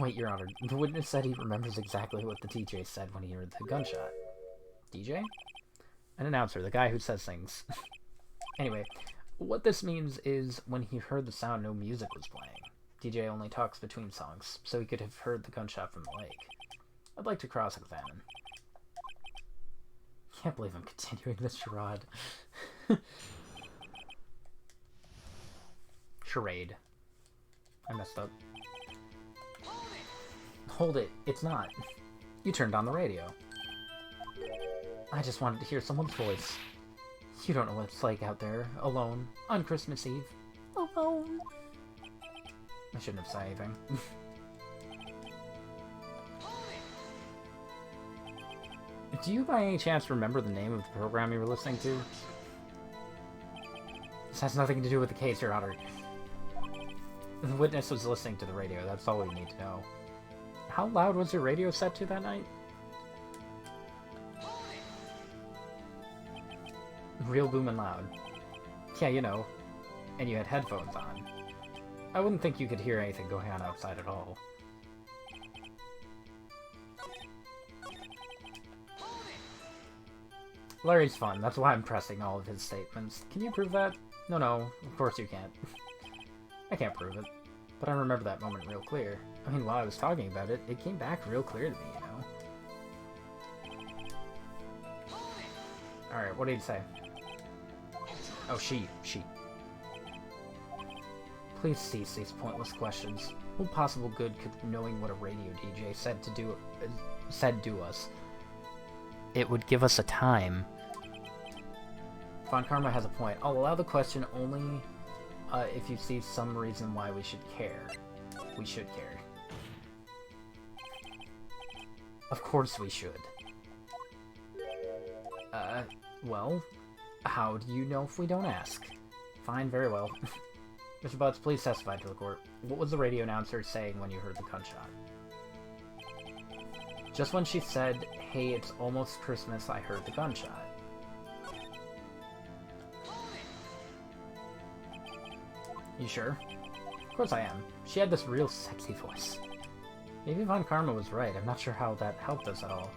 Wait, Your Honor, the witness said he remembers exactly what the DJ said when he heard the gunshot. DJ? An announcer, the guy who says things. Anyway, what this means is when he heard the sound, no music was playing. DJ only talks between songs, so he could have heard the gunshot from the lake. I'd like to cross-examine. Can't believe I'm continuing this charade. Charade. I messed up. Hold it, it's not. You turned on the radio. I just wanted to hear someone's voice. You don't know what it's like out there, alone, on Christmas Eve. Alone. I shouldn't have said anything. Do you by any chance remember the name of the program you were listening to? This has nothing to do with the case, Your Honor. The witness was listening to the radio, that's all we need to know. How loud was your radio set to that night? Real booming loud. Yeah, you know. And you had headphones on. I wouldn't think you could hear anything going on outside at all. Larry's fun, that's why I'm pressing all of his statements. Can you prove that? No, of course you can't. I can't prove it. But I remember that moment real clear. I mean, while I was talking about it, it came back real clear to me, you know? Alright, what did he say? Oh, she. Please cease these pointless questions. What possible good could knowing what a radio DJ said do us? It would give us a time. Von Karma has a point. I'll allow the question only if you see some reason why we should care. We should care. Of course we should. Well, how do you know if we don't ask? Fine, very well. Mr. Butts, please testify to the court. What was the radio announcer saying when you heard the gunshot? Just when she said, "Hey, it's almost Christmas," I heard the gunshot. You sure? Of course I am. She had this real sexy voice. Maybe Von Karma was right. I'm not sure how that helped us at all.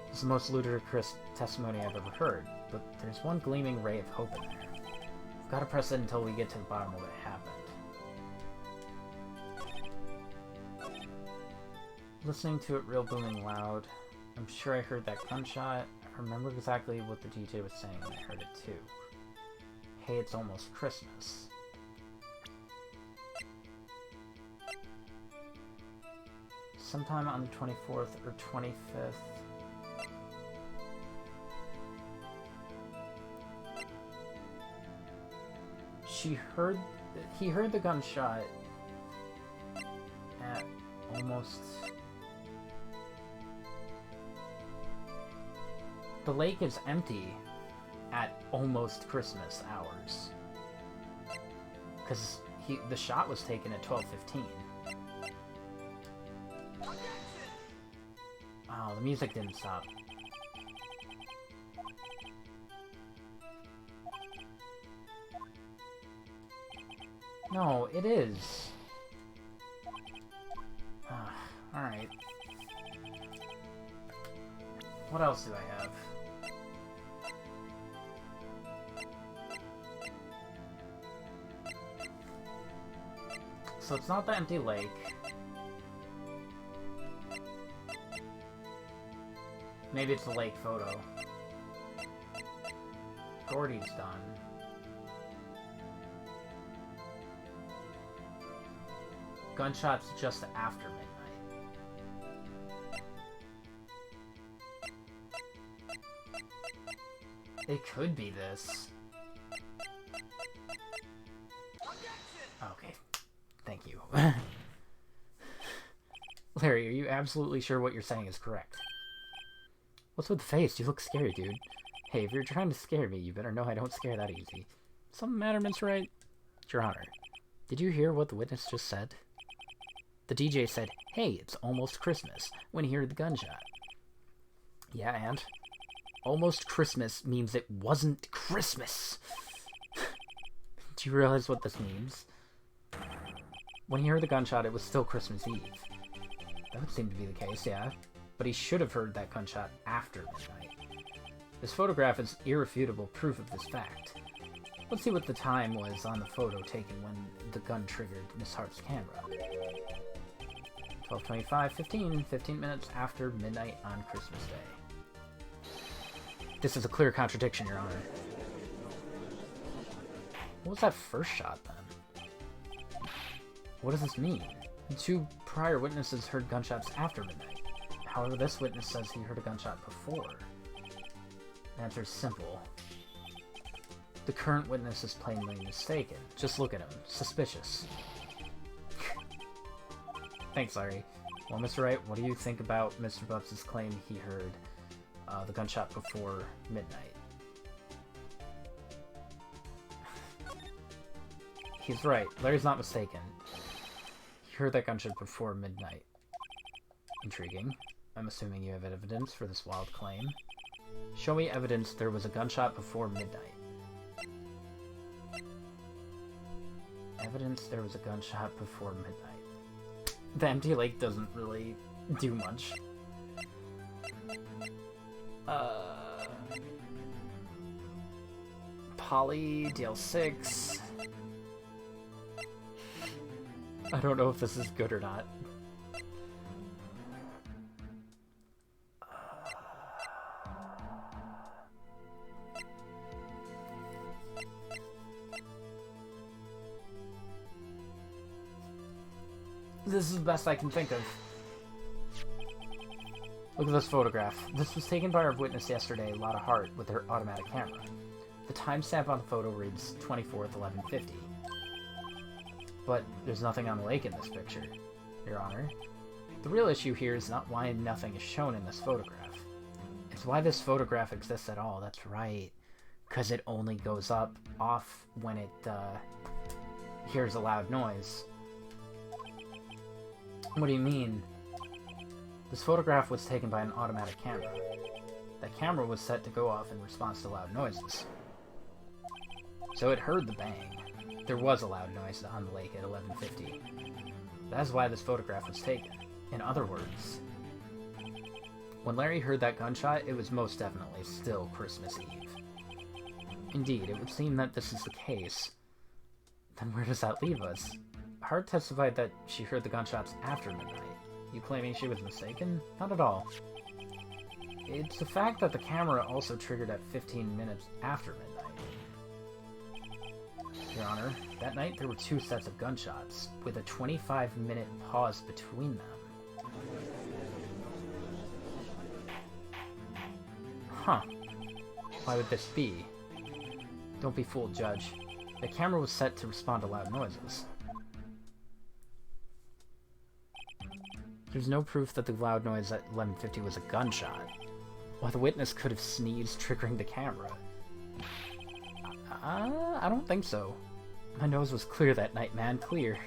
It's the most ludicrous testimony I've ever heard, but there's one gleaming ray of hope in there. We've got to press it until we get to the bottom of what happened. Listening to it real booming loud, I'm sure I heard that gunshot. I remember exactly what the DJ was saying and I heard it too. Hey, it's almost Christmas. Sometime on the 24th or 25th. He heard the gunshot at almost... The lake is empty at almost Christmas hours. Because the shot was taken at 12:15. Oh, the music didn't stop. No, it is. Alright. What else do I have? So it's not the empty lake. Maybe it's the lake photo. Gordy's done. Gunshots just after midnight. It could be this. Okay. Thank you. Larry, are you absolutely sure what you're saying is correct? What's with the face? You look scary, dude. Hey, if you're trying to scare me, you better know I don't scare that easy. Something matter, Mr. Wright? Your Honor, did you hear what the witness just said? The DJ said, "Hey, it's almost Christmas," when he heard the gunshot. Yeah, and? Almost Christmas means it wasn't Christmas. Do you realize what this means? When he heard the gunshot, it was still Christmas Eve. That would seem to be the case, yeah. But he should have heard that gunshot after midnight. This photograph is irrefutable proof of this fact. Let's see what the time was on the photo taken when the gun triggered Miss Hart's camera. 12:25, 15 minutes after midnight on Christmas Day. This is a clear contradiction, Your Honor. What was that first shot, then? What does this mean? The two prior witnesses heard gunshots after midnight. However, this witness says he heard a gunshot before. The answer is simple. The current witness is plainly mistaken. Just look at him. Suspicious. Thanks, Larry. Well, Mr. Wright, what do you think about Mr. Butts' claim he heard the gunshot before midnight? He's right. Larry's not mistaken. He heard that gunshot before midnight. Intriguing. I'm assuming you have evidence for this wild claim. Show me evidence there was a gunshot before midnight. Evidence there was a gunshot before midnight. The empty lake doesn't really do much. Polly, DL6. I don't know if this is good or not. This is the best I can think of. Look at this photograph. This was taken by our witness yesterday, Lotta Hart, with her automatic camera. The timestamp on the photo reads 24th, 1150. But there's nothing on the lake in this picture, Your Honor. The real issue here is not why nothing is shown in this photograph. It's why this photograph exists at all, that's right. Because it only goes off when it hears a loud noise. What do you mean? This photograph was taken by an automatic camera. That camera was set to go off in response to loud noises. So it heard the bang. There was a loud noise on the lake at 1150. That's why this photograph was taken. In other words, when Larry heard that gunshot, it was most definitely still Christmas Eve. Indeed, it would seem that this is the case. Then where does that leave us? Hart testified that she heard the gunshots after midnight. You claiming she was mistaken? Not at all. It's the fact that the camera also triggered at 15 minutes after midnight. Your Honor, that night there were 2 sets of gunshots, with a 25-minute pause between them. Huh. Why would this be? Don't be fooled, Judge. The camera was set to respond to loud noises. There's no proof that the loud noise at 1150 was a gunshot. While the witness could have sneezed, triggering the camera. I don't think so. My nose was clear that night, man. Clear.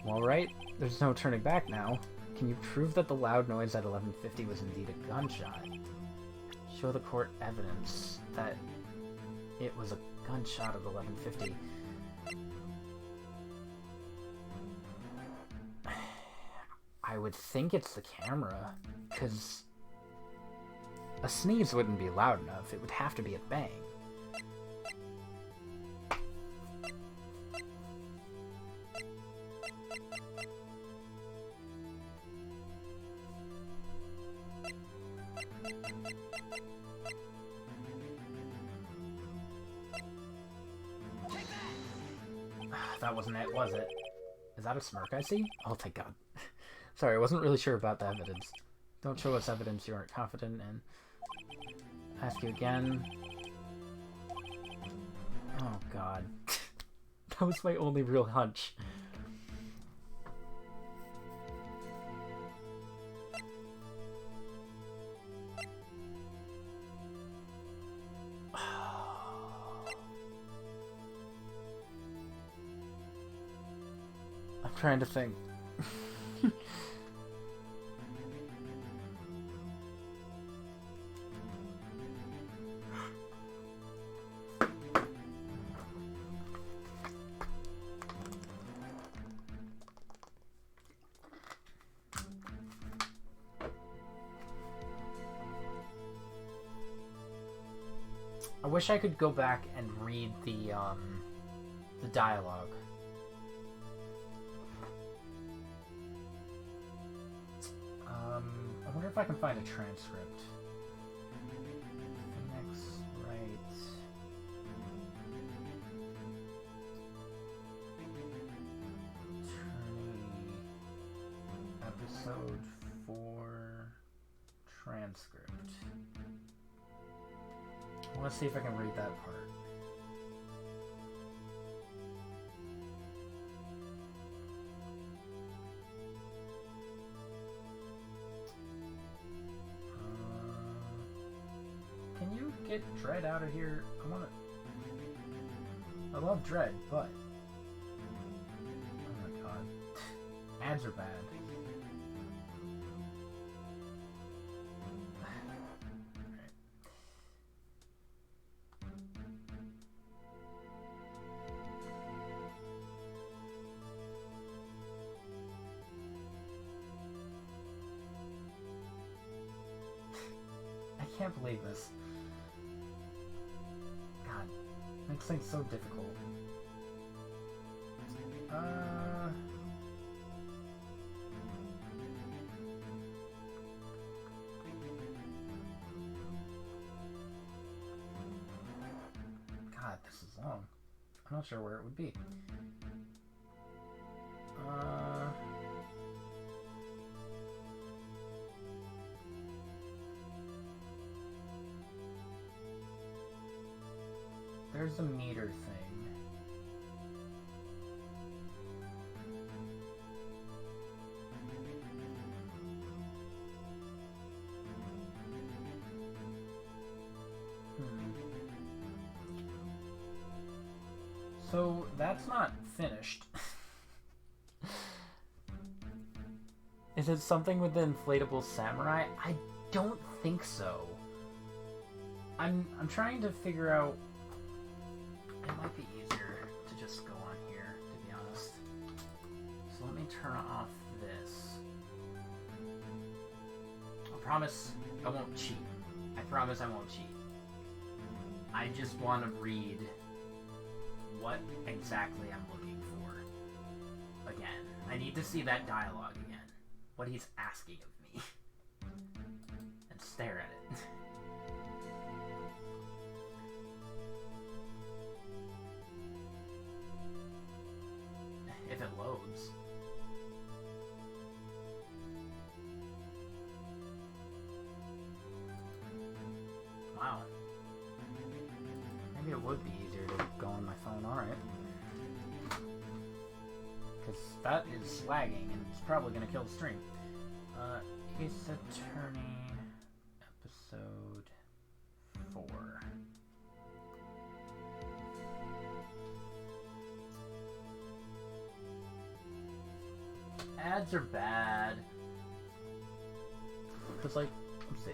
Alright, there's no turning back now. Can you prove that the loud noise at 1150 was indeed a gunshot? Show the court evidence that it was a gunshot at 1150. I would think it's the camera, because a sneeze wouldn't be loud enough. It would have to be a bang. That wasn't it, was it? Is that a smirk I see? Oh, thank God. Sorry, I wasn't really sure about the evidence. Don't show us evidence you aren't confident in. Ask you again. Oh, God. That was my only real hunch. I'm trying to think. I wish I could go back and read the dialogue. I wonder if I can find a transcript. Phoenix, right. Attorney. Episode 4. Transcript. Let's see if I can read that part. Can you get Dread out of here? I love Dread, but... Oh my God. Ads are bad. I can't believe this. God, makes things so difficult. God, this is long. I'm not sure where it would be. There's a meter thing. So that's not finished. Is it something with the inflatable samurai? I don't think so. I'm trying to figure out. It might be easier to just go on here, to be honest. So let me turn off this. I promise I won't cheat. I promise I won't cheat. I just want to read what exactly I'm looking for. Again, I need to see that dialogue again. What he's asking of me. And stare at it. If it loads. Wow. Maybe it would be easier to go on my phone, alright. Because that is lagging and it's probably going to kill the stream. Ace Attorney, episode 4. Ads are bad. Because, like, let's see.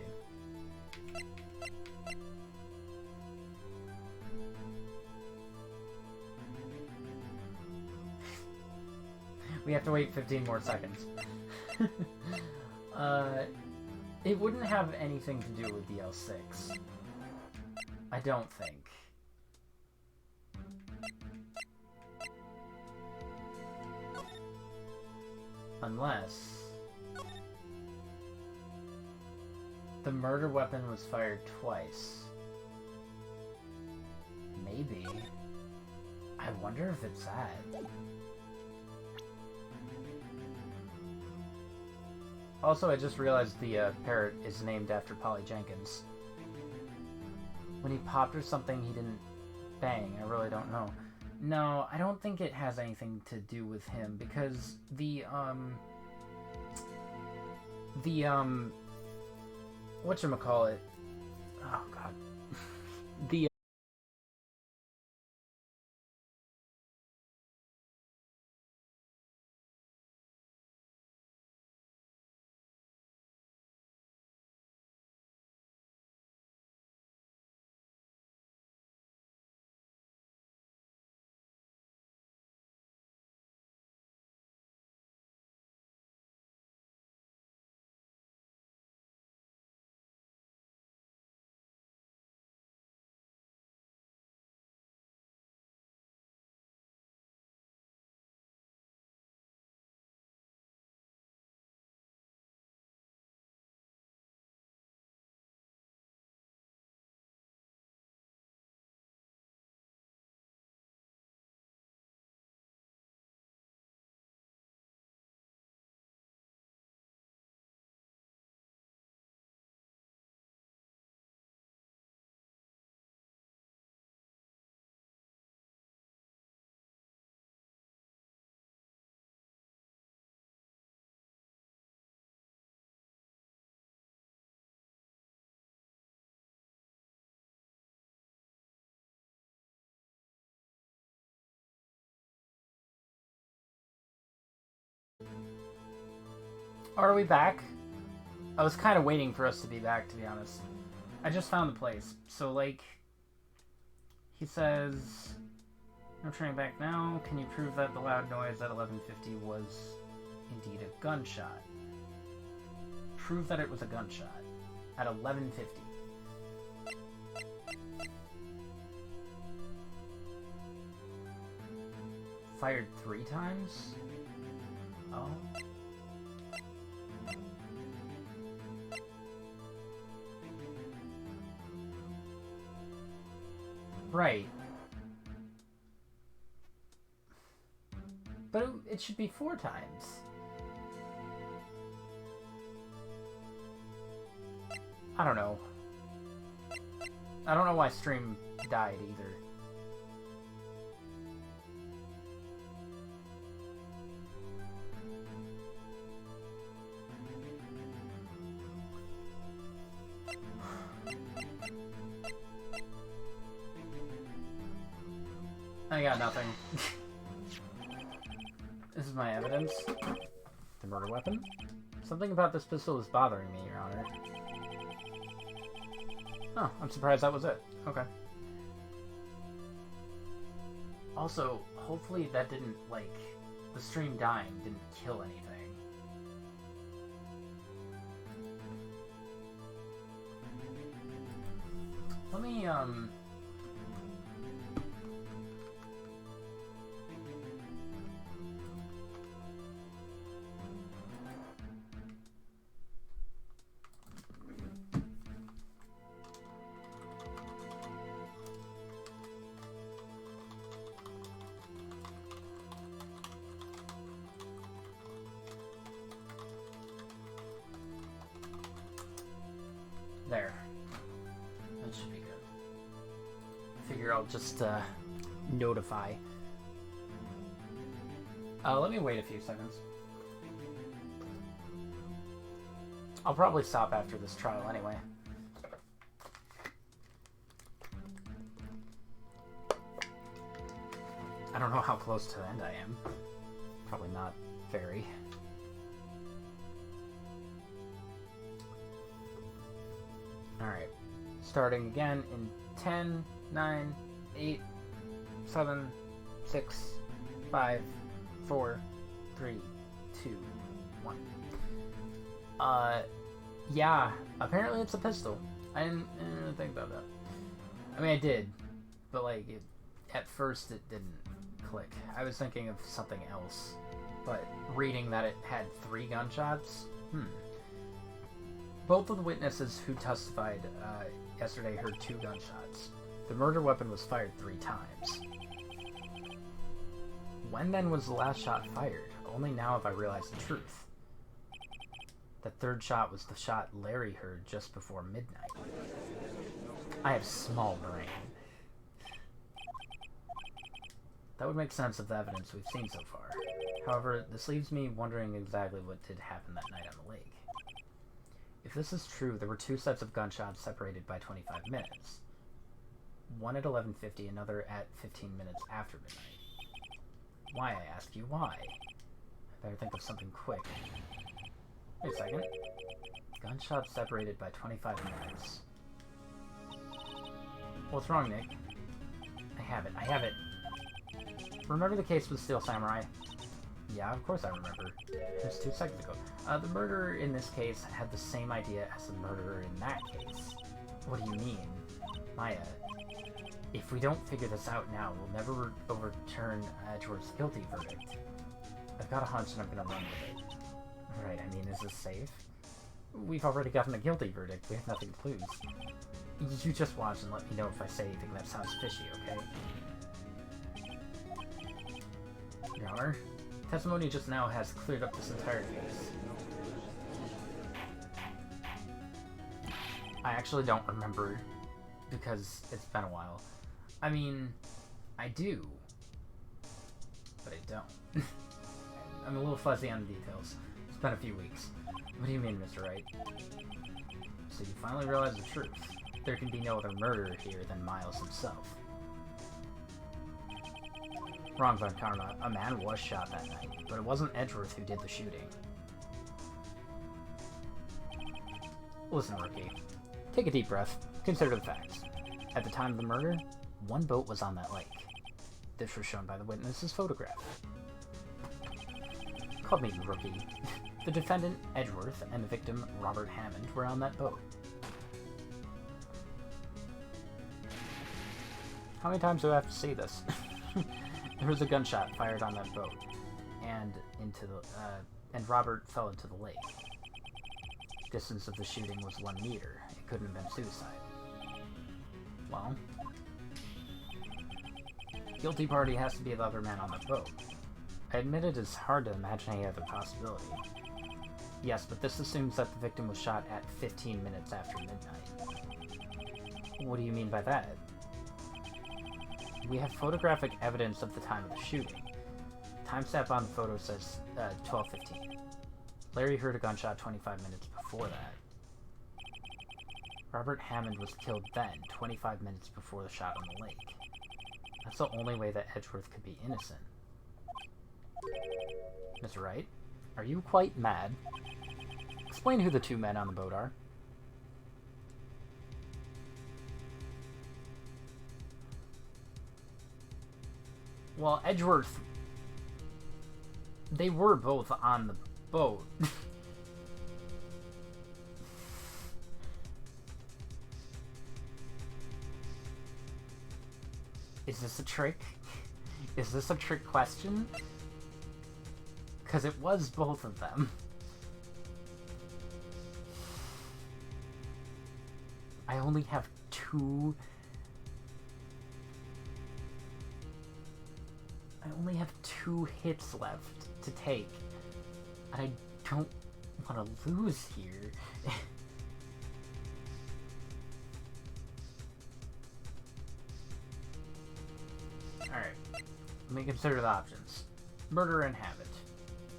We have to wait 15 more seconds. It wouldn't have anything to do with the L6. I don't think. Unless the murder weapon was fired twice. Maybe. I wonder if it's that. Also, I just realized the parrot is named after Polly Jenkins. When he popped or something, he didn't bang. I really don't know. No, I don't think it has anything to do with him, because the whatchamacallit? Oh, God. The Are we back? I was kind of waiting for us to be back, to be honest. I just found the place. So, like, he says, no turning back now. Can you prove that the loud noise at 11:50 was indeed a gunshot? Prove that it was a gunshot at 11:50. Fired 3 times? Oh. Right. But it should be 4 times. I don't know. I don't know why stream died either. I got nothing. This is my evidence. The murder weapon? Something about this pistol is bothering me, Your Honor. Oh, I'm surprised that was it. Okay. Also, hopefully that didn't, like, the stream dying didn't kill anything. Let me, there. That should be good. I figure I'll just, notify. Let me wait a few seconds. I'll probably stop after this trial anyway. I don't know how close to the end I am. Probably not very. Alright. Starting again in 10, 9, 8, 7, 6, 5, 4, 3, 2, 1. Yeah, apparently it's a pistol. I didn't think about that. I mean, I did, but like, at first it didn't click. I was thinking of something else, but reading that it had 3 gunshots, Both of the witnesses who testified yesterday heard 2 gunshots. The murder weapon was fired 3 times. When then was the last shot fired? Only now have I realized the truth. The 3rd shot was the shot Larry heard just before midnight. I have small brain. That would make sense of the evidence we've seen so far. However, this leaves me wondering exactly what did happen that night on the lake. If this is true, there were 2 sets of gunshots separated by 25 minutes. One at 11:50, another at 15 minutes after midnight. Why, I ask you, why? I better think of something quick. Wait a second. Gunshots separated by 25 minutes. What's wrong, Nick? I have it. Remember the case with Steel Samurai? Yeah, of course I remember. It was 2 seconds ago. The murderer in this case had the same idea as the murderer in that case. What do you mean? Maya, if we don't figure this out now, we'll never overturn Edgeworth's guilty verdict. I've got a hunch and I'm gonna run with it. Right, I mean, is this safe? We've already gotten a guilty verdict. We have nothing to lose. You just watch and let me know if I say anything that sounds fishy, okay? Your Honor, testimony just now has cleared up this entire case. I actually don't remember, because it's been a while. I mean, I do, but I don't. I'm a little fuzzy on the details. It's been a few weeks. What do you mean, Mr. Wright? So you finally realize the truth. There can be no other murderer here than Miles himself. Wrong, Von Karma. A man was shot that night, but it wasn't Edgeworth who did the shooting. Listen, rookie. Take a deep breath. Consider the facts. At the time of the murder, 1 boat was on that lake. This was shown by the witness's photograph. Call me rookie. The defendant, Edgeworth, and the victim, Robert Hammond, were on that boat. How many times do I have to see this? There was a gunshot fired on that boat, and and Robert fell into the lake. Distance of the shooting was 1 meter. It couldn't have been suicide. Well, guilty party has to be the other man on the boat. I admit it is hard to imagine any other possibility. Yes, but this assumes that the victim was shot at 15 minutes after midnight. What do you mean by that? We have photographic evidence of the time of the shooting. Timestamp on the photo says 12:15. Larry heard a gunshot 25 minutes before that. Robert Hammond was killed then, 25 minutes before the shot on the lake. That's the only way that Edgeworth could be innocent. Mr. Wright, are you quite mad? Explain who the two men on the boat are. Well, Edgeworth... They were both on the boat. Is this a trick? Is this a trick question? Because it was both of them. I only have two... I only have 2 hits left to take. And I don't want to lose here. Alright. Let me consider the options. Murder and Hammond.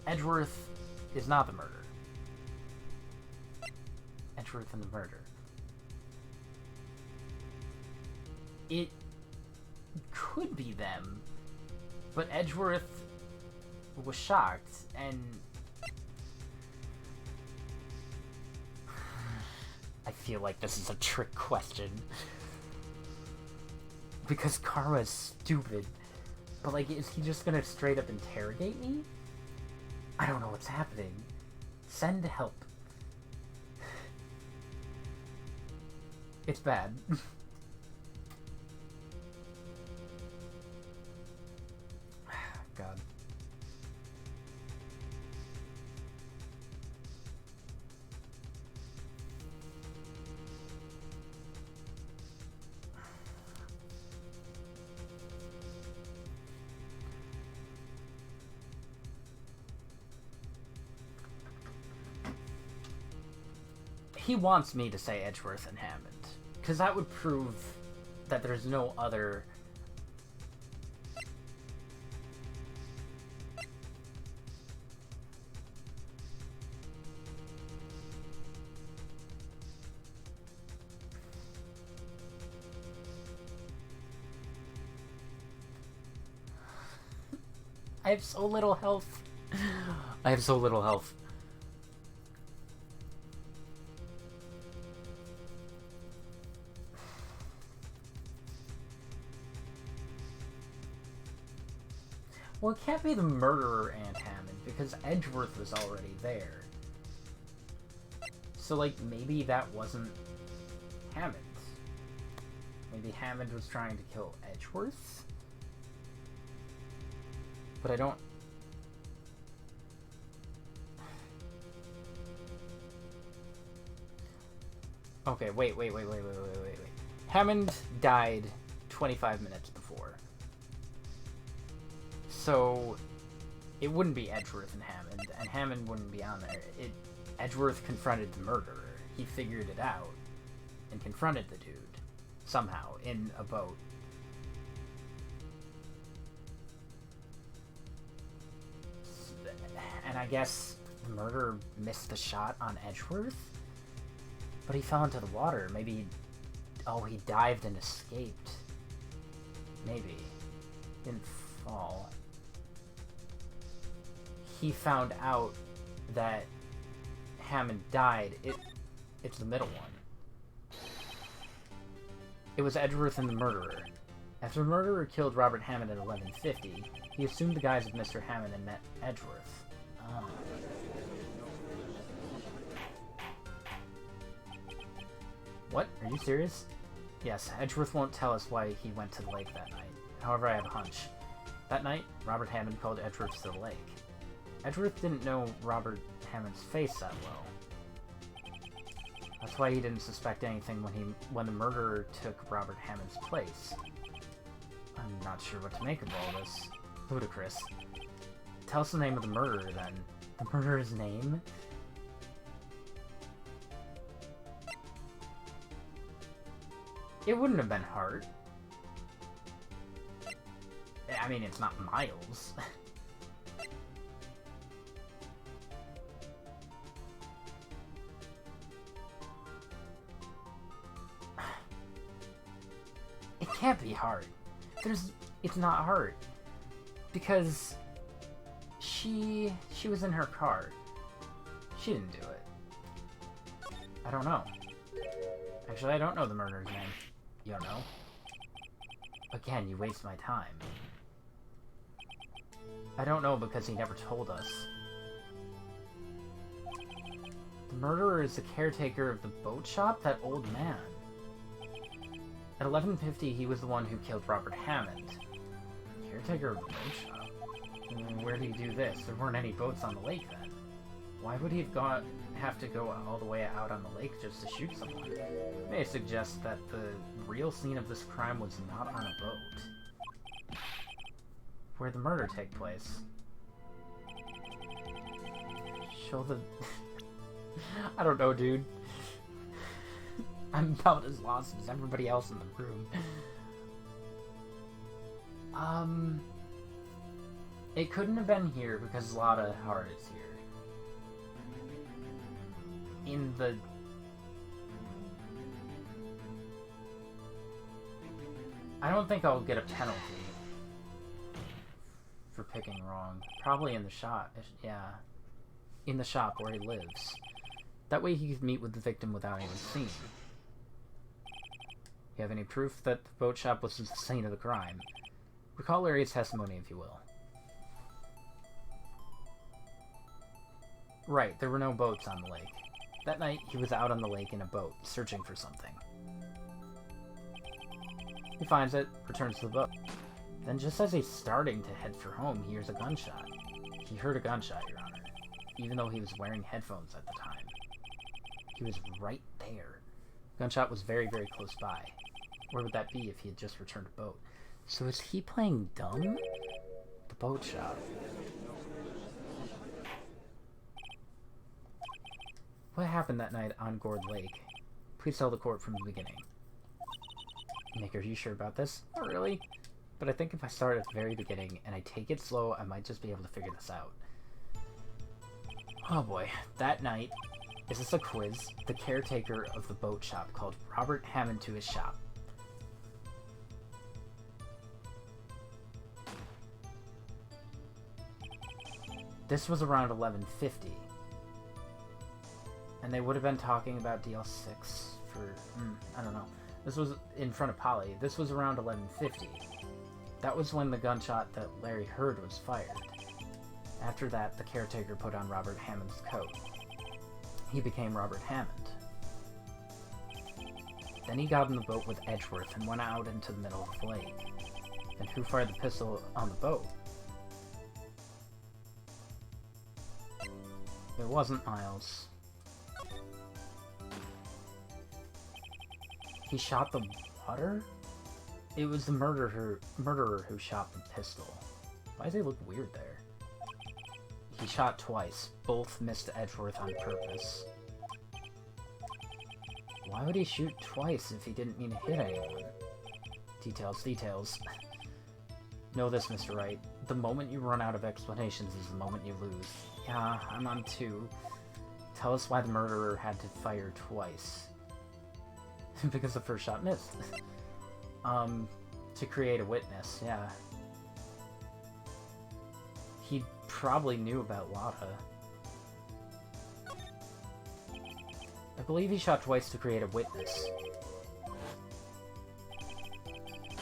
Edgeworth is not the murderer. Edgeworth and the murder. It could be them, but Edgeworth was shocked, and I feel like this is a trick question. Because Karma is stupid. But, like, is he just gonna straight up interrogate me? I don't know what's happening. Send help. It's bad. God. He wants me to say Edgeworth and Hammond, because that would prove that there's no other... I have so little health. I have so little health. Well, it can't be the murderer and Hammond, because Edgeworth was already there. So, like, maybe that wasn't Hammond. Maybe Hammond was trying to kill Edgeworth? But I don't... Okay, wait. Hammond died 25 minutes before. So, it wouldn't be Edgeworth and Hammond wouldn't be on there. Edgeworth confronted the murderer. He figured it out and confronted the dude somehow in a boat. And I guess the murderer missed the shot on Edgeworth? But he fell into the water. Maybe... Oh, he dived and escaped. Maybe. Didn't fall. He found out that Hammond died. It's the middle one. It was Edgeworth and the murderer. After the murderer killed Robert Hammond at 11:50, he assumed the guise of Mr. Hammond and met Edgeworth. Oh. What? Are you serious? Yes, Edgeworth won't tell us why he went to the lake that night. However, I have a hunch. That night, Robert Hammond called Edgeworth to the lake. Edgeworth didn't know Robert Hammond's face that well. That's why he didn't suspect anything when the murderer took Robert Hammond's place. I'm not sure what to make of all this. Ludicrous. Tell us the name of the murderer, then. The murderer's name? It wouldn't have been Hart. I mean, it's not Miles. can't be Hart. It's not Hart. Because she was in her car. She didn't do it. I don't know. Actually, I don't know the murderer's name. You don't know? Again, you waste my time. I don't know because he never told us. The murderer is the caretaker of the boat shop? That old man. At 11:50, he was the one who killed Robert Hammond. Caretaker of the boat shop? Where did he do this? There weren't any boats on the lake then. Why would he have to go all the way out on the lake just to shoot someone? It may suggest that the real scene of this crime was not on a boat. Where'd the murder take place? Show the... I don't know, dude. I'm about as lost as everybody else in the room. It couldn't have been here because Lotta Hart is here. In the... I don't think I'll get a penalty for picking wrong. Probably in the shop. Yeah. In the shop where he lives. That way he could meet with the victim without anyone seeing. You have any proof that the boat shop was the scene of the crime? Recall Larry's testimony, if you will. Right, there were no boats on the lake. That night, he was out on the lake in a boat, searching for something. He finds it, returns to the boat. Then just as he's starting to head for home, he hears a gunshot. He heard a gunshot, Your Honor, even though he was wearing headphones at the time. He was right there. Gunshot was very, very close by. Where would that be if he had just returned a boat? So is he playing dumb? The boat shop. What happened that night on Gord Lake? Please tell the court from the beginning. Nick, are you sure about this? Not really. But I think if I start at the very beginning and I take it slow, I might just be able to figure this out. Oh boy. That night, is this a quiz? The caretaker of the boat shop called Robert Hammond to his shop. This was around 11:50. And they would have been talking about DL6 for, I don't know. This was in front of Polly. This was around 11:50. That was when the gunshot that Larry heard was fired. After that, the caretaker put on Robert Hammond's coat. He became Robert Hammond. Then he got in the boat with Edgeworth and went out into the middle of the lake. And who fired the pistol on the boat? It wasn't Miles. He shot the water? It was the murderer who shot the pistol. Why does he look weird there? He shot twice. Both missed Edgeworth on purpose. Why would he shoot twice if he didn't mean to hit anyone? Details, details. Know this, Mr. Wright. The moment you run out of explanations is the moment you lose. Yeah, I'm on 2. Tell us why the murderer had to fire twice. Because the first shot missed. To create a witness, yeah. He probably knew about Lotta. I believe he shot twice to create a witness.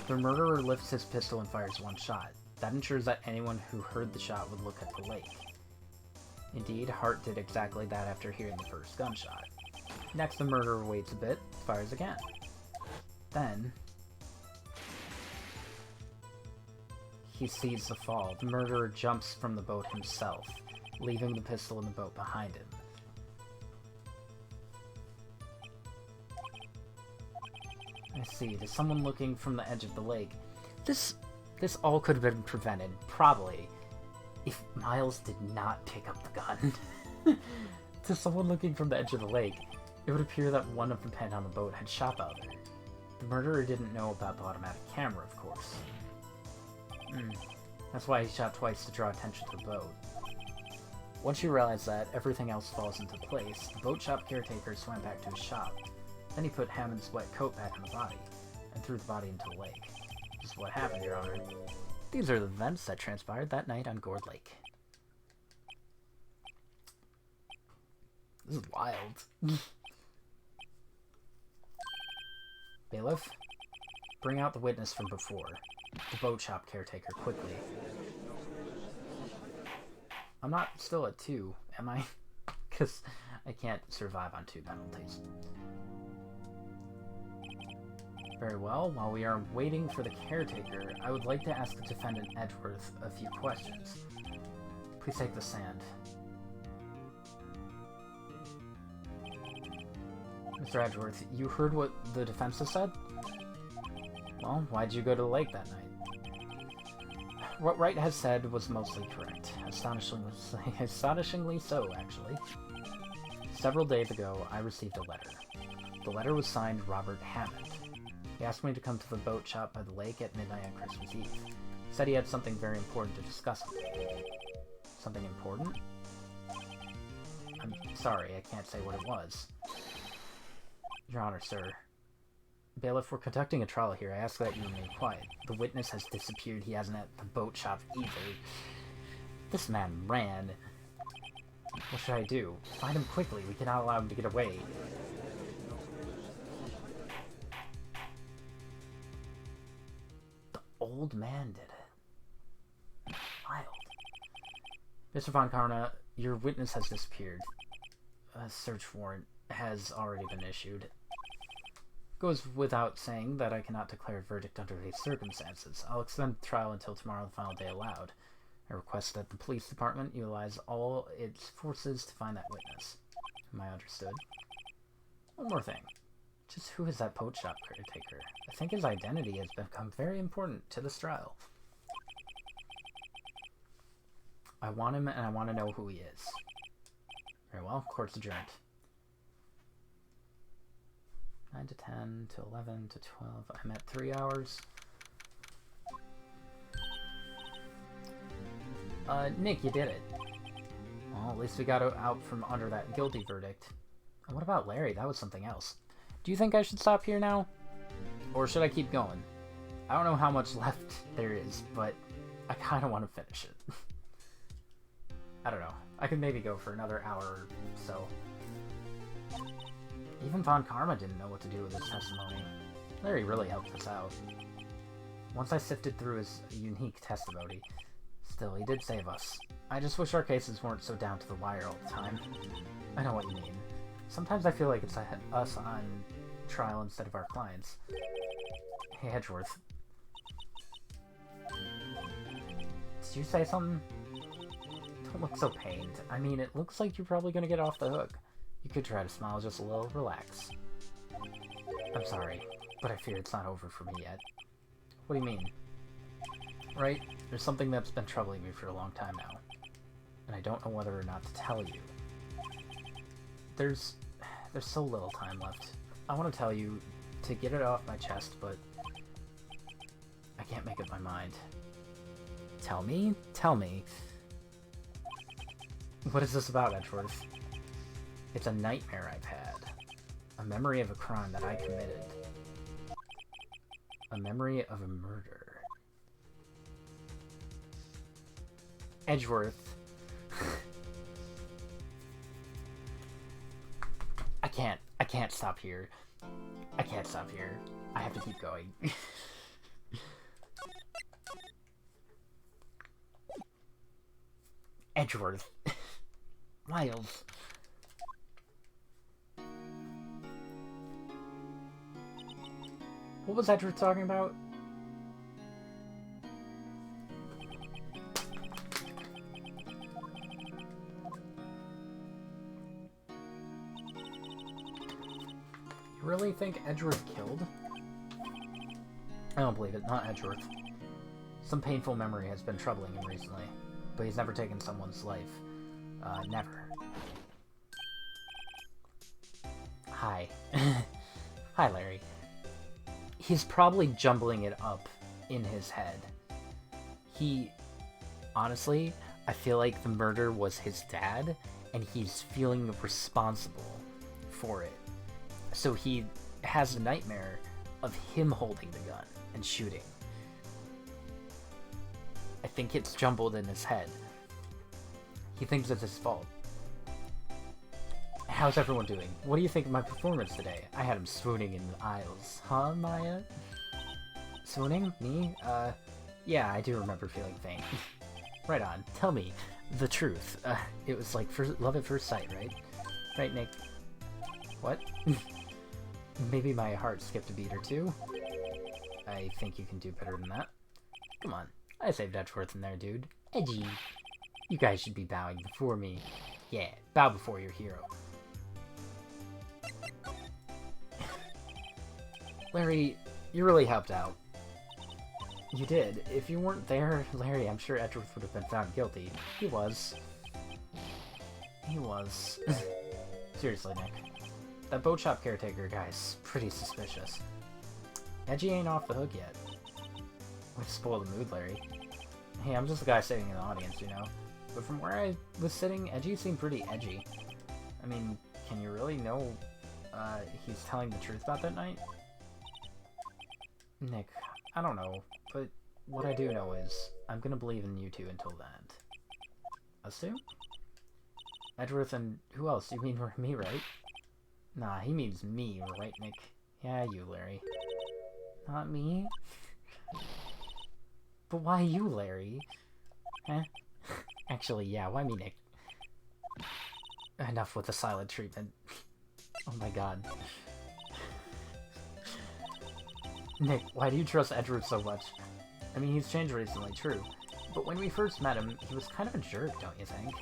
The murderer lifts his pistol and fires one shot. That ensures that anyone who heard the shot would look at the lake. Indeed, Hart did exactly that after hearing the first gunshot. Next, the murderer waits a bit, fires again. Then, he sees the fall. The murderer jumps from the boat himself, leaving the pistol in the boat behind him. I see. To someone looking from the edge of the lake, this all could have been prevented, probably, if Miles did not pick up the gun. To someone looking from the edge of the lake, it would appear that one of the men on the boat had shot the other. The murderer didn't know about the automatic camera, of course. That's why he shot twice to draw attention to the boat. Once you realize that, everything else falls into place. The boat shop caretaker swam back to his shop. Then he put Hammond's wet coat back on the body. and threw the body into the lake. This is what happened, Your Honor. These are the events that transpired that night on Gord Lake. This is wild. Bailiff, bring out the witness from before. The boat shop caretaker, quickly. I'm not still at 2, am I? Because I can't survive on 2 penalties. Very well, while we are waiting for the caretaker, I would like to ask the defendant Edgeworth a few questions. Please take the stand. Mr. Edgeworth, you heard what the defense has said? Well, why'd you go to the lake that night? What Wright has said was mostly correct. Astonishingly so, actually. Several days ago, I received a letter. The letter was signed Robert Hammond. He asked me to come to the boat shop by the lake at midnight on Christmas Eve. He said he had something very important to discuss with me. Something important? I'm sorry, I can't say what it was. Your Honor, sir. Bailiff, we're conducting a trial here. I ask that you remain quiet. The witness has disappeared. He hasn't at the boat shop either. This man ran. What should I do? Find him quickly. We cannot allow him to get away. The old man did it. Wild. Mr. Von Karna, your witness has disappeared. A search warrant has already been issued. Goes without saying that I cannot declare a verdict under these circumstances. I'll extend the trial until tomorrow, the final day allowed. I request that the police department utilize all its forces to find that witness. Am I understood? One more thing. Just who is that boat shop caretaker? I think his identity has become very important to this trial. I want him, and I want to know who he is. Very well, court's adjourned. 9 to 10 to 11 to 12. I'm at 3 hours. Nick, you did it. Well, at least we got out from under that guilty verdict. And what about Larry? That was something else. Do you think I should stop here now? Or should I keep going? I don't know how much left there is, but I kind of want to finish it. I don't know. I could maybe go for another hour or so. Even Von Karma didn't know what to do with his testimony. Larry really helped us out. Once I sifted through his unique testimony, still, he did save us. I just wish our cases weren't so down to the wire all the time. I know what you mean. Sometimes I feel like it's us on trial instead of our clients. Hey, Edgeworth. Did you say something? Don't look so pained. I mean, it looks like you're probably gonna get off the hook. You could try to smile just a little, relax. I'm sorry, but I fear it's not over for me yet. What do you mean? Right, there's something that's been troubling me for a long time now. And I don't know whether or not to tell you. There's so little time left. I want to tell you to get it off my chest, but I can't make up my mind. Tell me? Tell me. What is this about, Edgeworth? It's a nightmare I've had. A memory of a crime that I committed. A memory of a murder. Edgeworth. I can't stop here. I can't stop here. I have to keep going. Edgeworth. Miles. What was Edgeworth talking about? You really think Edgeworth killed? I don't believe it, not Edgeworth. Some painful memory has been troubling him recently, but he's never taken someone's life. Never. Hi. Hi, Larry. He's probably jumbling it up in his head. Honestly, I feel like the murder was his dad, and he's feeling responsible for it. So he has a nightmare of him holding the gun and shooting. I think it's jumbled in his head. He thinks it's his fault. How's everyone doing? What do you think of my performance today? I had him swooning in the aisles. Huh, Maya? Swooning? Me? Yeah, I do remember feeling faint. Right on. Tell me the truth. It was like love at first sight, right? Right, Nick? What? Maybe my heart skipped a beat or two? I think you can do better than that. Come on. I saved Edgeworth in there, dude. Edgy. You guys should be bowing before me. Yeah, bow before your hero. Larry, you really helped out. You did. If you weren't there, Larry, I'm sure Edgeworth would have been found guilty. He was. He was. Seriously, Nick. That boat shop caretaker guy's pretty suspicious. Edgy ain't off the hook yet. Way to spoil the mood, Larry. Hey, I'm just the guy sitting in the audience, you know? But from where I was sitting, Edgy seemed pretty edgy. I mean, can you really know he's telling the truth about that night? Nick, I don't know, but what I do know is I'm gonna believe in you two until the end. Us two? Edgeworth and who else? You mean me, right? Nah, he means me, right, Nick? Yeah, you, Larry. Not me? But why you, Larry? Huh? Actually, yeah, why me, Nick? Enough with the silent treatment. Oh my god. Nick, why do you trust Edgeworth so much? I mean, he's changed recently, true. But when we first met him, he was kind of a jerk, don't you think?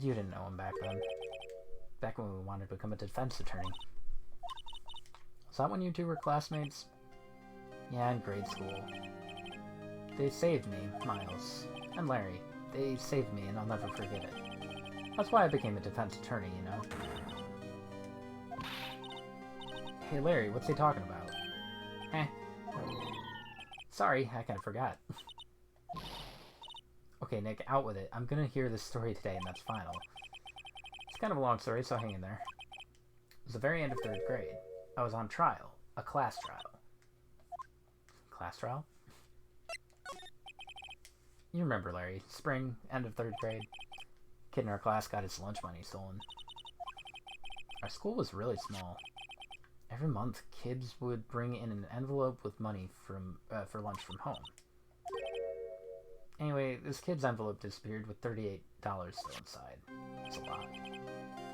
You didn't know him back then. Back when we wanted to become a defense attorney. Was that when you two were classmates? Yeah, in grade school. They saved me, Miles. And Larry. They saved me, and I'll never forget it. That's why I became a defense attorney, you know? Hey, Larry, what's he talking about? Eh. Sorry, I kinda forgot. Okay, Nick, out with it. I'm gonna hear this story today, and that's final. It's kind of a long story, so hang in there. It was the very end of 3rd grade. I was on trial. A class trial. Class trial? You remember, Larry. Spring, end of 3rd grade. Kid in our class got his lunch money stolen. Our school was really small. Every month, kids would bring in an envelope with money for lunch from home. Anyway, this kid's envelope disappeared with $38 still inside. That's a lot.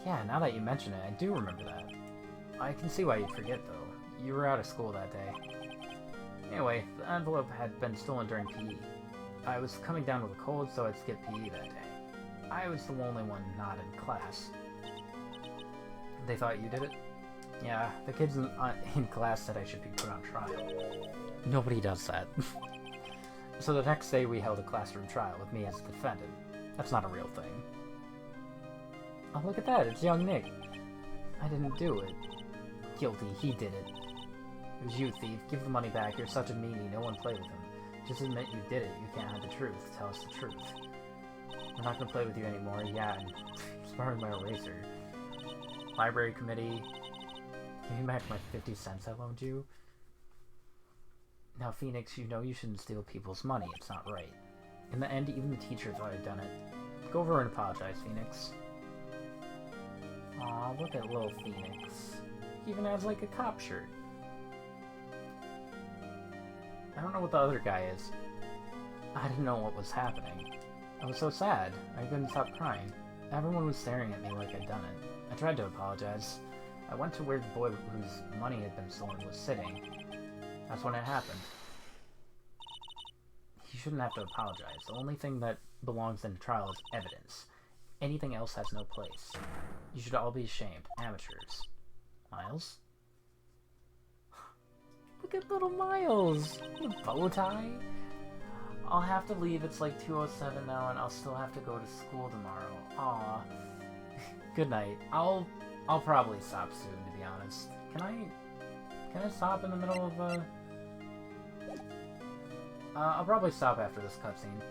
Yeah, now that you mention it, I do remember that. I can see why you'd forget, though. You were out of school that day. Anyway, the envelope had been stolen during PE. I was coming down with a cold, so I'd skip PE that day. I was the only one not in class. They thought you did it? Yeah, the kids in class said I should be put on trial. Nobody does that. So the next day we held a classroom trial with me as the defendant. That's not a real thing. Oh, look at that, it's young Nick. I didn't do it. Guilty, he did it. It was you, thief. Give the money back, you're such a meanie, no one play with him. Just admit you did it, you can't hide the truth. Tell us the truth. We're not gonna play with you anymore, yeah, and sparring my eraser. Library committee. Give me back my 50 cents I loaned you. Now, Phoenix, you know you shouldn't steal people's money. It's not right. In the end, even the teacher thought I'd done it. Go over and apologize, Phoenix. Aw, look at little Phoenix. He even has, like, a cop shirt. I don't know what the other guy is. I didn't know what was happening. I was so sad. I couldn't stop crying. Everyone was staring at me like I'd done it. I tried to apologize. I went to where the boy whose money had been stolen was sitting. That's when it happened. You shouldn't have to apologize. The only thing that belongs in a trial is evidence. Anything else has no place. You should all be ashamed. Amateurs. Miles? Look at little Miles! The bow tie? I'll have to leave. It's like 2:07 now, and I'll still have to go to school tomorrow. Aw. Good night. I'll probably stop soon, to be honest. Can I stop in the middle of, I'll probably stop after this cutscene.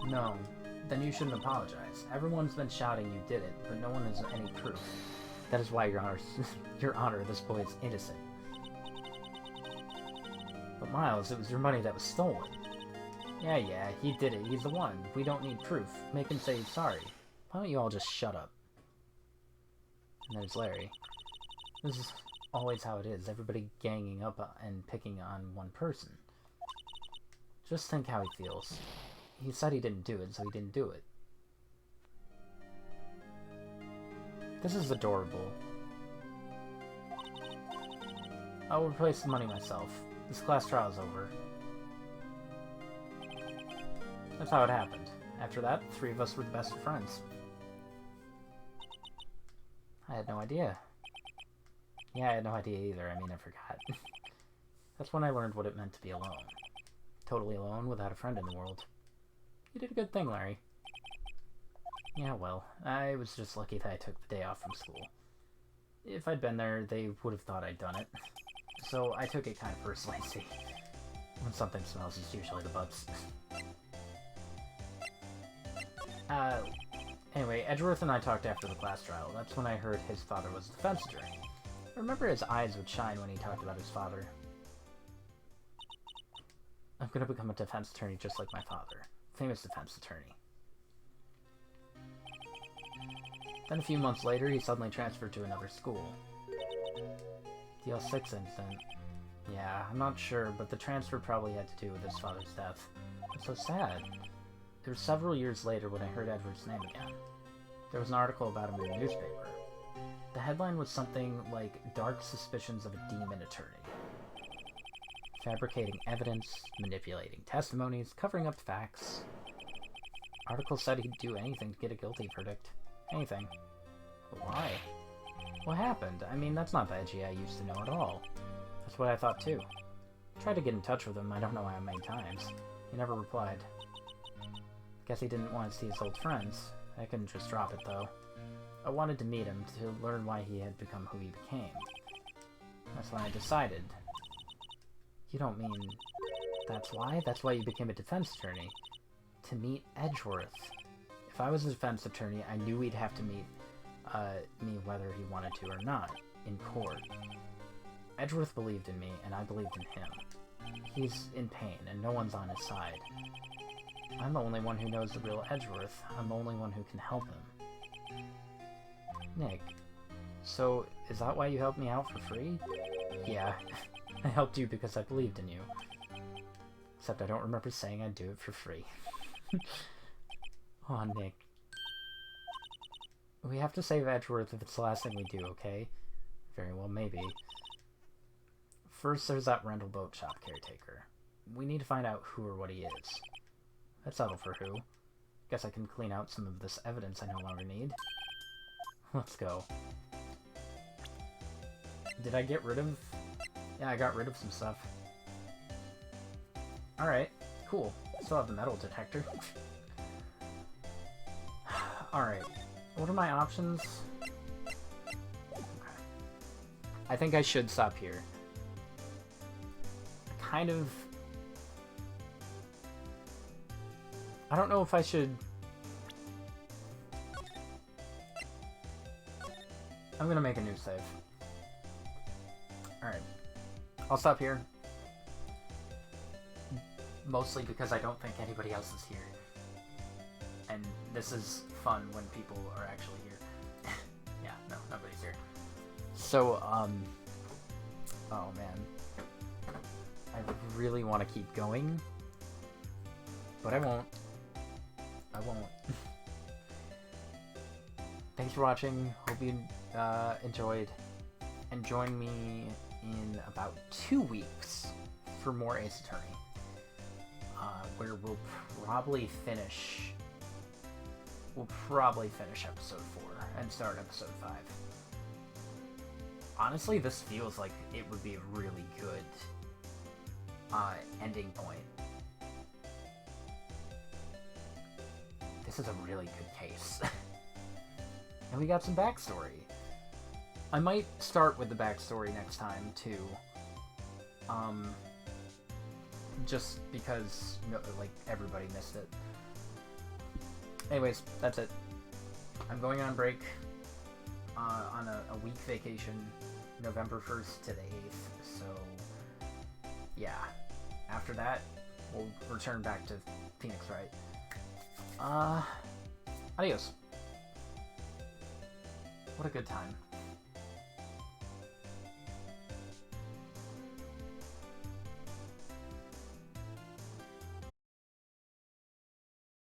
No. Then you shouldn't apologize. Everyone's been shouting you did it, but no one has any proof. That is why, Your Honor, Your Honor, this boy is innocent. But Miles, it was your money that was stolen. Yeah, he did it. He's the one. We don't need proof. Make him say he's sorry. Why don't you all just shut up? And there's Larry. This is always how it is. Everybody ganging up and picking on one person. Just think how he feels. He said he didn't do it, so he didn't do it. This is adorable. I'll replace the money myself. This class trial is over. That's how it happened. After that, the three of us were the best of friends. I had no idea. Yeah, I had no idea either. I mean, I forgot. That's when I learned what it meant to be alone. Totally alone without a friend in the world. You did a good thing, Larry. Yeah, well, I was just lucky that I took the day off from school. If I'd been there, they would have thought I'd done it. So I took it kind of personally, see. When something smells, it's usually the butts. Anyway, Edgeworth and I talked after the class trial. That's when I heard his father was a defense attorney. I remember his eyes would shine when he talked about his father. I'm gonna become a defense attorney just like my father. Famous defense attorney. Then a few months later, he suddenly transferred to another school. The L6 incident. Yeah, I'm not sure, but the transfer probably had to do with his father's death. It's so sad. It was several years later when I heard Edward's name again. There was an article about him in the newspaper. The headline was something like, "Dark Suspicions of a Demon Attorney." Fabricating evidence, manipulating testimonies, covering up facts. Article said he'd do anything to get a guilty verdict. Anything. But why? What happened? I mean, that's not the Edgy I used to know at all. That's what I thought too. Tried to get in touch with him, I don't know how many times. He never replied. Guess he didn't want to see his old friends. I couldn't just drop it though. I wanted to meet him, to learn why he had become who he became. That's when I decided. You don't mean... That's why? That's why you became a defense attorney? To meet Edgeworth. If I was a defense attorney, I knew he'd have to meet me whether he wanted to or not, in court. Edgeworth believed in me, and I believed in him. He's in pain, and no one's on his side. I'm the only one who knows the real Edgeworth. I'm the only one who can help him. Nick, so is that why you helped me out for free? Yeah, I helped you because I believed in you. Except I don't remember saying I'd do it for free. Aw, Nick. We have to save Edgeworth if it's the last thing we do, okay? Very well, maybe. First, there's that rental boat shop caretaker. We need to find out who or what he is. That's settle for who. Guess I can clean out some of this evidence I no longer need. Let's go. Did I get rid of... Yeah, I got rid of some stuff. Alright, cool. Still have the metal detector. Alright. What are my options? Okay. I think I should stop here. Kind of... I don't know if I should... I'm gonna make a new save. Alright. I'll stop here. Mostly because I don't think anybody else is here. And this is fun when people are actually here. Yeah, no, nobody's here. So, oh man. I really want to keep going. But I won't. I won't. Thanks for watching. Hope you enjoyed. And join me in about 2 weeks for more Ace Attorney. Where we'll probably finish episode 4 and start episode 5. Honestly, this feels like it would be a really good ending point. This is a really good case. And we got some backstory. I might start with the backstory next time, too. Just because, like, everybody missed it. Anyways, that's it. I'm going on break. on a week vacation, November 1st to the 8th. So, yeah. After that, we'll return back to Phoenix, right? Adios. What a good time.